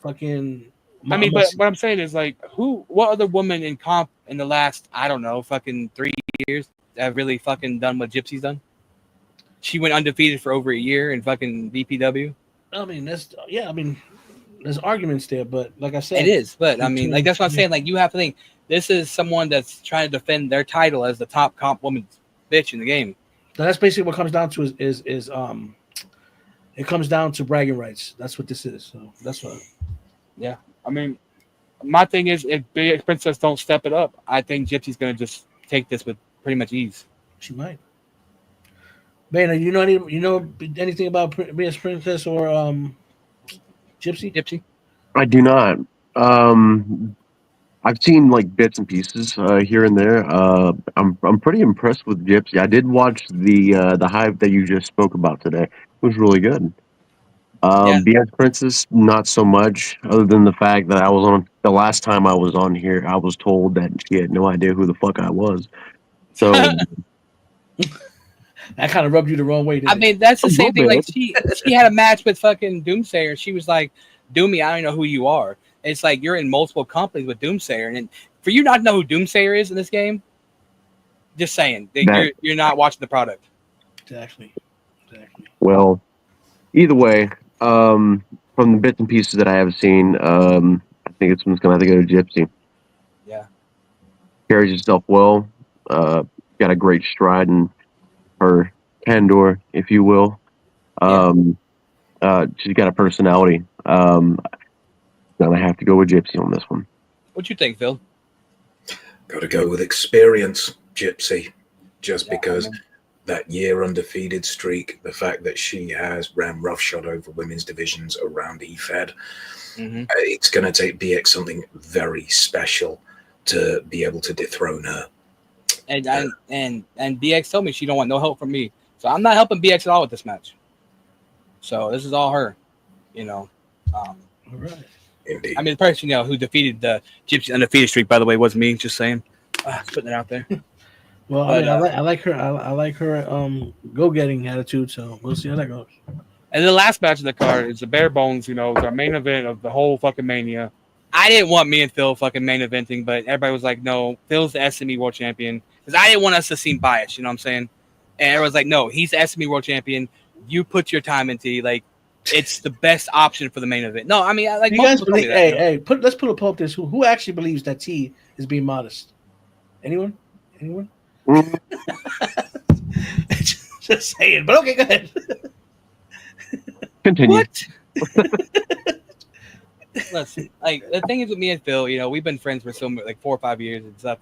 Fucking. I mean, but what I'm saying is like, what other woman in comp in the last, I don't know, fucking 3 years have really fucking done what Gypsy's done? She went undefeated for over a year in fucking VPW. I mean, there's arguments there, but like I said, It is, but I mean, like that's what I'm saying. Like you have to think this is someone that's trying to defend their title as the top comp woman bitch in the game. Now, that's basically what comes down to is it comes down to bragging rights. That's what this is. So that's what. Yeah, I mean, my thing is if Big Princess don't step it up, I think Gypsy's gonna just take this with pretty much ease. She might. Man, you know anything about BX Princess or Gypsy? I do not. I've seen like bits and pieces here and there. I'm pretty impressed with Gypsy. I did watch the hype that you just spoke about today. It was really good. BX Princess, not so much. Other than the fact that the last time I was on here, I was told that she had no idea who the fuck I was. So that kind of rubbed you the wrong way. I mean, that's the same thing. Like she had a match with fucking Doomsayer. She was like, "Doomy, I don't know who you are." It's like you're in multiple companies with Doomsayer, and for you not to know who Doomsayer is in this game, just saying, you're not watching the product. Exactly. Well, either way, from the bits and pieces that I have seen, I think it's going to have to go to Gypsy. Yeah. Carries herself well. Got a great stride in her candor, if you will. She's got a personality. Gonna have to go with Gypsy on this one. What you think, Phil? Got to go with experience, Gypsy, just because that year undefeated streak, the fact that she has ran roughshod over women's divisions around EFED, it's going to take BX something very special to be able to dethrone her. And BX told me she don't want no help from me, so I'm not helping BX at all with this match. So this is all her, All right. Indeed. I mean, the person who defeated the Gypsy undefeated streak, by the way, wasn't me. Just saying, putting it out there. Well, I mean, I like her. I like her go-getting attitude. So we'll see how that goes. And the last match of the card is the bare bones. It's our main event of the whole fucking Mania. I didn't want me and Phil fucking main eventing, but everybody was like, "No, Phil's the SME World Champion," because I didn't want us to seem biased. You know what I'm saying? And everyone's like, "No, he's the SME World Champion. You put your time into like." It's the best option for the main event. No, I mean, like you guys believe. Let's put a poll up this. Who actually believes that T is being modest? Anyone? Just saying. But okay, go ahead. Continue. What? Listen, like the thing is with me and Phil, we've been friends for 4 or 5 years and stuff.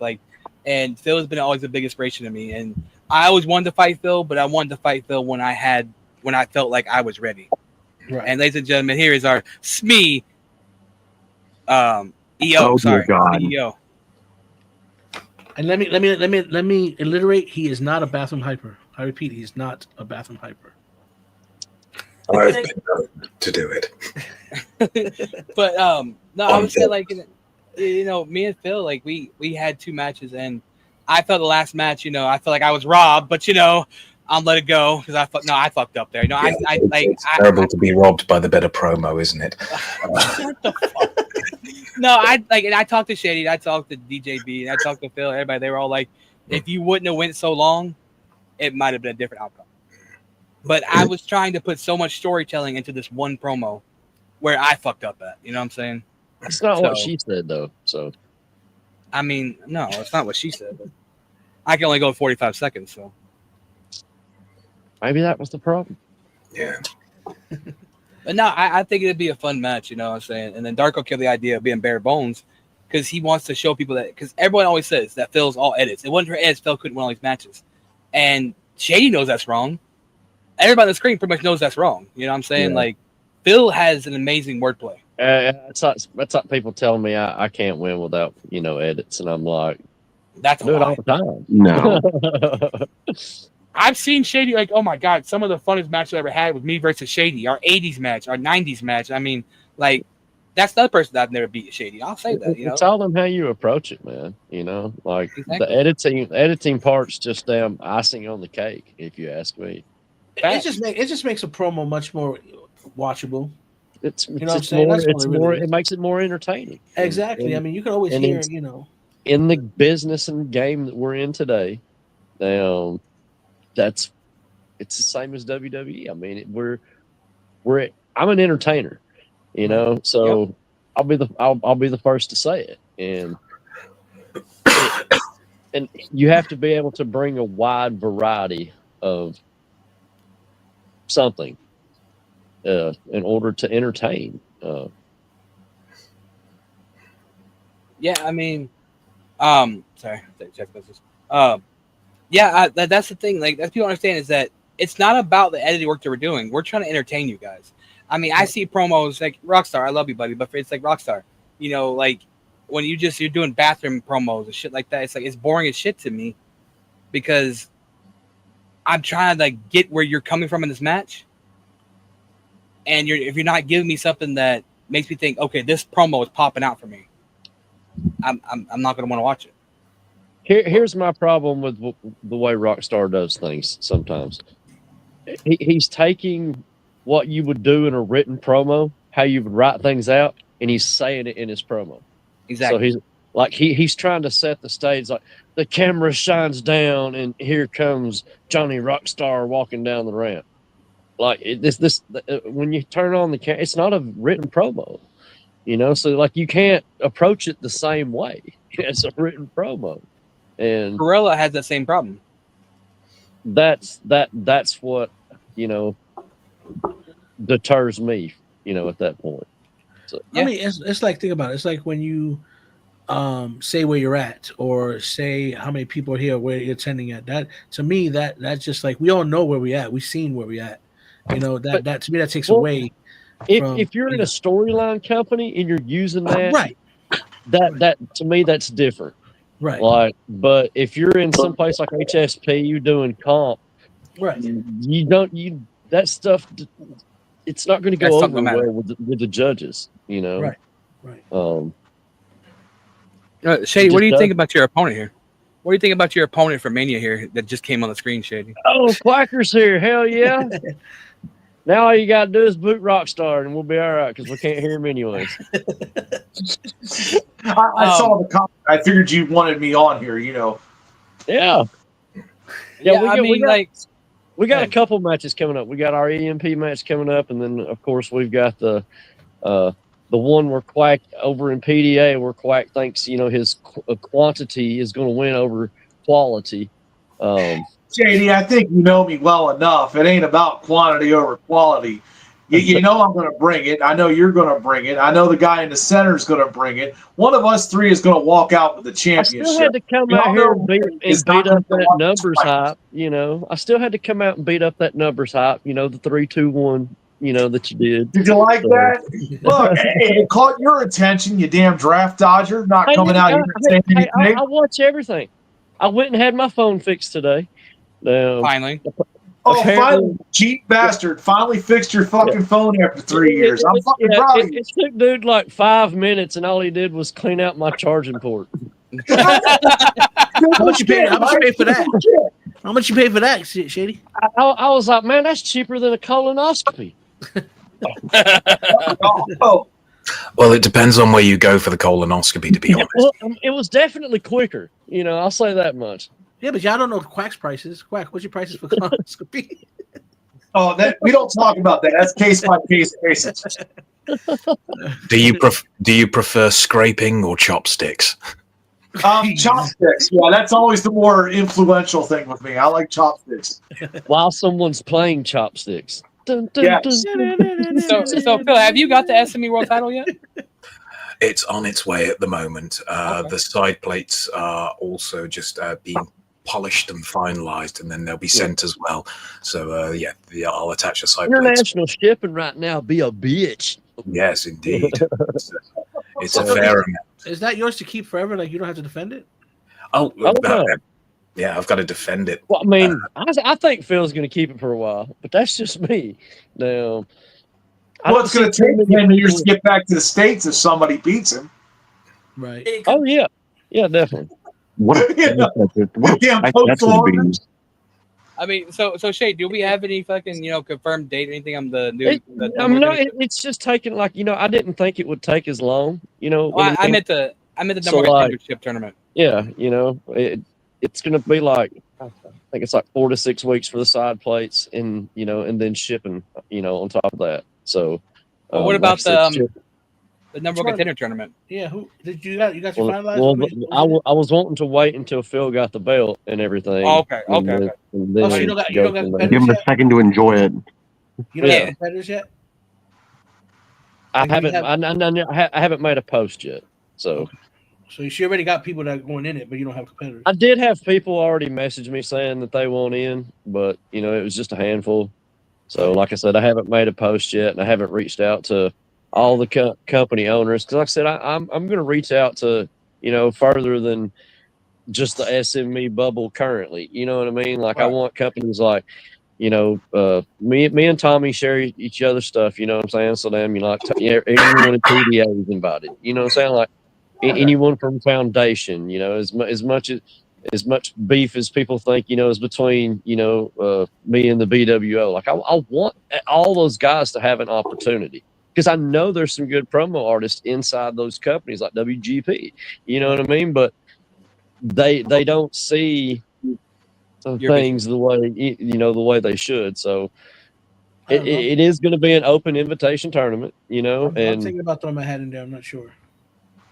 And Phil has been always a big inspiration to me. And I always wanted to fight Phil, but I wanted to fight Phil when I felt like I was ready. Right. And ladies and gentlemen, here is our SME EO. Oh, sorry, dear God. EO. And let me alliterate. He is not a bathroom hyper. I repeat, he's not a bathroom hyper. I've been known to do it. But no, I would say like me and Phil, like we had 2 matches, and I felt the last match, I felt like I was robbed, but I'll let it go because I fucked up there. It's terrible to be robbed by the better promo, isn't it? No, I talked to Shady, I talked to DJB, and I talked to Phil. Everybody, they were all like, if you wouldn't have went so long, it might have been a different outcome. But I was trying to put so much storytelling into this one promo where I fucked up at. You know what I'm saying? That's not what she said, though. So, I mean, no, it's not what she said. But I can only go 45 seconds, so maybe that was the problem. Yeah. But no, I think it'd be a fun match. You know what I'm saying? And then Darko killed the idea of being bare bones because he wants to show people that, because everyone always says that Phil's all edits. It wasn't for edits, Phil couldn't win all these matches. And Shady knows that's wrong. Everybody on the screen pretty much knows that's wrong. You know what I'm saying? Yeah. Like, Phil has an amazing wordplay. That's like people telling me I can't win without edits, and I'm like, that's I do it all the time. No. I've seen Shady, like, oh my God, some of the funnest matches I ever had was me versus Shady, our 80s match, our 90s match. I mean, like, that's the other person that I've never beat Shady. I'll say that, It's all them how you approach it, man. Like Exactly. the editing part's just damn icing on the cake, if you ask me. It just makes a promo much more watchable. It's what I'm saying? That's what it really is. It makes it more entertaining. Exactly. I mean, you can always and hear, it's- in the business and game that we're in today, it's the same as WWE. I mean, I'm an entertainer, so Yep. I'll be the first to say it, and you have to be able to bring a wide variety of something in order to entertain. Yeah, I mean, sorry, check this. That's the thing. Like, that's people understand is that it's not about the editing work that we're doing. We're trying to entertain you guys. I mean, I see promos like Rockstar. I love you, buddy, but it's like Rockstar. Like when you're doing bathroom promos and shit like that. It's like it's boring as shit to me because I'm trying to like get where you're coming from in this match, and if you're not giving me something that makes me think, okay, this promo is popping out for me, I'm not gonna want to watch it. Here's my problem with the way Rockstar does things sometimes. He's taking what you would do in a written promo, how you would write things out, and he's saying it in his promo. Exactly. So he's trying to set the stage, like the camera shines down and here comes Johnny Rockstar walking down the ramp. Like when you turn on the camera, it's not a written promo, so like you can't approach it the same way as a written promo. And Gorilla has that same problem. That's what deters me, at that point. So, I mean, it's like, think about it. It's like when you say where you're at or say how many people are here, where you're attending at. That to me, that's just like we all know where we at. We've seen where we at. That to me that takes away. If you're in a storyline company and you're using that, right, that to me that's different. Right. Like, but if you're in some place like HSP, you're doing comp, right? That stuff. It's not going to go over well with the judges, Right. Shady, what do you think about your opponent here? What do you think about your opponent for Mania here that just came on the screen, Shady? Oh, Quacker's here! Hell yeah! Now all you got to do is boot Rockstar, and we'll be all right because we can't hear him anyways. I saw the comment. I figured you wanted me on here. Yeah. We got a couple matches coming up. We got our EMP match coming up, and then of course we've got the one where Quack over in PDA, where Quack thinks his quantity is going to win over quality. JD, I think you know me well enough. It ain't about quantity over quality. You know I'm going to bring it. I know you're going to bring it. I know the guy in the center is going to bring it. One of us three is going to walk out with the championship. I still had to come out here and beat up that numbers hype. I still had to come out and beat up that numbers hype. The 3-2-1. that you did. Did you like So- that? Look, hey, it caught your attention, you damn draft dodger, not coming out here saying anything. I watch everything. I went and had my phone fixed today. Finally. Oh, apparently- finally, cheap bastard! Finally fixed your fucking phone after 3 years. I'm fucking proud of you. It took dude like 5 minutes, and all he did was clean out my charging port. How much you pay? How much you pay for that? How much you pay for that, Shady? I was like, man, that's cheaper than a colonoscopy. Well, it depends on where you go for the colonoscopy, to be honest. Well, it was definitely quicker. I'll say that much. Yeah, but y'all don't know Quack's prices. Quack, what's your prices for colonoscopy? Oh, that we don't talk about that. That's case by case basis. Do you prefer scraping or chopsticks? Chopsticks. Yeah, that's always the more influential thing with me. I like chopsticks. While someone's playing chopsticks. Dun, dun, Yes. dun. So Phil, have you got the SME world title yet? It's on its way at the moment. The side plates are also just being polished and finalized, and then they'll be sent as well. So I'll attach the side plates. International shipping right now be a bitch. Yes, indeed. It's a fair amount. Is that yours to keep forever? Like you don't have to defend it? Oh, no. Yeah, I've got to defend it. Well, I mean, I think Phil's going to keep it for a while, but that's just me. Now, Well, it's going to take 10 years to get back to the States if somebody beats him. Right. Oh, yeah. Yeah, definitely. What that's what it means. I mean, so Shay, do we have any fucking confirmed date, anything on the new? It's just taking I didn't think it would take as long. Well, I meant the number So, one like, championship tournament. Yeah, it's going to be I think it's like 4 to 6 weeks for the side plates, and and then shipping, on top of that. So, Well, what about the number one Sure. contender tournament? Yeah, who did you got? You got your Well, finalized? I was wanting to wait until Phil got the belt and everything. Oh, okay. and then Oh, so you don't got go from there. Give him a second to enjoy it. You don't Yeah. have competitors yet? I Like, you haven't. have- I haven't made a post yet. So So you already got people that are going in it, but you don't have competitors. I did have people already message me saying that they want in, but it was just a handful. So like I said, I haven't made a post yet, and I haven't reached out to all the company owners because, like I said, I'm going to reach out to further than just the SME bubble currently. You know what I mean? Like I want companies like me and Tommy share each other's stuff. You know what I'm saying? So then anyone in TDA is invited. You know what I'm saying? Like anyone from Foundation. As much beef as people think is between me and the BWO. Like I want all those guys to have an opportunity. Because I know there's some good promo artists inside those companies like WGP. You know what I mean? But they don't see things the way the way they should. So it is going to be an open invitation tournament. I'm and thinking about throwing my hat in there. I'm not sure.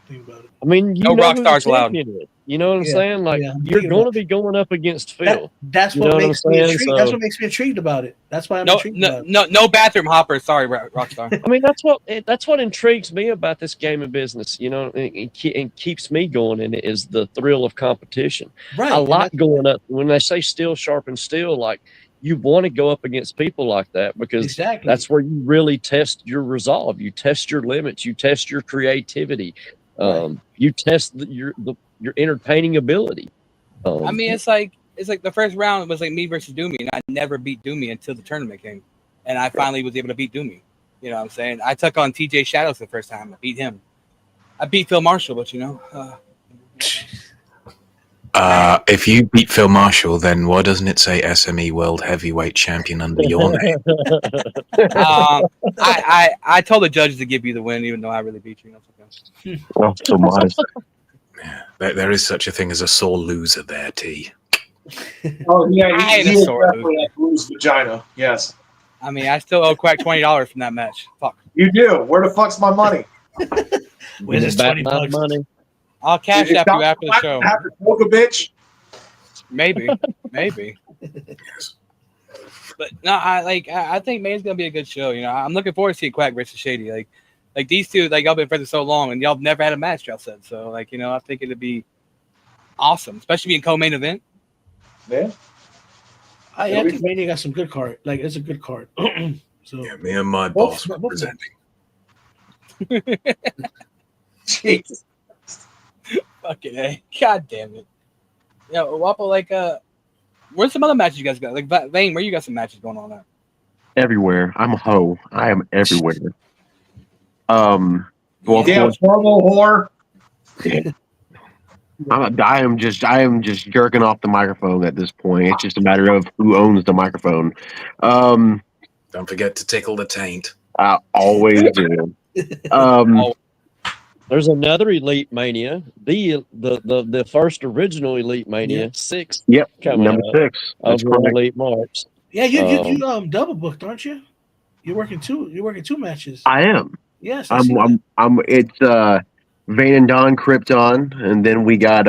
Think about it. I mean, No know rock who stars the allowed. champion is. You know what I'm Yeah, saying? Like yeah, I'm you're thinking going to about be going up against Phil. That's You what know what makes I'm me saying? intrigued. That's So- what makes me intrigued about it. That's why I'm No, intrigued about it. no bathroom hoppers. Sorry, Rockstar. I mean, that's what intrigues me about this game of business. And keeps me going in it is the thrill of competition. Right. I and like that's- going up when they say steel sharpen steel. Like you want to go up against people like that because Exactly. that's where you really test your resolve. You test your limits. You test your creativity. You test your entertaining ability. I mean, it's like the first round was like me versus Doomy, and I never beat Doomy until the tournament came, and I finally was able to beat Doomy. You know what I'm saying? I took on TJ Shadows the first time. I beat him. I beat Phil Marshall, but If you beat Phil Marshall, then why doesn't it say SME World Heavyweight Champion under your name? I told the judges to give you the win, even though I really beat you. That's okay. Oh, so modest. There is such a thing as a sore loser there, T. Oh yeah, I ain't he a is sore definitely a bruised vagina. Yes, I mean, I still owe Quack $20 from that match. Fuck. you do. Where the fuck's my money? Where's this Back 20 my bucks? money. I'll cash Is app you after the Dr. show. Have to poke a bitch. Maybe. But no, I think May's gonna be a good show. I'm looking forward to seeing Quack versus Shady. Like these two, y'all been friends for so long, and y'all have never had a match. Y'all said so. I think it'd be awesome, especially being co-main event. Yeah. I think Mania got some good card. Like it's a good card. So Yeah, me and my both- boss were both of them. presenting. Jesus. Fucking A. God damn it. Yeah, Wapo, like, where's some other matches you guys got? Like, Vane, where you got some matches going on at? Everywhere. I'm a hoe. I am everywhere. Well, of Yeah, course, promo whore. I am just jerking off the microphone at this point. It's just a matter of who owns the microphone. Don't forget to tickle the taint. I always do. There's another Elite Mania, the first original Elite Mania, 6. Yep, coming number up 6. That's over on correct. Elite Marks. Yeah, you double booked, aren't you? You're working two matches. I am. Yes, I see It's Vane and Don Krypton, and then we got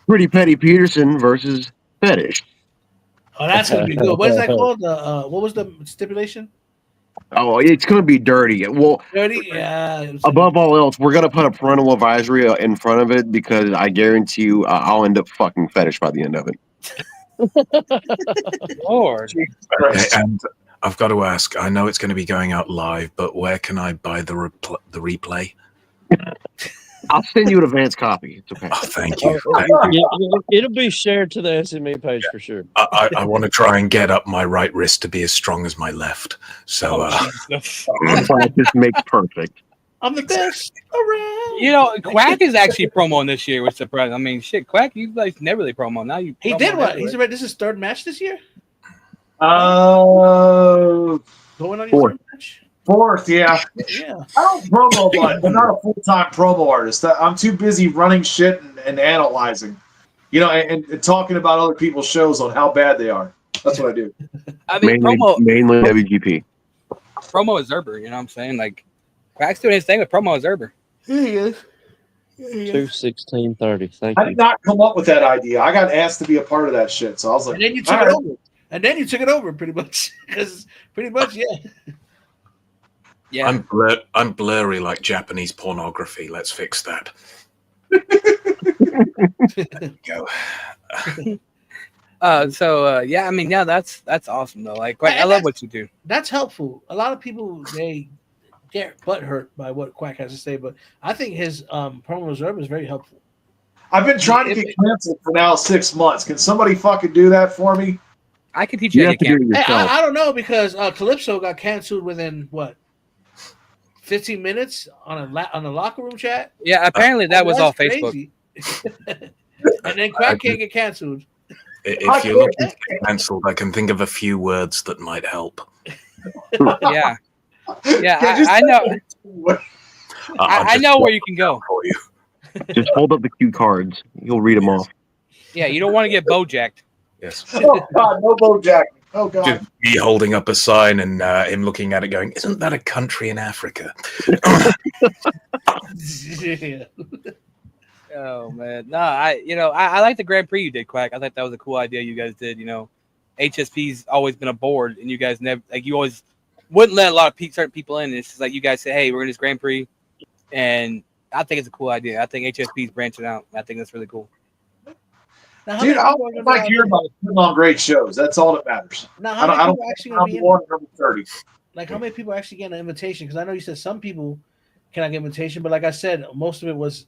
Pretty Petty Peterson versus Fetish. Oh, that's gonna be good. What is that called? What was the stipulation? Oh, it's gonna be dirty. Well, 30? Yeah. above all else, we're gonna put a parental advisory in front of it because I guarantee you, I'll end up fucking Fetish by the end of it. Lord. Okay, and I've got to ask. I know it's going to be going out live, but where can I buy the replay? I'll send you an advance copy. It's okay. Oh, thank you. It'll be shared to the SME page for sure. I want to try and get up my right wrist to be as strong as my left. So Practice makes perfect. I'm the best around. You know, Quack is actually promoing this year, which surprised. I mean, shit, Quack, you guys never really promo. Now you. He promo did what? everywhere. He's already. This is his third match this year. Going on your fourth. Fourth, yeah. Yeah. I don't promo much. I'm not a full-time promo artist. I'm too busy running shit and analyzing, and talking about other people's shows on how bad they are. That's what I do. I mean, mainly WGP. Promo is Zerber. You know what I'm saying? Like, Quack's doing his thing with promo is Zerber. Yeah, he is. 2:16:30. Thank I you. did not come up with that idea. I got asked to be a part of that shit, so I was like, And then you took all it right. over. And then you took it over pretty much. Because pretty much, yeah. Yeah. I'm blurry like Japanese pornography. Let's fix that. Go. Yeah, I mean, yeah, that's awesome though. Like, Quack, I love what you do. That's helpful. A lot of people they get butt hurt by what Quack has to say, but I think his promo reserve is very helpful. I've been trying to get canceled for now 6 months. Can somebody fucking do that for me? I can teach you how to get canceled. Hey, I don't know because Calypso got canceled within what 15 minutes on a locker room chat. Yeah, apparently that was all That's Facebook. crazy. And then Quack can't get canceled. If you're looking to get cancelled, I can think of a few words that might help. Yeah, yeah, I know. I know where you can go. For you. Just hold up the cue cards. You'll read them off. Yeah, you don't want to get Bojacked. Yes. Oh God, no Bojack. Oh God. Just me holding up a sign and him looking at it going, isn't that a country in Africa? Yeah. Oh man, no, I like the Grand Prix you did, Quack. I thought that was a cool idea you guys did. HSP's always been a board, and you guys never you always wouldn't let a lot of certain people in. And it's just like you guys say, hey, we're in this Grand Prix, and I think it's a cool idea. I think HSP's branching out. I think that's really cool. Now, Dude, I don't like hearing about putting on great shows. That's all that matters. Now, I don't actually gonna be I'm more number 30. like how many people actually get an invitation? Because I know you said some people cannot get an invitation, but like I said, most of it was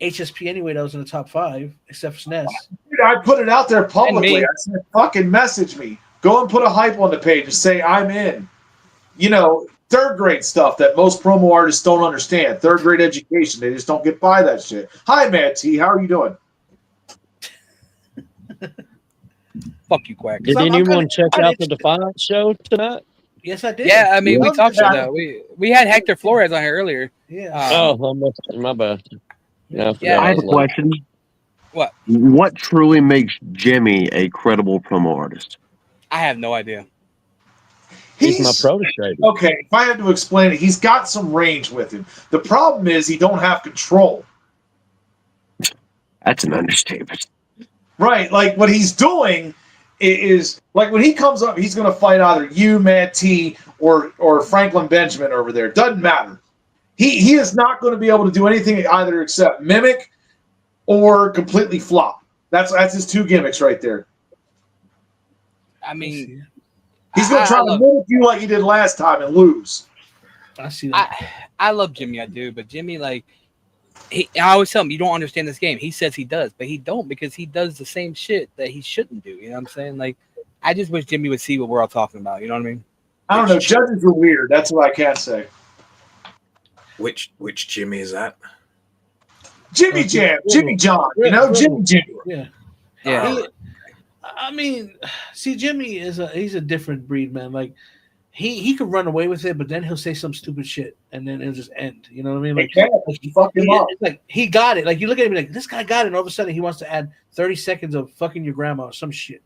HSP anyway. That was in the top 5, except for SNES. Dude, I put it out there publicly. me. I said, fucking message me. Go and put a hype on the page and say I'm in. Third grade stuff that most promo artists don't understand. Third grade education. They just don't get by that shit. Hi, Matt T. How are you doing? Fuck you, Quack. Did anyone check out the Defiant show tonight? Yes, I did. Yeah, I mean, we talked about that. that. We had Hector Flores on here earlier. Yeah. My bad. Yeah, Yeah, I have a question. What? What truly makes Jimmy a credible promo artist? I have no idea. He's my protege. Okay, if I had to explain it, he's got some range with him. The problem is he don't have control. That's an understatement. Right, like what he's doing is like when he comes up, he's going to fight either you, Matt T, or Franklin Benjamin over there. Doesn't matter. He is not going to be able to do anything either except mimic or completely flop. That's his two gimmicks right there. I mean, He's gonna try to mimic you like he did last time and lose. I see that. I love Jimmy, I do, but Jimmy, like, I always tell him, you don't understand this game. He says he does, but he don't, because he does the same shit that he shouldn't do. You know what I'm saying? Like, I just wish Jimmy would see what we're all talking about. You know what I mean? I don't know. Judges are weird. That's what I can say. Which Jimmy is that? Jimmy Jam, Jimmy John. You know, Jimmy Jam. Yeah. Yeah. I mean, see, Jimmy he's a different breed, man. Like he could run away with it, but then he'll say some stupid shit, and then it'll just end. You know what I mean? Like, he fucked him up. It's like he got it. Like you look at him like this guy got it, and all of a sudden he wants to add 30 seconds of fucking your grandma or some shit.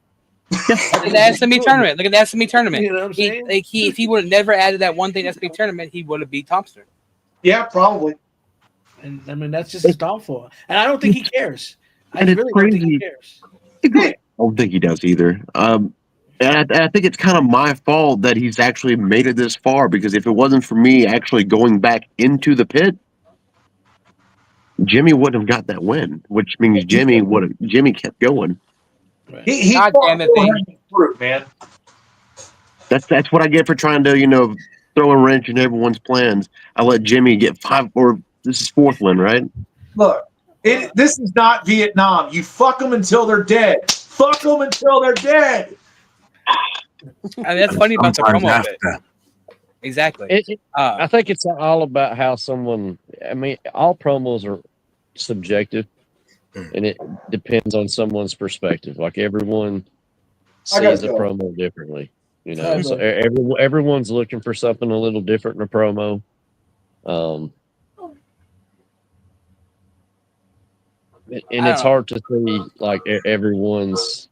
Look at the SME tournament. Look at the SME tournament. You know what I'm saying? If he would have never added that one thing SME tournament, he would have beat Thompson. Yeah, probably. And I mean that's just his downfall. And I don't think he cares. I And it's really don't think he crazy. cares. I don't think he does either. And I think it's kind of my fault that he's actually made it this far, because if it wasn't for me actually going back into the pit, Jimmy wouldn't have got that win, which means Jimmy kept going. He God fought damn it, for Pete. him through, man. That's what I get for trying to, throw a wrench in everyone's plans. I let Jimmy get this is fourth win, right? Look, this is not Vietnam. You fuck them until they're dead. Fuck them until they're dead. I mean, that's funny about the Sometimes promo after. bit. Exactly. I think it's all about how someone. I mean, all promos are subjective, and it depends on someone's perspective. Like everyone I gotta sees a go. promo differently. I So know. everyone's looking for something a little different in a promo. And it's hard to see like everyone's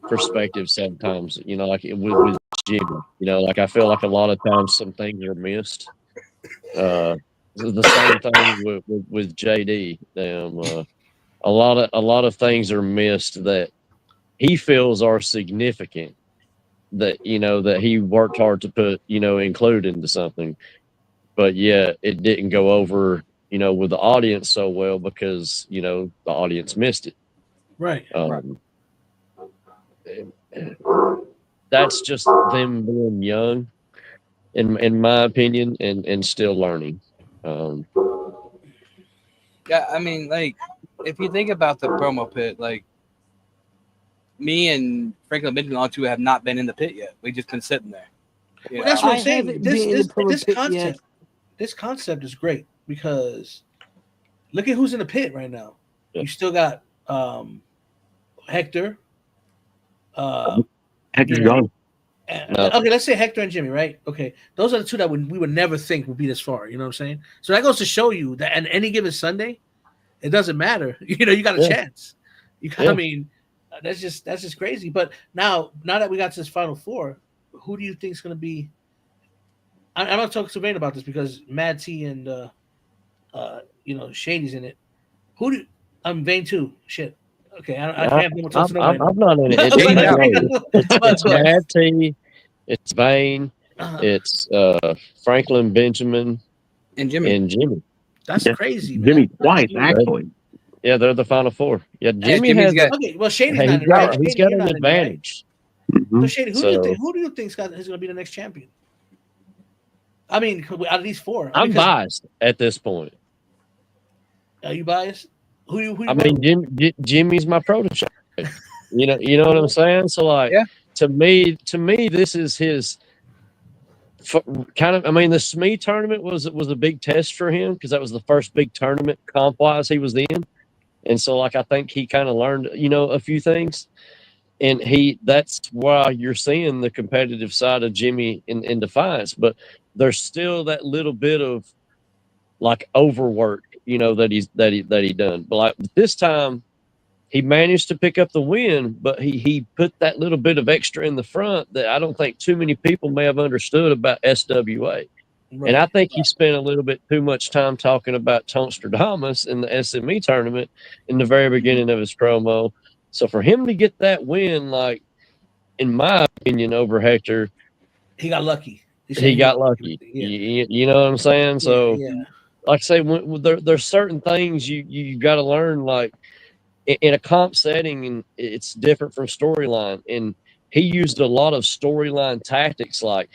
perspective sometimes. Like with Jimmy. Like I feel like a lot of times some things are missed. The same thing with JD. A lot of things are missed that he feels are significant. That that he worked hard to put include into something, but yeah, it didn't go over with the audience so well because the audience missed it. Right. That's just them being young, in my opinion, and still learning. Yeah, I mean, like, if you think about the promo pit, like, me and Franklin Benjamin, all two, have not been in the pit yet. We just been sitting there. You Well, that's know? what I'm saying. haven't been in the promo This pit concept, yet. this concept is great because look at who's in the pit right now. Yeah. You still got Hector. Hector's you know, gone. Okay, let's say Hector and Jimmy, right? Okay, those are the two that we would never think would be this far. You know what I'm saying? So that goes to show you that on any given Sunday, it doesn't matter. You got a chance. I mean, that's just crazy. But now that we got to this Final Four, who do you think is going to be? I'm not talking to Vane about this because Mad T and Shady's in it. Who do I'm Vane too? Shit. Okay, I can't be talking to nobody. I'm not in it. It's Mad T, it's Vane, it's Franklin Benjamin, and Jimmy. That's crazy, man. Jimmy twice, actually. Yeah, they're the Final Four. Yeah, Jimmy Jimmy's has. got- Okay, well, Shady's Hey, not in it, right? he's Shady, got you're an not in it, right? advantage. So Shady, who do you think is going to be the next champion? I mean, out of these four, I'm biased at this point. Are you biased? Who you I mean, Jimmy's my protege. You know what I'm saying? So, like, to me, this is his kind of. I mean, the SME tournament was a big test for him because that was the first big tournament comp wise he was in, and so like I think he kind of learned a few things, and that's why you're seeing the competitive side of Jimmy in Defiance, but there's still that little bit of like overwork, that he done. But like this time, he managed to pick up the win, but he put that little bit of extra in the front that I don't think too many people may have understood about SWA. Right. And I think he spent a little bit too much time talking about Tonstradamus in the SME tournament in the very beginning of his promo. So for him to get that win, like in my opinion, over Hector, he got lucky. He got lucky. Yeah. You know what I'm saying? So, Yeah. like I say, there's certain things you got to learn. Like in a comp setting, and it's different from storyline. And he used a lot of storyline tactics, like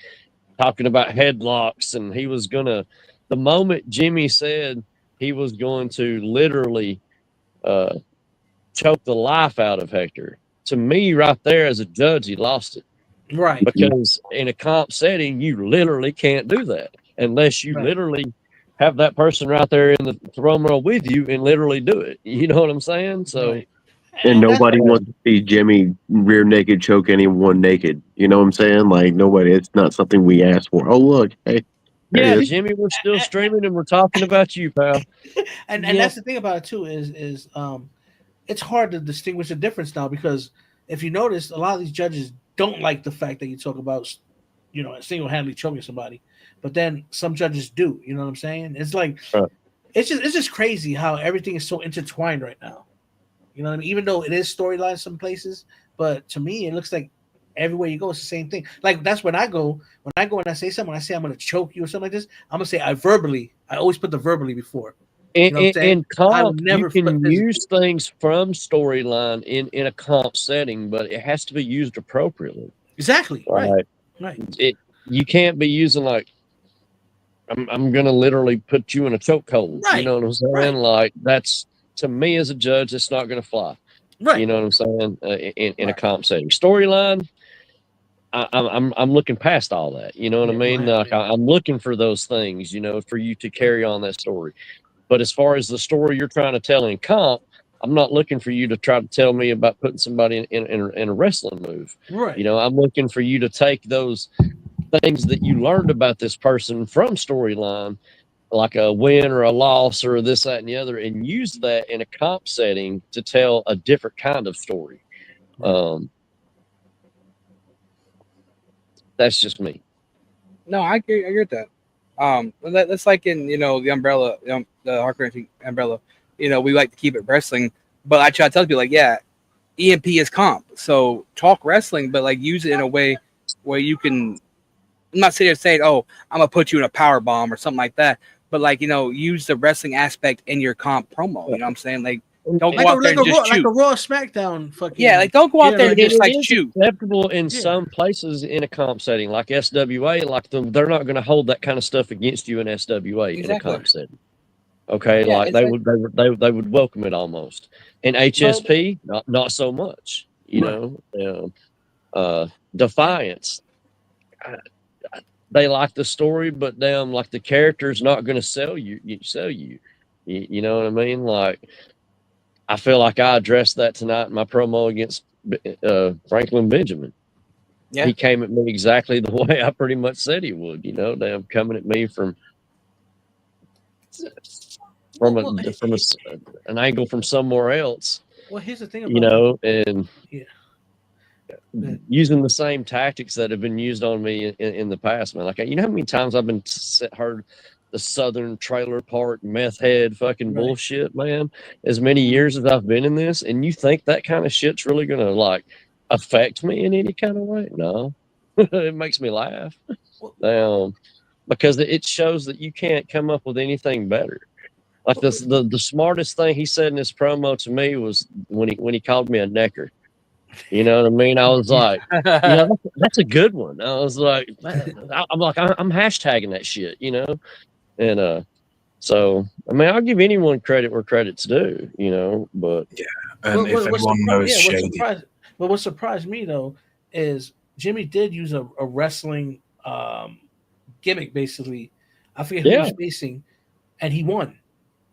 talking about headlocks, and he was gonna. The moment Jimmy said he was going to literally choke the life out of Hector, to me, right there as a judge, he lost it. Right. Because in a comp setting, you literally can't do that unless you literally have that person right there in the promo with you and literally do it. You know what I'm saying? So, And nobody wants to see Jimmy rear naked choke anyone naked. You know what I'm saying? Like nobody. It's not something we asked for. Oh look, hey. yeah, Jimmy, we're still streaming and we're talking about you, pal. And that's the thing about it too is it's hard to distinguish the difference now, because if you notice, a lot of these judges don't like the fact that you talk about, you know, single-handedly choking somebody, but then some judges do. You know what I'm saying? It's like it's just crazy how everything is so intertwined right now. You know what I mean? Even though it is storyline some places, but to me it looks like everywhere you go it's the same thing. Like that's when I go and I say something, I say I'm gonna choke you or something like this, I'm gonna say I always put the verbally before. You know In comp, never you can use things from storyline in a comp setting, but it has to be used appropriately. Exactly. Right. You can't be using like I'm gonna literally put you in a chokehold. Right. You know what I'm saying? Like that's, to me as a judge, it's not gonna fly. Right. You know what I'm saying? In a comp setting, storyline, I'm looking past all that. You know what I mean? Like I'm looking for those things, you know, for you to carry on that story. But as far as the story you're trying to tell in comp, I'm not looking for you to try to tell me about putting somebody in a wrestling move. Right. You know, I'm looking for you to take those things that you learned about this person from storyline, like a win or a loss or this, that, and the other, and use that in a comp setting to tell a different kind of story. That's just me. No, I get that. That's like in, you know, the umbrella, the hardcore umbrella. You know, we like to keep it wrestling, but I try to tell people like, yeah, EMP is comp, so talk wrestling, but like use it in a way where you can. I'm not sitting there saying, "Oh, I'm gonna put you in a power bomb" or something like that, but like, you know, use the wrestling aspect in your comp promo. You know what I'm saying? Like, don't go out there and just shoot. Like a Raw SmackDown fucking. Yeah, like don't go out there and just like shoot. Acceptable in some places in a comp setting, like SWA, like they're not going to hold that kind of stuff against you in SWA in a comp setting. Okay, Yeah, like they would welcome it almost. In HSP, not so much. You know, Defiance. They like the story, but damn, like the character's not going to sell you. You know what I mean? Like, I feel like I addressed that tonight in my promo against Franklin Benjamin. Yeah. He came at me exactly the way I pretty much said he would. You know, damn, coming at me from an angle from somewhere else. Well, here's the thing about, you know, and using the same tactics that have been used on me in the past, man. Like, you know how many times I've been heard the Southern trailer park meth head fucking bullshit, man, as many years as I've been in this, and you think that kind of shit's really gonna like affect me in any kind of way? No. It makes me laugh. Because it shows that you can't come up with anything better. Like the smartest thing he said in this promo to me was when he called me a necker. You know what I mean? I was like, you know, that's a good one. I was like, I'm hashtagging that shit, you know? And so I mean, I'll give anyone credit where credit's due, you know, but and if everyone knows Shady. What surprised me though is Jimmy did use a wrestling gimmick, basically. I forget who he was facing, and he won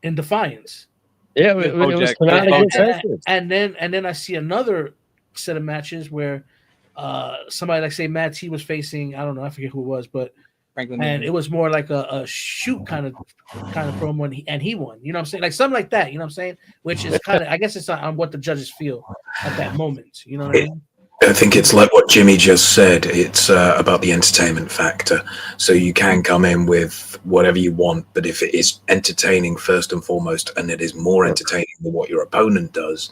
in Defiance. Yeah, it was tonight against Texas. And then I see another set of matches where somebody like say Matt T was facing, I don't know, I forget who it was, but and it was more like a shoot kind of promo, and he won. You know what I'm saying? Like something like that. You know what I'm saying? Which is kind of, I guess it's on what the judges feel at that moment. You know what I mean? I think it's like what Jimmy just said. It's about the entertainment factor. So you can come in with whatever you want, but if it is entertaining first and foremost, and it is more entertaining than what your opponent does,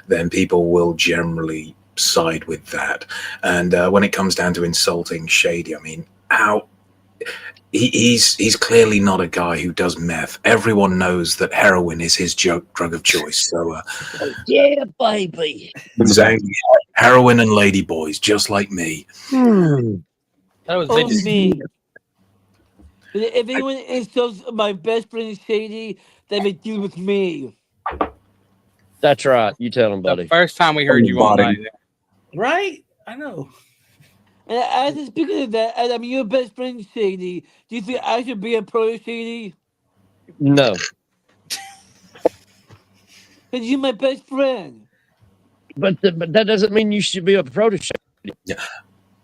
then people will generally side with that. And when it comes down to insulting Shady, I mean, he's clearly not a guy who does meth. Everyone knows that heroin is his drug of choice. So Yeah, baby. exactly, heroin and ladyboys, just like me. That was Oh, vicious. me. If anyone insults my best friend Shady, then they deal with me. That's right. You tell him, The buddy. first time we heard you all night. Right? I know. And as a speaking of that, as I'm your best friend Shady, do you think I should be a pro Shady? No. Because you're my best friend. But that doesn't mean you should be a protege. Yeah.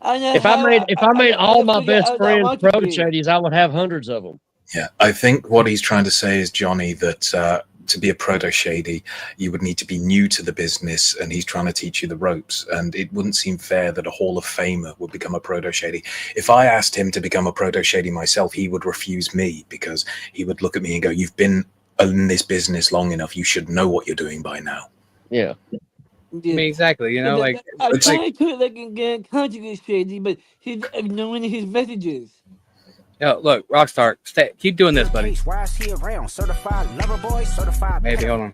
If I made all my best friends want to be. proteges, I would have hundreds of them. Yeah, I think what he's trying to say is, Johnny, that to be a proto shady, you would need to be new to the business, and he's trying to teach you the ropes. And it wouldn't seem fair that a Hall of Famer would become a proto shady. If I asked him to become a proto shady myself, he would refuse me, because he would look at me and go, "You've been in this business long enough. You should know what you're doing by now." Yeah. I mean, exactly. You know, like I it's like, tried to get in contact with Shady, but he's ignoring his messages. yo, look, Rockstar, keep doing this, buddy. Why is he around? Certified lover boy, certified. Maybe hold on.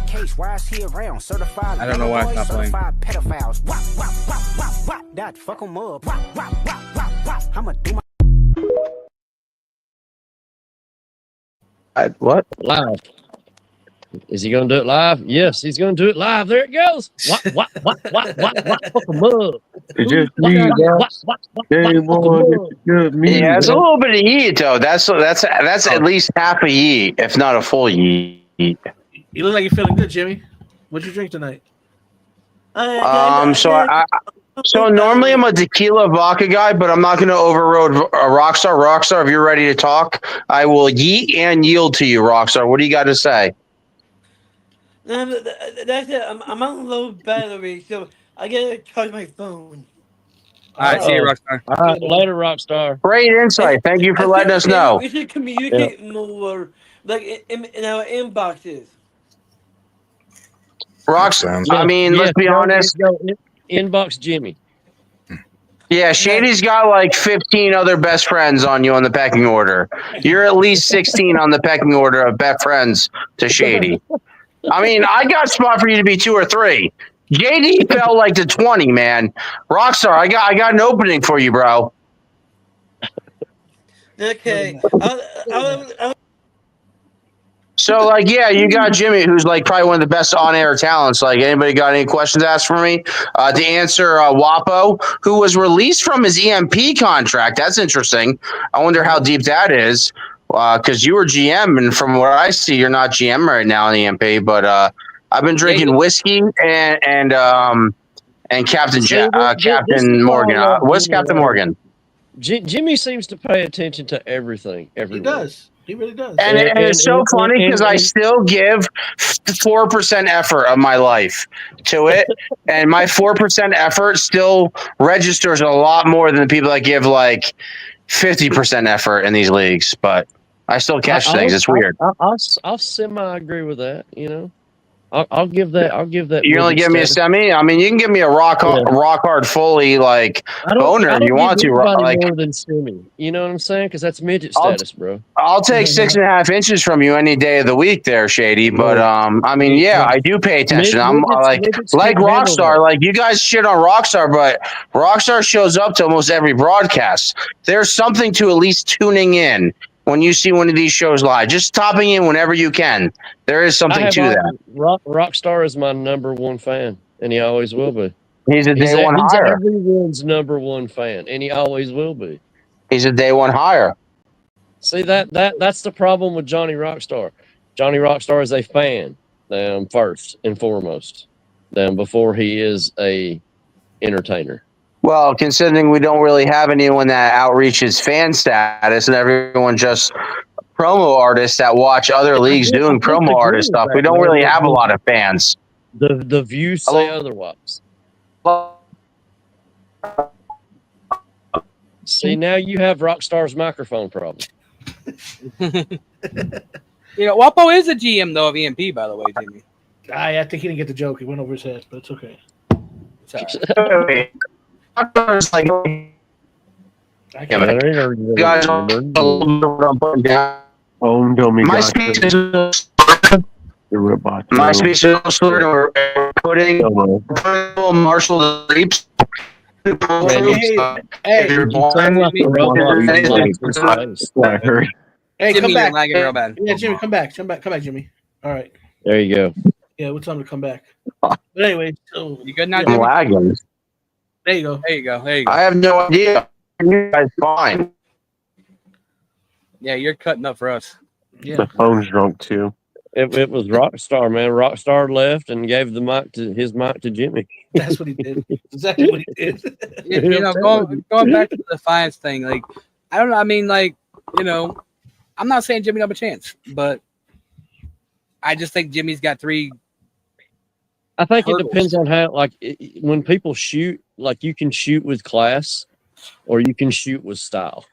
Case, why is he around? Certified. I don't know why it's not playing. Certified pedophiles. Wop, wop, wop, wop, wop. That fuck 'em up. Wop, wop, wop, wop, wop. I'ma do my. What? Live. Is he going to do it live? Yes, he's going to do it live. There it goes. What? Fuck 'em up. It's just me, guys. Game on, it's just me. Yeah, it's a little bit of yeet though. That's at least half a yeet, if not a full yeet. You look like you're feeling good, Jimmy. What'd you drink tonight? So normally I'm a tequila vodka guy, but I'm not going to override Rockstar. Rockstar, if you're ready to talk, I will yeet and yield to you, Rockstar. What do you got to say? That's it. I'm on low battery, so I gotta charge my phone. All right, see you, Rockstar. All right, later, Rockstar. Great insight. Thank you for letting us know. We should communicate more, like in our inboxes. Rockstar, I mean, let's be honest. Inbox Jimmy. Yeah, Shady's got like 15 other best friends on you on the pecking order. You're at least 16 on the pecking order of best friends to Shady. I mean, I got a spot for you to be 2 or 3. JD felt like the 20, man. Rockstar, I got an opening for you, bro. Okay. So, like, yeah, you got Jimmy, who's like probably one of the best on-air talents. Like, anybody got any questions asked for me? To answer, Wapo, who was released from his EMP contract. That's interesting. I wonder how deep that is. Because you were GM, and from what I see, you're not GM right now in EMP. But I've been drinking whiskey and Captain Captain Morgan. What's Captain Morgan? Jimmy seems to pay attention to everything. Everywhere. He does. He really does. And it's so funny because I still give 4% effort of my life to it, and my 4% effort still registers a lot more than the people that give like 50% effort in these leagues. But I still catch things. It's weird. I'll semi agree with that. You know, I'll give that. You only give me a semi. I mean, you can give me a rock hard fully like boner if you want to. Like more than semi. You know what I'm saying? Because that's midget status, bro. I'll take 6.5 inches from you any day of the week, there, Shady. But I mean, yeah, I do pay attention. I'm like Rockstar. Like you guys shit on Rockstar, but Rockstar shows up to almost every broadcast. There's something to at least tuning in when you see one of these shows live. Just topping in whenever you can. There is something to that. Rockstar is my #1 fan, and he always will be. He's a day one higher. Everyone's #1 fan, and he always will be. He's a day one higher. See that's the problem with Johnny Rockstar. Johnny Rockstar is a fan, first and foremost, before he is a entertainer. Well, considering we don't really have anyone that outreaches fan status, and everyone just promo artists that watch other leagues doing promo artist stuff, we don't really have a lot of fans. The views say otherwise. See, now you have Rockstar's microphone problem. You know, Wapo is a GM though of EMP, by the way, Jimmy. I think he didn't get the joke. It went over his head, but it's okay. It's all right. Yeah, but guys, a little bit what I'm putting down. My speech is my speech is slurred. Or putting Marshall Leaps. Hey, You're born. Hey, Jimmy, come you're back. lagging real bad. Yeah, Jimmy, come back. Come back, Jimmy. All right. There you go. Yeah, we'll tell him to come back. But anyway, so You good now, I'm Jimmy? lagging. there you go. There you go. There you go. I have no idea. You guys fine. Yeah, you're cutting up for us. Yeah. The phone's drunk too. It was Rockstar, man. Rockstar left and gave his mic to Jimmy. That's what he did. Exactly what he did. You know, going back to the Defiance thing, like, I don't know. I mean, like, you know, I'm not saying Jimmy don't have a chance, but I just think Jimmy's got 3. I think hurdles. it depends on how, like, when people shoot, like, you can shoot with class, or you can shoot with style.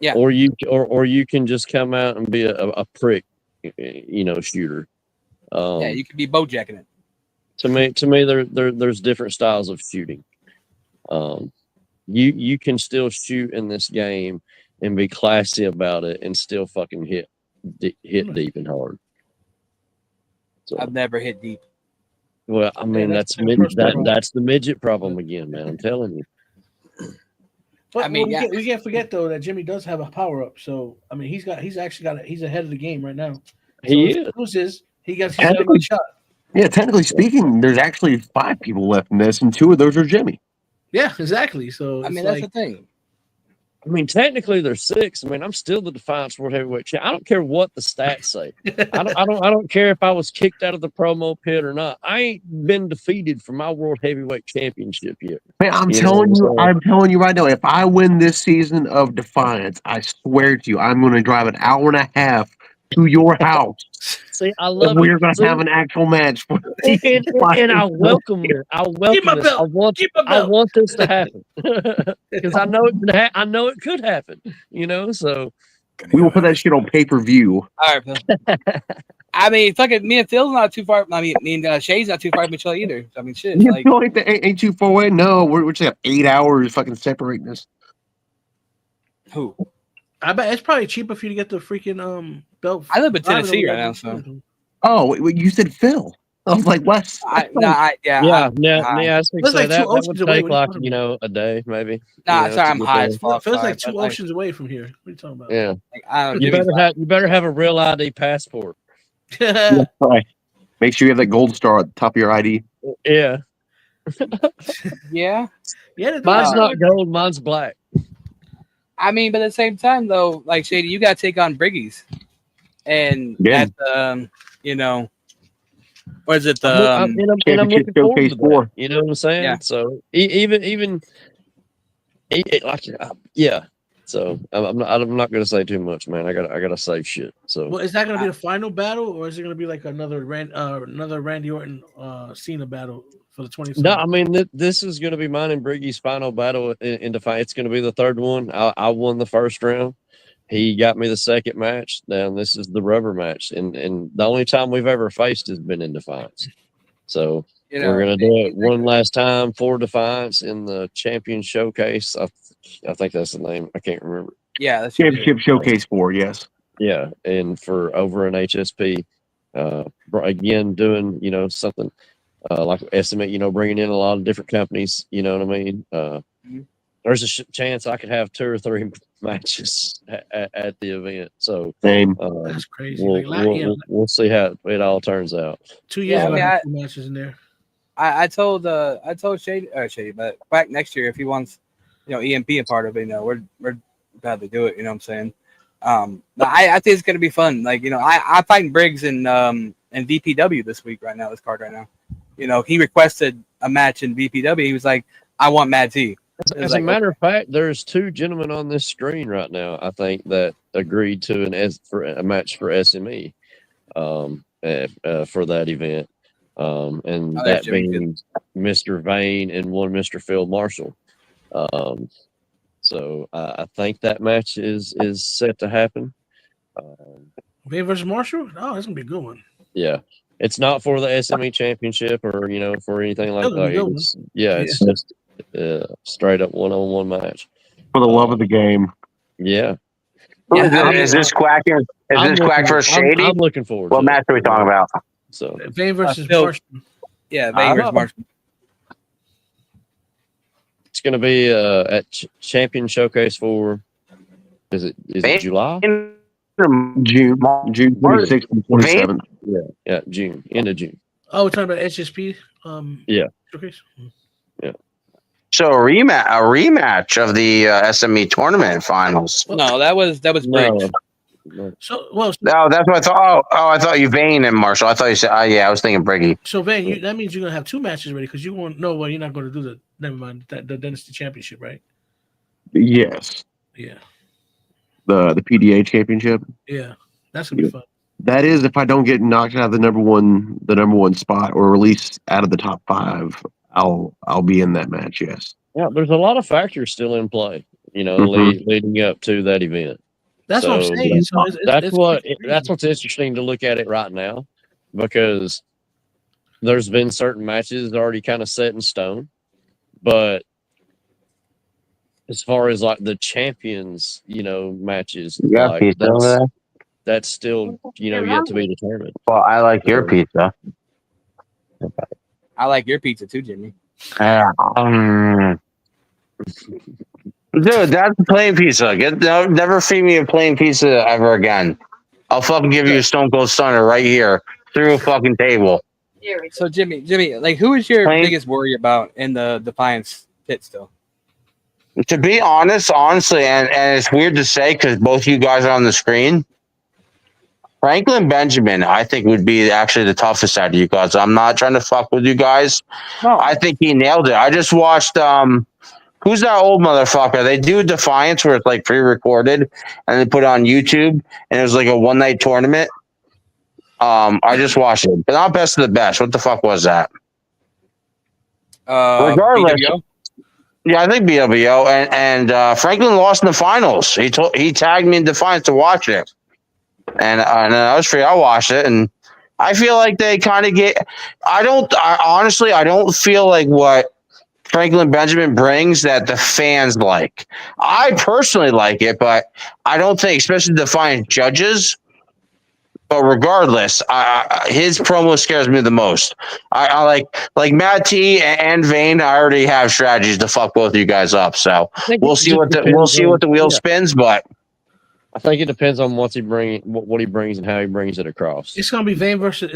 Yeah. Or you can just come out and be a prick, you know, shooter. Yeah, you could be bojacking it. To me, there's different styles of shooting. You can still shoot in this game and be classy about it and still fucking hit deep and hard. So, I've never hit deep. well, I mean, that's that's the midget problem again, man. I'm telling you. But I mean, yeah. we can't forget though that Jimmy does have a power up. So I mean, he's ahead of the game right now. So He if is. he loses, he gets his Technically- shot. Yeah, technically speaking, there's actually 5 people left in this, and 2 of those are Jimmy. Yeah, exactly. So I it's mean, like, that's the thing. I mean, technically there's 6. I mean, I'm still the Defiance World Heavyweight Champion. I don't care what the stats say. I don't care if I was kicked out of the promo pit or not. I ain't been defeated for my World Heavyweight Championship yet. Man, I'm You telling know, you, so- I'm telling you right now, if I win this season of Defiance, I swear to you, I'm going to drive an hour and a half to your house. See, I And love we're it. going to See? have an actual match. For And I welcome it. I welcome my it. belt. I want this to happen because I know I know it could happen. You know, so we will put that shit on pay-per-view. All right, Phil. I mean, fucking me and Phil's not too far. I mean, me and Shay's not too far from each other either. I mean, shit. You Like, feel like that ain't too far away? No, we're just have 8 hours fucking separating us. who? I bet it's probably cheaper for you to get the freaking belt. I live in Tennessee right now, so. Oh, wait, you said Phil. I was like, Wes. yeah. I was gonna Feels say like that, two that would oceans away. take What are you like talking about? a day maybe. Nah, you know, sorry, to I'm get high there. as fuck. Feels sorry, like 2 but, like, oceans away from here. What are you talking about? Yeah, like, I don't you know. better have a real ID passport. Yeah, right. Make sure you have that gold star at the top of your ID. Yeah, Yeah. Yeah, mine's not gold, mine's black. I mean, but at the same time, though, like Shady, you got to take on Briggies, and Yeah. that's you know, what is it? I'm looking Championship forward Showcase to that. 4. You know what I'm saying? Yeah. So even like yeah. So I'm not gonna say too much, man. I gotta save shit. So Well, is that going to be the final battle, or is it going to be like another Randy Orton Cena battle for the 27th? no, I mean this is gonna be mine and Briggy's final battle in Defiance. It's gonna be the 3rd one. I won the 1st round. He got me the 2nd match. Now this is the rubber match, and the only time we've ever faced has been in Defiance. So You know, we're gonna do it one last time for Defiance in the Champion Showcase. I think that's the name. I can't remember. Yeah, that's Championship Showcase 4, yes. Yeah, and for over an HSP, again doing something like estimate, bringing in a lot of different companies. You know what I mean? There's a chance I could have 2 or 3 matches at the event. So Same. That's crazy. We'll see how it all turns out. 2 years Yeah, I ago, mean, I had 2 matches in there. I told Shady, but back next year if he wants, EMP a part of it, we're glad to do it. You know what I'm saying? But I think it's gonna be fun. Like, I fighting Briggs in VPW this week right now. This card right now. He requested a match in VPW. He was like, I want Mad T. As a matter of fact, there's 2 gentlemen on this screen right now, I think, that agreed to a match for SME for that event. And that being Mr. Vane and one Mr. Phil Marshall. So I think that match is set to happen. Vane versus Marshall? Oh, that's going to be a good one. Yeah. It's not for the SME championship or, for anything like That'll be a good that. one. It's just straight up one-on-one match. For the love of the game. Yeah. Is this Quack? Is this Quack versus Shady? I'm looking forward. What to match are we talking about? So Vane versus Phil. Marshall. Yeah, Vane versus Marshall. it's going to be at Champion Showcase for. Is it July? June 26th and 27th. Yeah, June, end of June. Oh, we're talking about SSP. Yeah. Showcase. Yeah. So a rematch of the SME tournament finals. No, that was Bridge. So well. No, that's what I thought. Oh, I thought you Vane and Marshall. I thought you said. Yeah, I was thinking Briggy. So Vane, that means you're gonna have two matches ready because you won't know. Well, you're not going to do the. Never mind the Dynasty Championship, right? Yes. Yeah. The PDA championship. Yeah, that's gonna be fun. That is if I don't get knocked out of the number one spot or released out of the top 5, I'll be in that match. Yes. Yeah, there's a lot of factors still in play, leading up to that event. That's what I'm saying. So that's what's interesting to look at it right now, because there's been certain matches already kind of set in stone, but as far as like the champions, matches, like, that's still yet to be determined. Well, I like your pizza. I like your pizza too, Jimmy. Dude, that's plain pizza. Never feed me a plain pizza ever again. I'll fucking give you a Stone Cold Stunner right here through a fucking table. So Jimmy, like, who is your biggest worry about in the Defiance pit still? To be honestly, and it's weird to say because both you guys are on the screen. Franklin Benjamin, I think, would be actually the toughest out of you guys. I'm not trying to fuck with you guys. No. I think he nailed it. I just watched who's that old motherfucker? They do Defiance where it's like pre-recorded and they put it on YouTube and it was like a one-night tournament. I just watched it. But not best of the best. What the fuck was that? Regardless. BWO? Yeah, I think BWO and Franklin lost in the finals. He tagged me in Defiance to watch it. And I was free. I watched it, and I feel like they kind of get. Honestly, I don't feel like what Franklin Benjamin brings that the fans like. I personally like it, but I don't think, especially Defiant judges. But regardless, his promo scares me the most. I like Matt T and Vane. I already have strategies to fuck both of you guys up. So we'll see what the wheel spins, but. I think it depends on what he brings and how he brings it across. It's gonna be Vane versus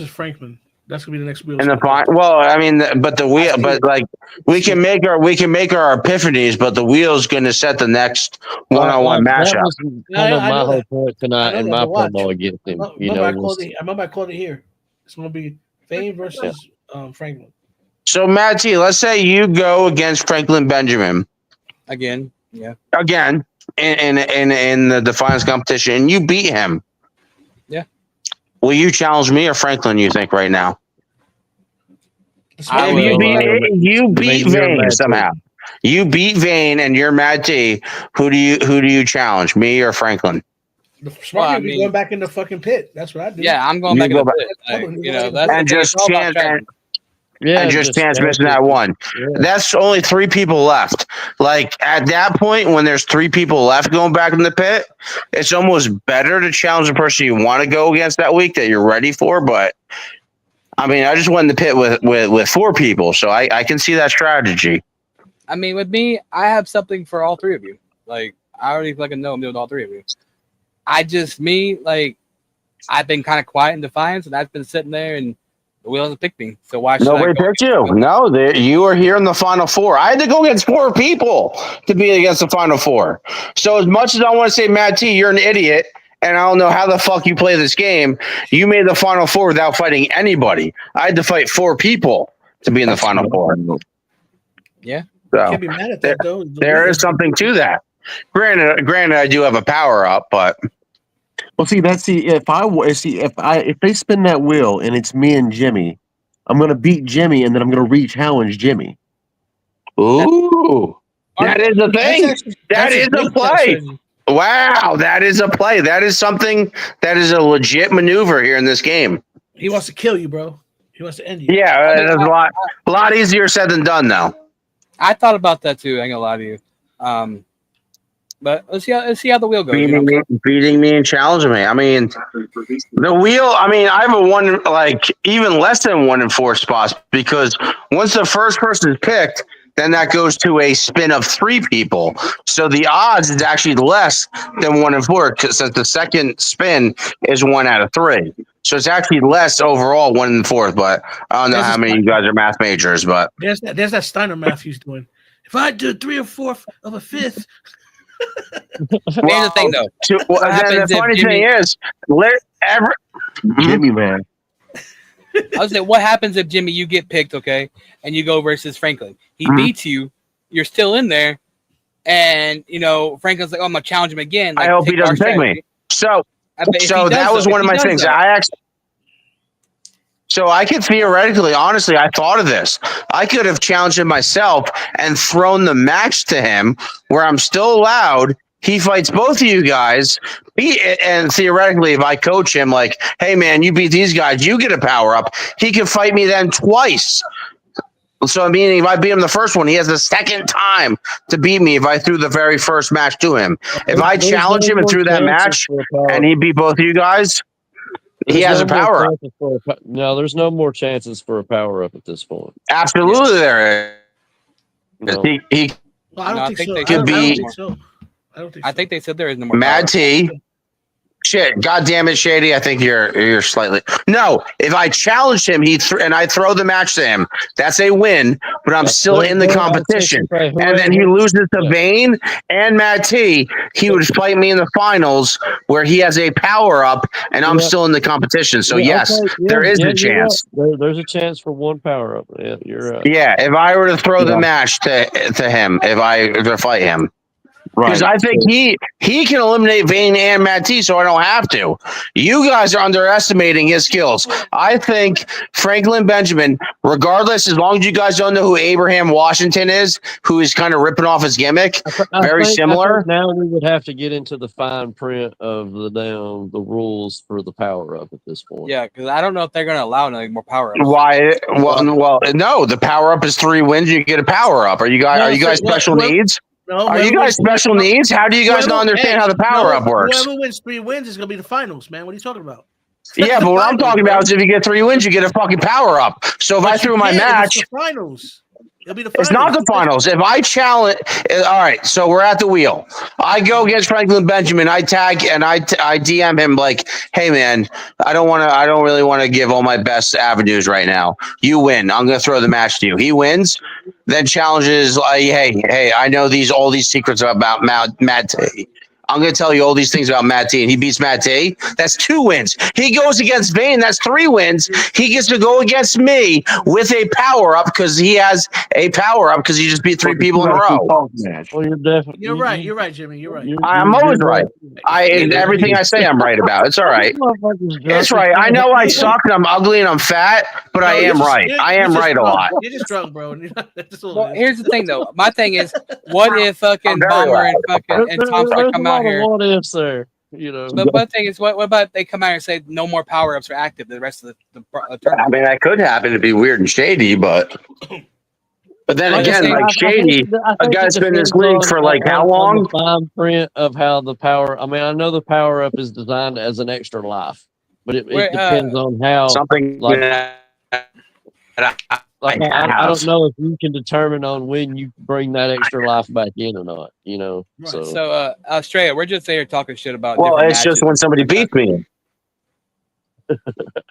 Franklin. That's gonna be the next wheel. In the well, I mean, but the wheel, but like we can make our epiphanies, but the wheel's going to set the next one-on-one matchup. That was kind of my whole point tonight in my promo against him. I remember I called it here. It's gonna be Vane versus Franklin. So Matt T, let's say you go against Franklin Benjamin again. Yeah. Again. In the Defiance competition, and you beat him. Yeah. Will you challenge me or Franklin? You think right now? You beat Vane somehow. You beat Vane, and you're Mad T. Who do you challenge? Me or Franklin? The smart be going back in the fucking pit. That's what I do. Yeah, I'm going back in the pit. That's and just chance. And just chance missing that one. Yeah. That's only 3 people left. Like at that point, when there's 3 people left going back in the pit, it's almost better to challenge the person you want to go against that week that you're ready for. But I mean, I just went in the pit with 4 people, so I can see that strategy. I mean, with me, I have something for all 3 of you. Like I already fucking know I'm doing all 3 of you. I've been kind of quiet in Defiance, and I've been sitting there and. The wheel hasn't picked me, so why should nobody picked you? No, you are here in the final 4. I had to go against 4 people to be against the final 4. So as much as I want to say, Matt T, you're an idiot, and I don't know how the fuck you play this game, you made the final 4 without fighting anybody. I had to fight 4 people to be in the final 4. Yeah, so can't be mad at that though. There is something to that. Granted, I do have a power up, but. Well, if they spin that wheel and it's me and Jimmy, I'm gonna beat Jimmy and then I'm gonna re-challenge Jimmy. Ooh, that is a thing. That is a play. Wow, that is a play. That is something. That is a legit maneuver here in this game. He wants to kill you, bro. He wants to end you. Yeah, it's a lot easier said than done, though. I thought about that too. I ain't gonna lie to you. But let's see how the wheel goes. You know? Beating me and challenging me. I mean, the wheel. I mean, I have a one, like even less than 1 in 4 spots, because once the first person is picked, then that goes to a spin of 3 people. So the odds is actually less than 1 in 4, because the second spin is 1 out of 3. So it's actually less overall, 1 in 4. But I don't know how many of you guys are math majors, but There's that Steiner math he's doing. If I do 3 or 4 of a fifth. Here's the thing, though. Then the funny thing is, Jimmy, man. I was saying, what happens if Jimmy, you get picked, okay, and you go versus Franklin? He beats you. You're still in there, and you know Franklin's like, "Oh, I'm gonna challenge him again." Like, I hope he doesn't pick me. So that was one of my things. So I could theoretically, honestly, I thought of this. I could have challenged him myself and thrown the match to him where I'm still allowed. He fights both of you guys. And theoretically, if I coach him like, hey, man, you beat these guys, you get a power up. He could fight me then twice. So, meaning if I beat him the first one, he has the second time to beat me if I threw the very first match to him. If I challenge him and threw that match and he beat both of you guys, he has a power up. No, there's no more chances for a power up at this point. Absolutely, there is. No. He I don't think so. could be. I think they said there is no more. Mad T. Shit, God damn it, Shady. I think you're slightly. No, if I challenged him, and I throw the match to him, that's a win, but I'm still in the competition. And then he loses to Vane and Mad T. He would fight me in the finals where he has a power up, and I'm still in the competition. So, there is a chance. There's a chance for 1 power up. Yeah, you're right. Yeah, if I were to throw the match to him, if I fight him. Because I think he can eliminate Vane and Matt T, so I don't have to. You guys are underestimating his skills. I think Franklin Benjamin, regardless, as long as you guys don't know who Abraham Washington is, who is kind of ripping off his gimmick, very similar. Now we would have to get into the fine print of the rules for the power up at this point. Yeah, because I don't know if they're going to allow any more power ups. Why? Well, no. The power up is 3 wins. You get a power up. Are you guys special needs? No, are you guys special needs? How do you guys not understand how the power up works? Whoever wins 3 wins is going to be the finals, man. What are you talking about? Yeah, but what I'm talking about is if you get 3 wins, you get a fucking power up. So if I threw my match, it's the finals. It'll be the finals. It's not the finals. If I challenge, all right. So we're at the wheel. I go against Franklin Benjamin. I tag and I DM him like, "Hey man, I don't really want to give all my best avenues right now. You win. I'm gonna throw the match to you." He wins. Then challenges like, "Hey, I know all these secrets about Mad T. I'm going to tell you all these things about Matt T, and he beats Matt T. That's 2 wins. He goes against Vane. That's 3 wins. He gets to go against me with a power up because he has a power up because he just beat 3 people in a row. Well, you're definitely. You're right. You're right, Jimmy. You're right. I'm always right. Everything I say, I'm right about. It's all right. It's right. I know I suck and I'm ugly and I'm fat, but I am right. I am right a lot. You're just drunk, bro. Well, here's the thing, though. My thing is, what if fucking Bomber and Tom Ford come out here? What ifs there? You know. But the thing is, what about if they come out and say no more power ups are active the rest of the tournament? I mean, that could happen. It'd be weird and shady, but then again, like Shady, a guy's been in this league for like how long? The fine print of how the power. I mean, I know the power up is designed as an extra life, but it depends on how something. I don't know if you can determine on when you bring that extra life back in or not. You know. Right. So Australia, we're just here talking shit about. Well, it's just when somebody beats me.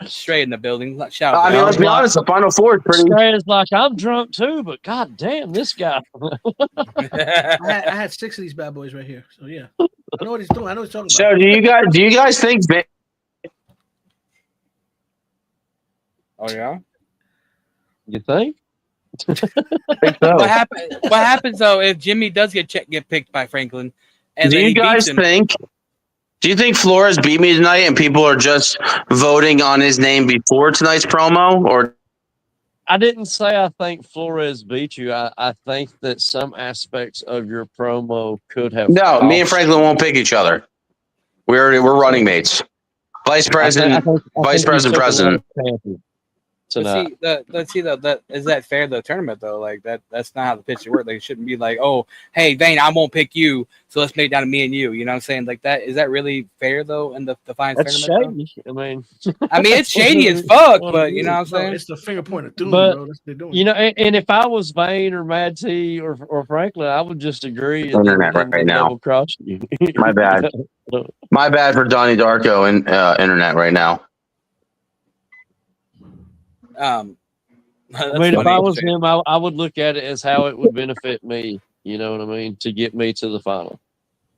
Straight in the building. Shout out. I mean, let's be honest. The Final Four is pretty. Straight is like, I'm drunk too, but god damn, this guy. I had 6 of these bad boys right here. So yeah, I know what he's doing. I know what he's talking So about. do you guys think? Oh yeah. You think? What happens though if Jimmy does get picked by Franklin? And do you guys think? Do you think Flores beat me tonight, and people are just voting on his name before tonight's promo? Or I didn't say I think Flores beat you. I think that some aspects of your promo could have. No, me and Franklin won't pick each other. We're running mates. Vice president, president. tonight. Let's see that is that fair the tournament though? Like that's not how the pitch should work. Like it shouldn't be like, oh, hey Vane, I won't pick you, so let's make it down to me and you. You know what I'm saying? Like that is that really fair though in the finals That's tournament? shady. I mean it's shady as fuck, Well, but you know what I'm no, saying? it's the finger pointer through, But bro. That's what they're doing. you know, and if I was Vane or Mad T or Franklin, I would just agree and Internet then right now. double cross you. My bad. My bad for Donnie Darko and internet right now. I mean, if I was him, I would look at it as how it would benefit me. You know what I mean? To get me to the final.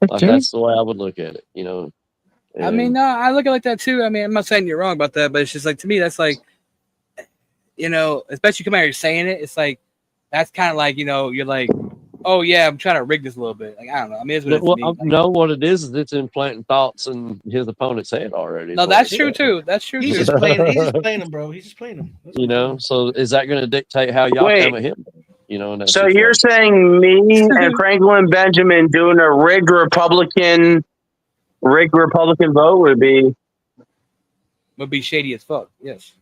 Like, that's the way I would look at it. You know. I mean, no, I look at it like that too. I mean, I'm not saying you're wrong about that, but it's just like to me, that's like, you know, especially come out here saying it, it's like that's kind of like, you know, you're like, oh yeah, I'm trying to rig this a little bit. Like I don't know. I mean, it's what Well, it's I know what it is it's implanting thoughts in his opponent's head already. No, that's true too. That's true. He's too. just playing. He's just playing him, bro. He's just playing him. You know, so is that going to dictate how y'all Wait. come at him? You know, in that So you're saying me and Franklin Benjamin doing a rigged Republican vote would be shady as fuck. Yes.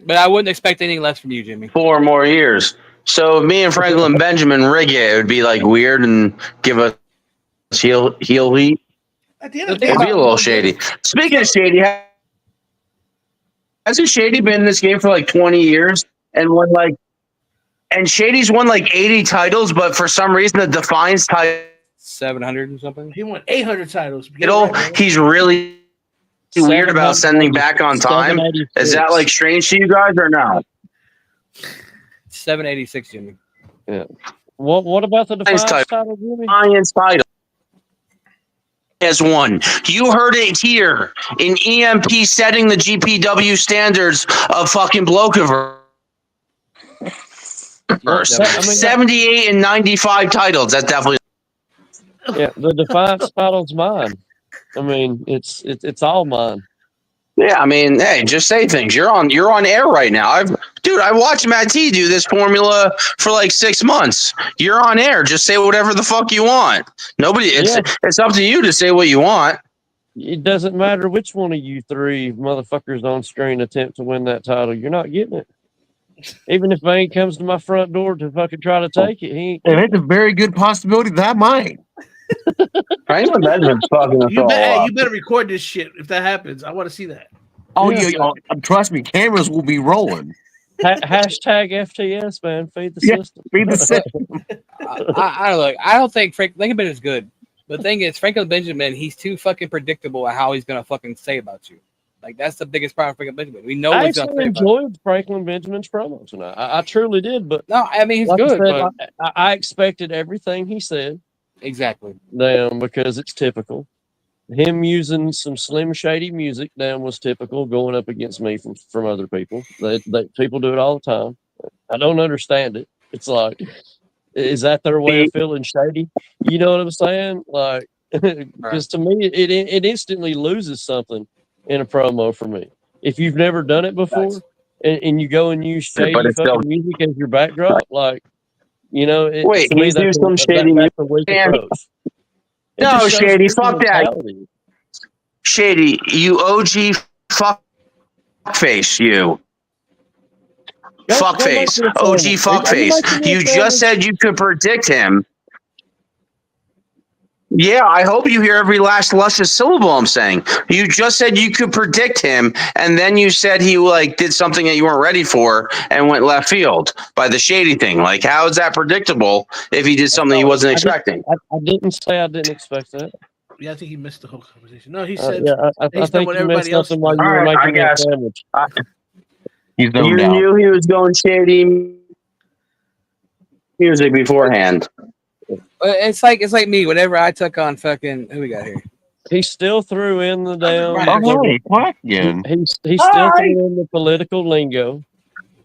But I wouldn't expect anything less from you, Jimmy. 4 more years. So if me and Franklin Benjamin rig it, it would be like weird and give us heel heat. At the end of the It'd day, be a little shady. Speaking of shady, hasn't Shady been in this game for like 20 years and won like, and Shady's won like 80 titles, but for some reason the Defiance title 700 and something. he won 800 titles. he's really weird about sending back on time. Is that like strange to you guys or no? 786, Jimmy. Yeah. What about the Defiance Defiance title, Jimmy? Defiance title has won. You heard it here in EMP setting the GPW standards of fucking Blokiverse. 78 and 95 titles. That's definitely. Yeah, the Defiance title's mine. I mean, it's all mine. Yeah, I mean, hey, just say things. You're on air right now. I watched Matt T do this formula for like 6 months. You're on air. Just say whatever the fuck you want. It's up to you to say what you want. It doesn't matter which one of you three motherfuckers on screen attempt to win that title. You're not getting it. Even if Vane comes to my front door to fucking try to take it, he ain't. And it's a very good possibility that I might. Franklin Benjamin's fucking us all up. You better record this shit if that happens. I want to see that. Oh, yeah. Trust me, cameras will be rolling. Hashtag FTS, man. Feed the system. Feed the system. I don't think Franklin Benjamin is good. The thing is, Franklin Benjamin, he's too fucking predictable at how he's gonna fucking say about you. Like that's the biggest problem with Franklin Benjamin. We know I what's gonna actually say about you. enjoyed Franklin Benjamin's promo tonight. I truly did, but no, I mean he's like good. I said, I expected everything he said. Exactly. Down because it's typical. Him using some Slim Shady music down was typical. Going up against me from other people. That people do it all the time. I don't understand it. It's like, is that their way of feeling shady? You know what I'm saying? Like, because to me, it instantly loses something in a promo for me. If you've never done it before, and you go and use shady fucking music as your backdrop, like. You know, wait, he's doing some shady music. No, Shady, fuck that. Shady, you OG fuckface, you. Fuckface. OG fuckface. You just said you could predict him. Yeah, I hope you hear every last luscious syllable I'm saying. You just said you could predict him, and then you said he like did something that you weren't ready for and went left field by the shady thing. Like, how is that predictable if he did something he wasn't expecting? I didn't say I didn't expect that. Yeah, I think he missed the whole conversation. No, he said. I think you missed something while you All were right, making I that guess. sandwich. You knew he was going shady music beforehand. It's like me. Whenever I took on fucking who we got here, He still threw in the damn. Again. He still threw in the political lingo.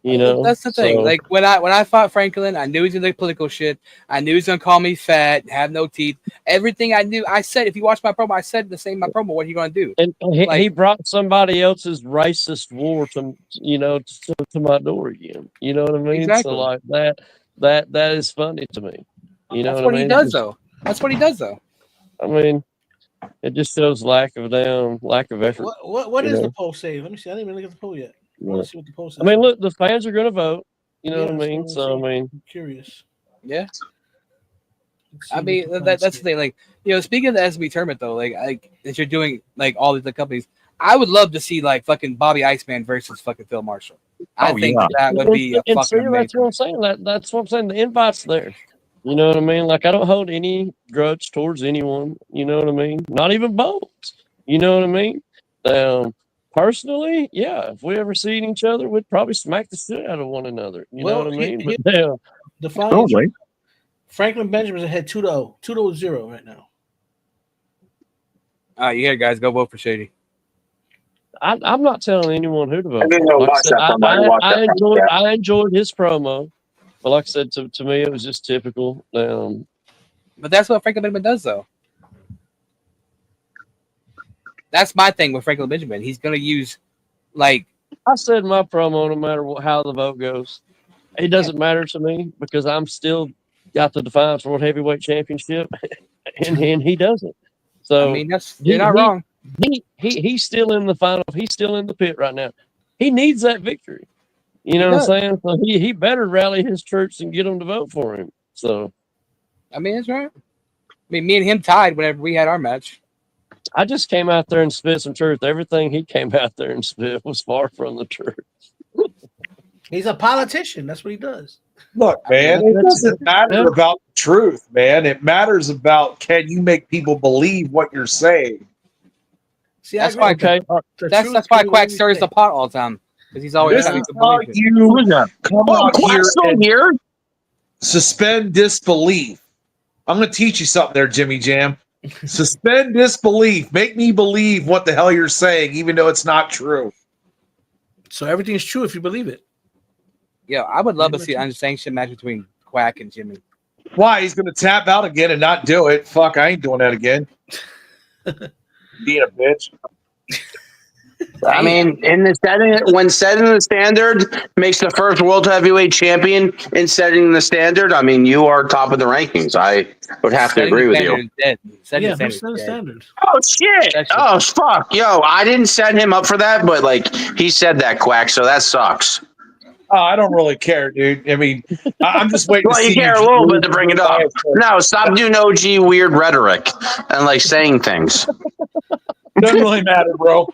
You know, that's the thing. so- Like when I fought Franklin, I knew he was gonna do political shit. I knew he was gonna call me fat, have no teeth. Everything I knew, I said. If you watch my promo, I said the same in my promo. What are you gonna do? And he brought somebody else's racist war to my door again. You know what I mean? Exactly. So like that is funny to me. You know That's what what I he mean? does, though. That's what he does, though. I mean, It just shows lack of effort. What you is know? the poll say? Let me see. I didn't even look at the poll yet. I want to see what the poll says. I mean, look, the fans are going to vote. You know Yeah, what I mean? so So I mean, I'm curious. Yeah. Let's see I what mean, the that's fans the thing. Like, speaking of the SB tournament, though, like that you're doing, like all these companies, I would love to see like fucking Bobby Iceman versus fucking Phil Marshall. I think that would be a and fucking see, amazing. that's what I'm saying. That's what I'm saying. The invite's there. You know what I mean? Like I don't hold any grudge towards anyone. You know what I mean? Not even Bones. You know what I mean? Personally, yeah. If we ever see each other, we'd probably smack the shit out of one another. You know what I mean? But damn, the finals. Franklin Benjamin's ahead 2-0, 2-0 right now. All right, you hear it, guys. Go vote for Shady. I'm not telling anyone who to vote. didn't for. know Like I watch said, that from my watch that. I enjoyed his promo, but like I said, to me, it was just typical. But that's what Franklin Benjamin does, though. That's my thing with Franklin Benjamin. He's gonna use, like I said in my promo, no matter how the vote goes, it doesn't matter to me because I'm still got the Defiance World Heavyweight Championship, and he doesn't. So I mean, you're not wrong. He's still in the final. He's still in the pit right now. He needs that victory. You know what I'm saying? So he better rally his troops and get them to vote for him. So I mean, that's right. I mean, me and him tied whenever we had our match. I just came out there and spit some truth. Everything he came out there and spit was far from the truth. He's a politician. That's what he does. Look, man, it doesn't matter about the truth, man. It matters about can you make people believe what you're saying. See, That's why that's why Quack stirs the pot all the time because he's always This trying is to how believe it. you come out Quack's here and suspend disbelief. I'm going to teach you something there, Jimmy Jam. Suspend disbelief. Make me believe what the hell you're saying, even though it's not true. So everything's true if you believe it. Yeah, I would love to see an unsanctioned match between Quack and Jimmy. Why? He's going to tap out again and not do it. Fuck, I ain't doing that again. Being a bitch. I mean, when setting the standard makes the first world heavyweight champion in setting the standard, I mean, you are top of the rankings. I would have to agree with you. Standard. Oh shit! Oh fuck! Yo, I didn't set him up for that, but like he said that, Quack. So that sucks. Oh, I don't really care, dude. I mean, I'm just waiting Well, to you see care a little bit to bring it up. No, stop doing OG weird rhetoric and like saying things. Doesn't really matter, bro.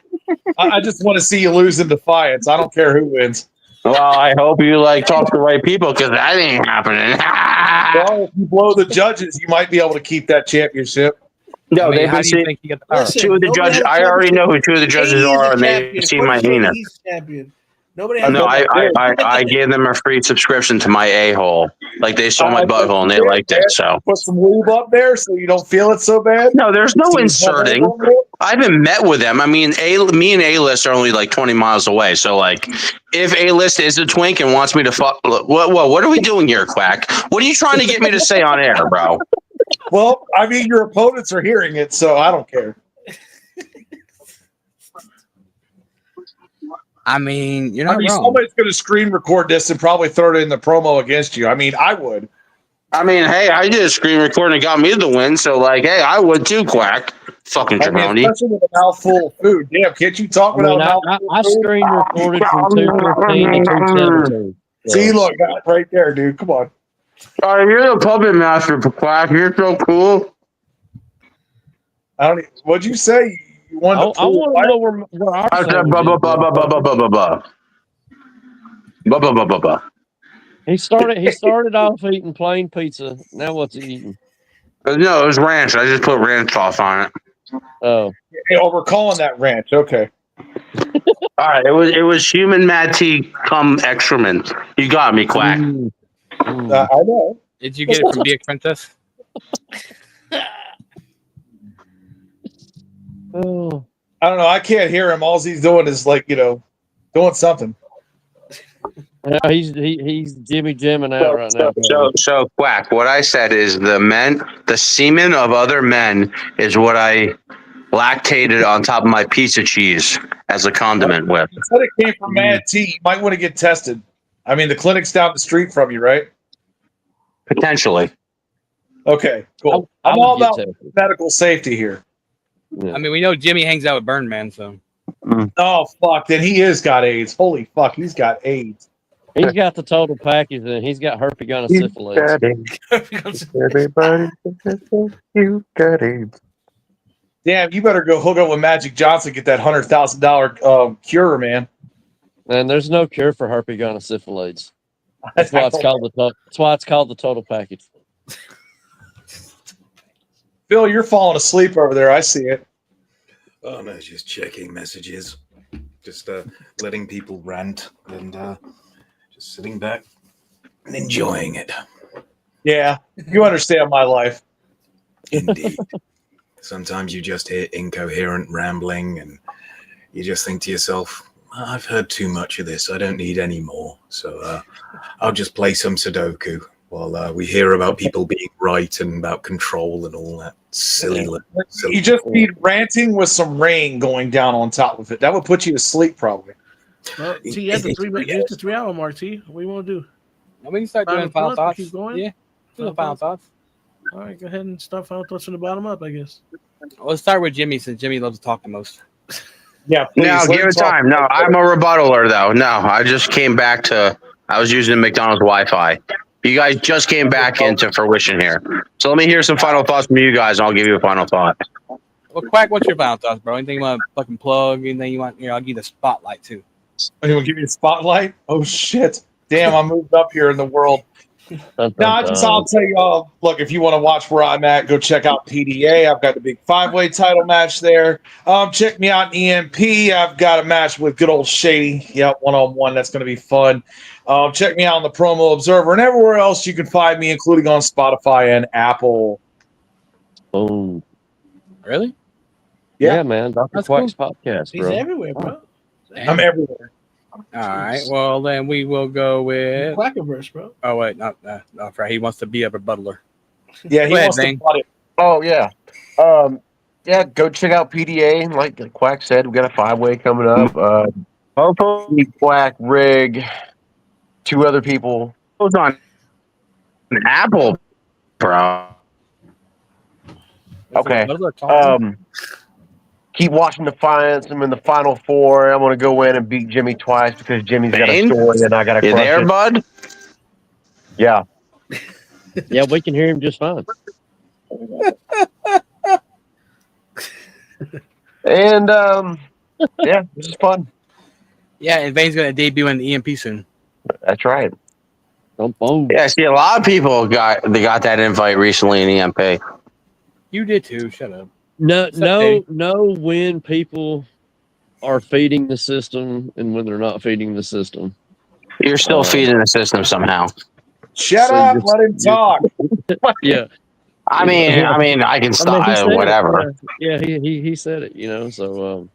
I just want to see you lose in Defiance. I don't care who wins. Well, I hope you like talk to the right people because that ain't happening. Well, if you blow the judges, you might be able to keep that championship. No, they've been seeing two of the judges. I already know who two of the judges are, and they've seen my Nina. He's champion. Nobody No, I gave them a free subscription to my a-hole. Like they saw my butthole and they liked it. So put some lube up there so you don't feel it so bad. No, there's no inserting. I haven't met with them. I mean, me and A-List are only like 20 miles away. So like, if A-List is a twink and wants me to fuck, what are we doing here, Quack? What are you trying to get me to say on air, bro? Well, I mean, your opponents are hearing it, so I don't care. I mean, you're not wrong. Somebody's going to screen record this and probably throw it in the promo against you. I mean, I would. I mean, hey, I did a screen recording and got me the win. So like, hey, I would too, Quack. Fucking jabroni. Especially with a mouthful of food. Damn, can't you talk without a mouthful I of food? screen recorded from 215 to 217. See, look, right there, dude. Come on. All right, you're the puppet master, Quack. You're so cool. I don't. What'd you say? You wanted I want to know where our I said blah blah blah blah blah blah blah blah blah blah blah blah blah blah. He started off eating plain pizza. Now what's he eating? No, it was ranch. I just put ranch sauce on it. Oh, we're calling that ranch. Okay. All right, it was human mad tea cum excrement. You got me, Quack. I know. Did you get it from DX Princess? Oh. I don't know. I can't hear him. All he's doing is like, doing something. Yeah, he's Jimmy Jamming out right now. So Quack, what I said is the semen of other men is what I lactated on top of my pizza cheese as a condiment with. You said it came from Mad Tea. You might want to get tested. I mean, the clinic's down the street from you, right? Potentially. Okay, cool. I'm all about medical safety here. I mean, we know Jimmy hangs out with Burn Man, so. Oh fuck! Then he is got AIDS. Holy fuck, he's got AIDS. He's got the total package, and he's got herpetogonosyphilis. Everybody, you got AIDS. Damn, you better go hook up with Magic Johnson, get that $100,000 cure, man. And there's no cure for herpetogonosyphilis. That's why it's called the total package. Phil, you're falling asleep over there. I see it. Oh no, just checking messages, just letting people rant and just sitting back and enjoying it. Yeah, you understand my life. Indeed. Sometimes you just hear incoherent rambling and you just think to yourself, I've heard too much of this. I don't need any more. So I'll just play some Sudoku while we hear about people being right and about control and all that silly. You just need ranting with some rain going down on top of it. That would put you to sleep, probably. Well, T, you have the 3 hour mark, T. What do you want to do? We can start doing final thoughts. Keep going? Yeah, do the final thoughts. All right, go ahead and start final thoughts from the bottom up, I guess. Let's start with Jimmy, since Jimmy loves to talk the most. Yeah, No, give it time. No, I'm a rebuttaler, though. No, I just came back to. I was using the McDonald's Wi-Fi. You guys just came back into fruition here. So let me hear some final thoughts from you guys, and I'll give you a final thought. Well, Quack, what's your final thoughts, bro? Anything you want to fucking plug? Anything you want? I'll give you the spotlight, too. Anyone give me a spotlight? Oh, shit. Damn, I moved up here in the world. I'll tell you, look, if you want to watch where I'm at, go check out PDA. I've got the big 5-way title match there. Check me out in EMP. I've got a match with good old Shady. Yep, one-on-one. That's going to be fun. Check me out on the Promo Observer and everywhere else you can find me, including on Spotify and Apple. Oh, really? Yeah, man. Dr. Quack's podcast, He's bro. everywhere, bro. I'm everywhere. All right. Well, then we will go with Quackiverse, bro. Oh wait, no, right. He wants to be a rebuttaler. Yeah, he Go ahead, wants to Bang. butt it. Oh yeah, yeah. Go check out PDA. Like Quack said, we got a 5-way coming up. Me, Quack, Rig, 2 other people. Who's on Apple, bro? Okay. Keep watching Defiance. I'm in the Final 4. I'm going to go in and beat Jimmy twice because Jimmy's got a Bane? story and I got to You crush there, it. bud? Yeah. Yeah, we can hear him just fine. And yeah, this is fun. Yeah, and Vane's gonna debut in the EMP soon. That's right. Yeah, I see a lot of people got that invite recently in EMP. You did too. Shut up. Know when people are feeding the system and when they're not feeding the system. You're still feeding the system somehow. Shut up. Let him talk. Yeah. I mean, I can stop. he said Whatever. it, yeah, he said it. So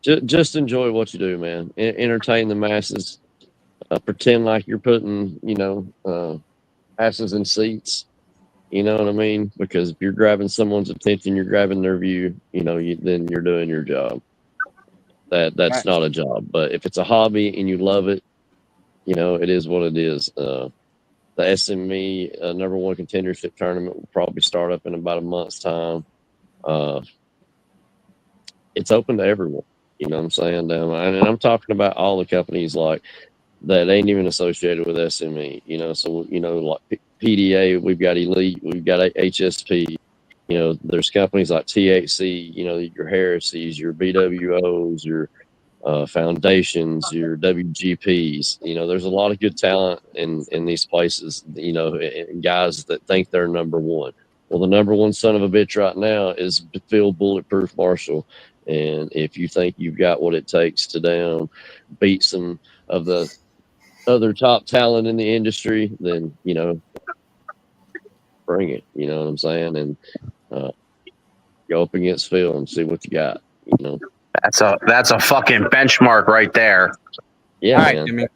just enjoy what you do, man. Entertain the masses. Pretend like you're putting, asses in seats. You know what I mean? Because if you're grabbing someone's attention, you're grabbing their view. Then you're doing your job. That's Right. not a job. But if it's a hobby and you love it, it is what it is. The SME number 1 contendership tournament will probably start up in about a month's time. It's open to everyone. You know what I'm saying? And I'm talking about all the companies like that ain't even associated with SME. So like PDA, we've got Elite, we've got HSP. There's companies like THC. Your Harris's, your BWOs, your foundations, your WGPs. There's a lot of good talent in these places. And guys that think they're number 1. Well, the number 1 son of a bitch right now is Phil Bulletproof Marshall. And if you think you've got what it takes to beat some of the other top talent in the industry, then bring it. You know what I'm saying? And go up against Phil and see what you got. That's a fucking benchmark right there. Yeah, All right, man. Jimmy.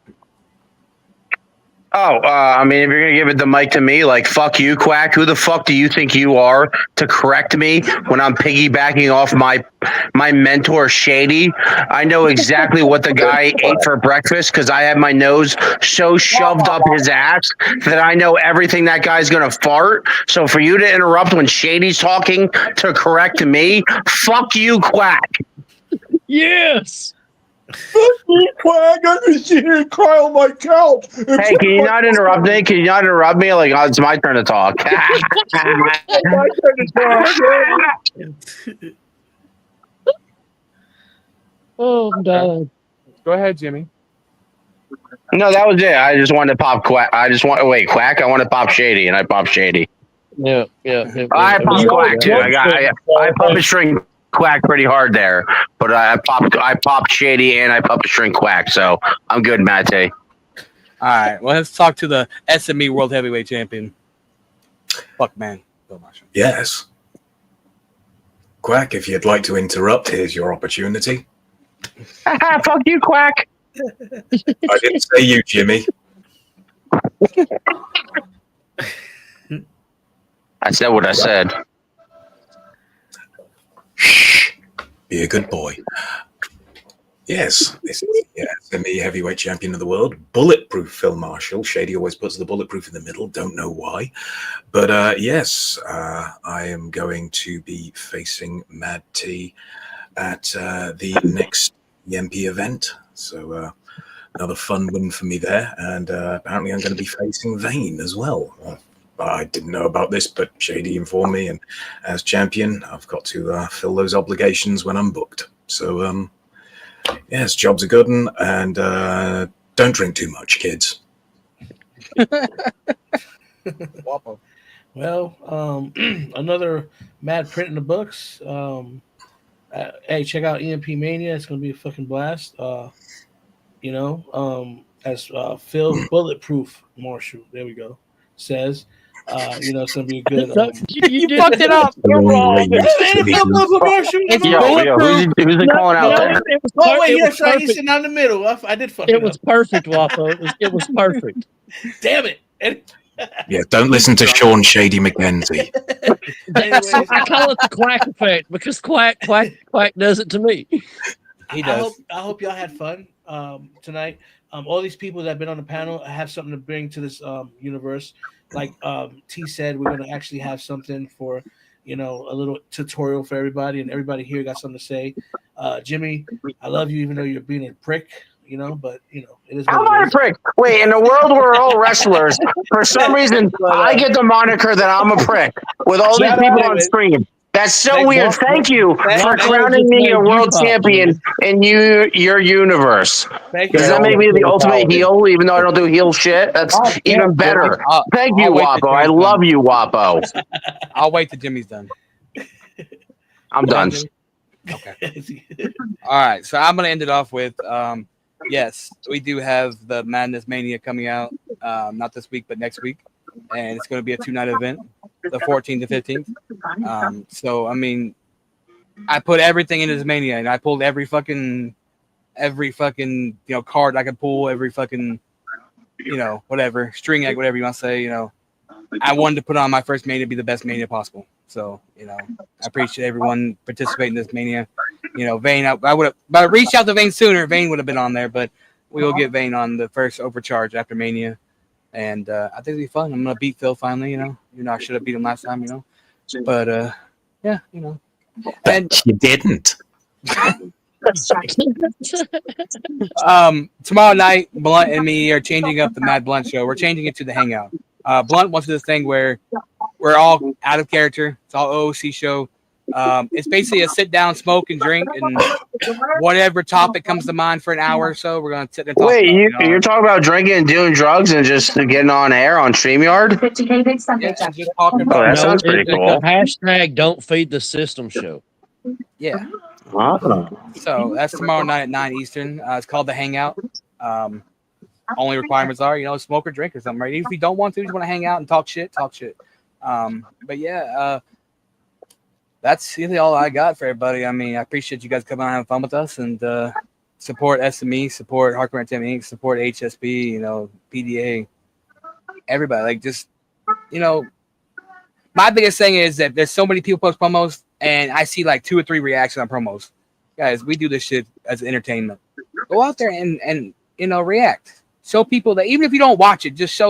Oh, I mean, if you're gonna give it the mic to me, like fuck you, Quack. Who the fuck do you think you are to correct me when I'm piggybacking off my mentor Shady? I know exactly what the guy ate for breakfast because I had my nose so shoved up his ass that I know everything that guy's gonna fart. So for you to interrupt when Shady's talking to correct me, fuck you, Quack. Yes. Quack, I can sit here and cry on my couch. Hey, can you not interrupt me? Can you not interrupt me? Like, oh, it's my turn to talk. Oh, I'm dying. Go ahead, Jimmy. No, that was it. I just wanted to pop Quack. Quack. I want to pop Shady, and I popped Shady. Yeah. I popped Quack too. I puppet string Quack pretty hard there, but I popped Shady and I puppet string Quack, so I'm good, Mate. All right. Well, let's talk to the SME World Heavyweight Champion. Fuck, man. Bill Marshall. Yes. Quack, if you'd like to interrupt, here's your opportunity. Fuck you, Quack. I didn't say you, Jimmy. I said what I said. Shh. Be a good boy. Yes, this is SME heavyweight champion of the world, bulletproof Phil Marshall. Shady always puts the bulletproof in the middle. Don't know why, but yes, I am going to be facing Mad T at the next EMP event. So another fun win for me there, and apparently I'm going to be facing Vane as well. I didn't know about this, but Shady informed me, and as champion, I've got to fill those obligations when I'm booked. So, yes, job's a good one, and don't drink too much, kids. Well, another mad print in the books. Hey, check out EMP Mania. It's gonna be a fucking blast. As Phil Bulletproof Marshall, there we go, says. It's gonna be a good. You fucked it up. You're wrong. Who's he calling out there? Oh wait, yes, he's sitting out in the middle. I did fuck it. It was perfect, Waffle. It was perfect. Damn it. Yeah, don't listen to Sean Shady McKenzie. I call it the Quack effect because Quack does it to me. He does. I hope y'all had fun tonight. All these people that have been on the panel have something to bring to this universe. Like T said, we're going to actually have something for, a little tutorial for everybody, and everybody here got something to say. Jimmy, I love you, even though you're being a prick, but it is. I'm not a prick. Wait, in the world where we're all wrestlers, for some reason, I get the moniker that I'm a prick with all these people on screen. That's so weird. Thank you for crowning me a world champion in your universe. Does that make me the ultimate heel, even though I don't do heel shit? That's even better. Thank you, Wapo. I love you, Wapo. I'll wait till Jimmy's done. I'm done. Okay. All right. So I'm going to end it off with yes, we do have the Madness Mania coming out, not this week, but next week. And it's going to be a 2-night event, the 14th to 15th. So, I mean, I put everything into this Mania, and I pulled every fucking, card I could pull, every fucking, whatever, string egg, whatever you want to say, I wanted to put on my first Mania to be the best Mania possible. So, I appreciate everyone participating in this Mania. Vane, I would have, but I reached out to Vane sooner. Vane would have been on there, but we will get Vane on the first Overcharge after Mania. And I think it'll be fun. I'm gonna beat Phil finally. I should have beat him last time. But yeah, And you didn't. Tomorrow night, Blunt and me are changing up the Mad Blunt show. We're changing it to the Hangout. Blunt wants to do this thing where we're all out of character. It's all OOC show. It's basically a sit down, smoke and drink, and whatever topic comes to mind for an hour or so, we're gonna sit and talk. Wait, you're talking about drinking and doing drugs and just getting on air on StreamYard? Yeah, just talking about. That sounds pretty cool. Hashtag Don't Feed the System show. Yeah. Awesome. So that's tomorrow night at 9 Eastern. It's called the Hangout. Only requirements are, smoke or drink or something, right? If you don't want to, you just want to hang out and talk shit, talk shit. But yeah, that's really all I got for everybody. I mean, I appreciate you guys coming out and having fun with us, and support SME, support Hardcore Entertainment Inc., support HSP, PDA. everybody, like, just, you know, my biggest thing is that there's so many people post promos, and I see like 2 or 3 reactions on promos. Guys, we do this shit as entertainment. Go out there and you know, react. Show people that even if you don't watch it, just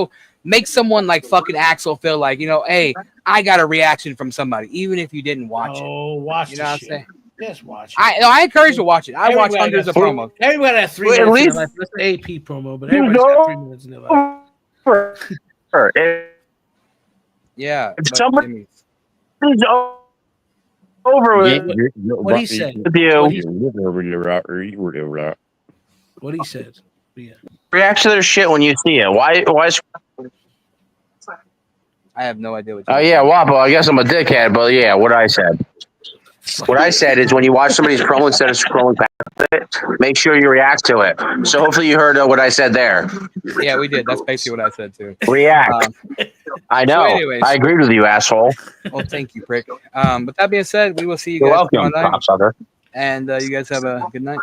make someone like fucking Axel feel like, you know, hey, I got a reaction from somebody, even if you didn't watch it. Oh, watch you know what I'm saying? Yes, watch it. I encourage you to watch it. I watch hundreds of promos. Everybody has 3 Well, at minutes in least- their life. That's the AP promo, but everybody's got 3 minutes in their life. Yeah. If but somebody is over with What he said. with you, What he said. Yeah. react to their shit when you see it. Why? I have no idea what. Oh yeah, Wapo. I guess I'm a dickhead, but yeah, what I said. What I said is when you watch somebody's promo instead of scrolling past it, make sure you react to it. So hopefully you heard what I said there. Yeah, we did. That's basically what I said too. React. I know. So anyways, I agreed with you, asshole. Well, thank you, prick. But that being said, we will see you You're guys welcome, tomorrow night. cocksucker. And you guys have a good night.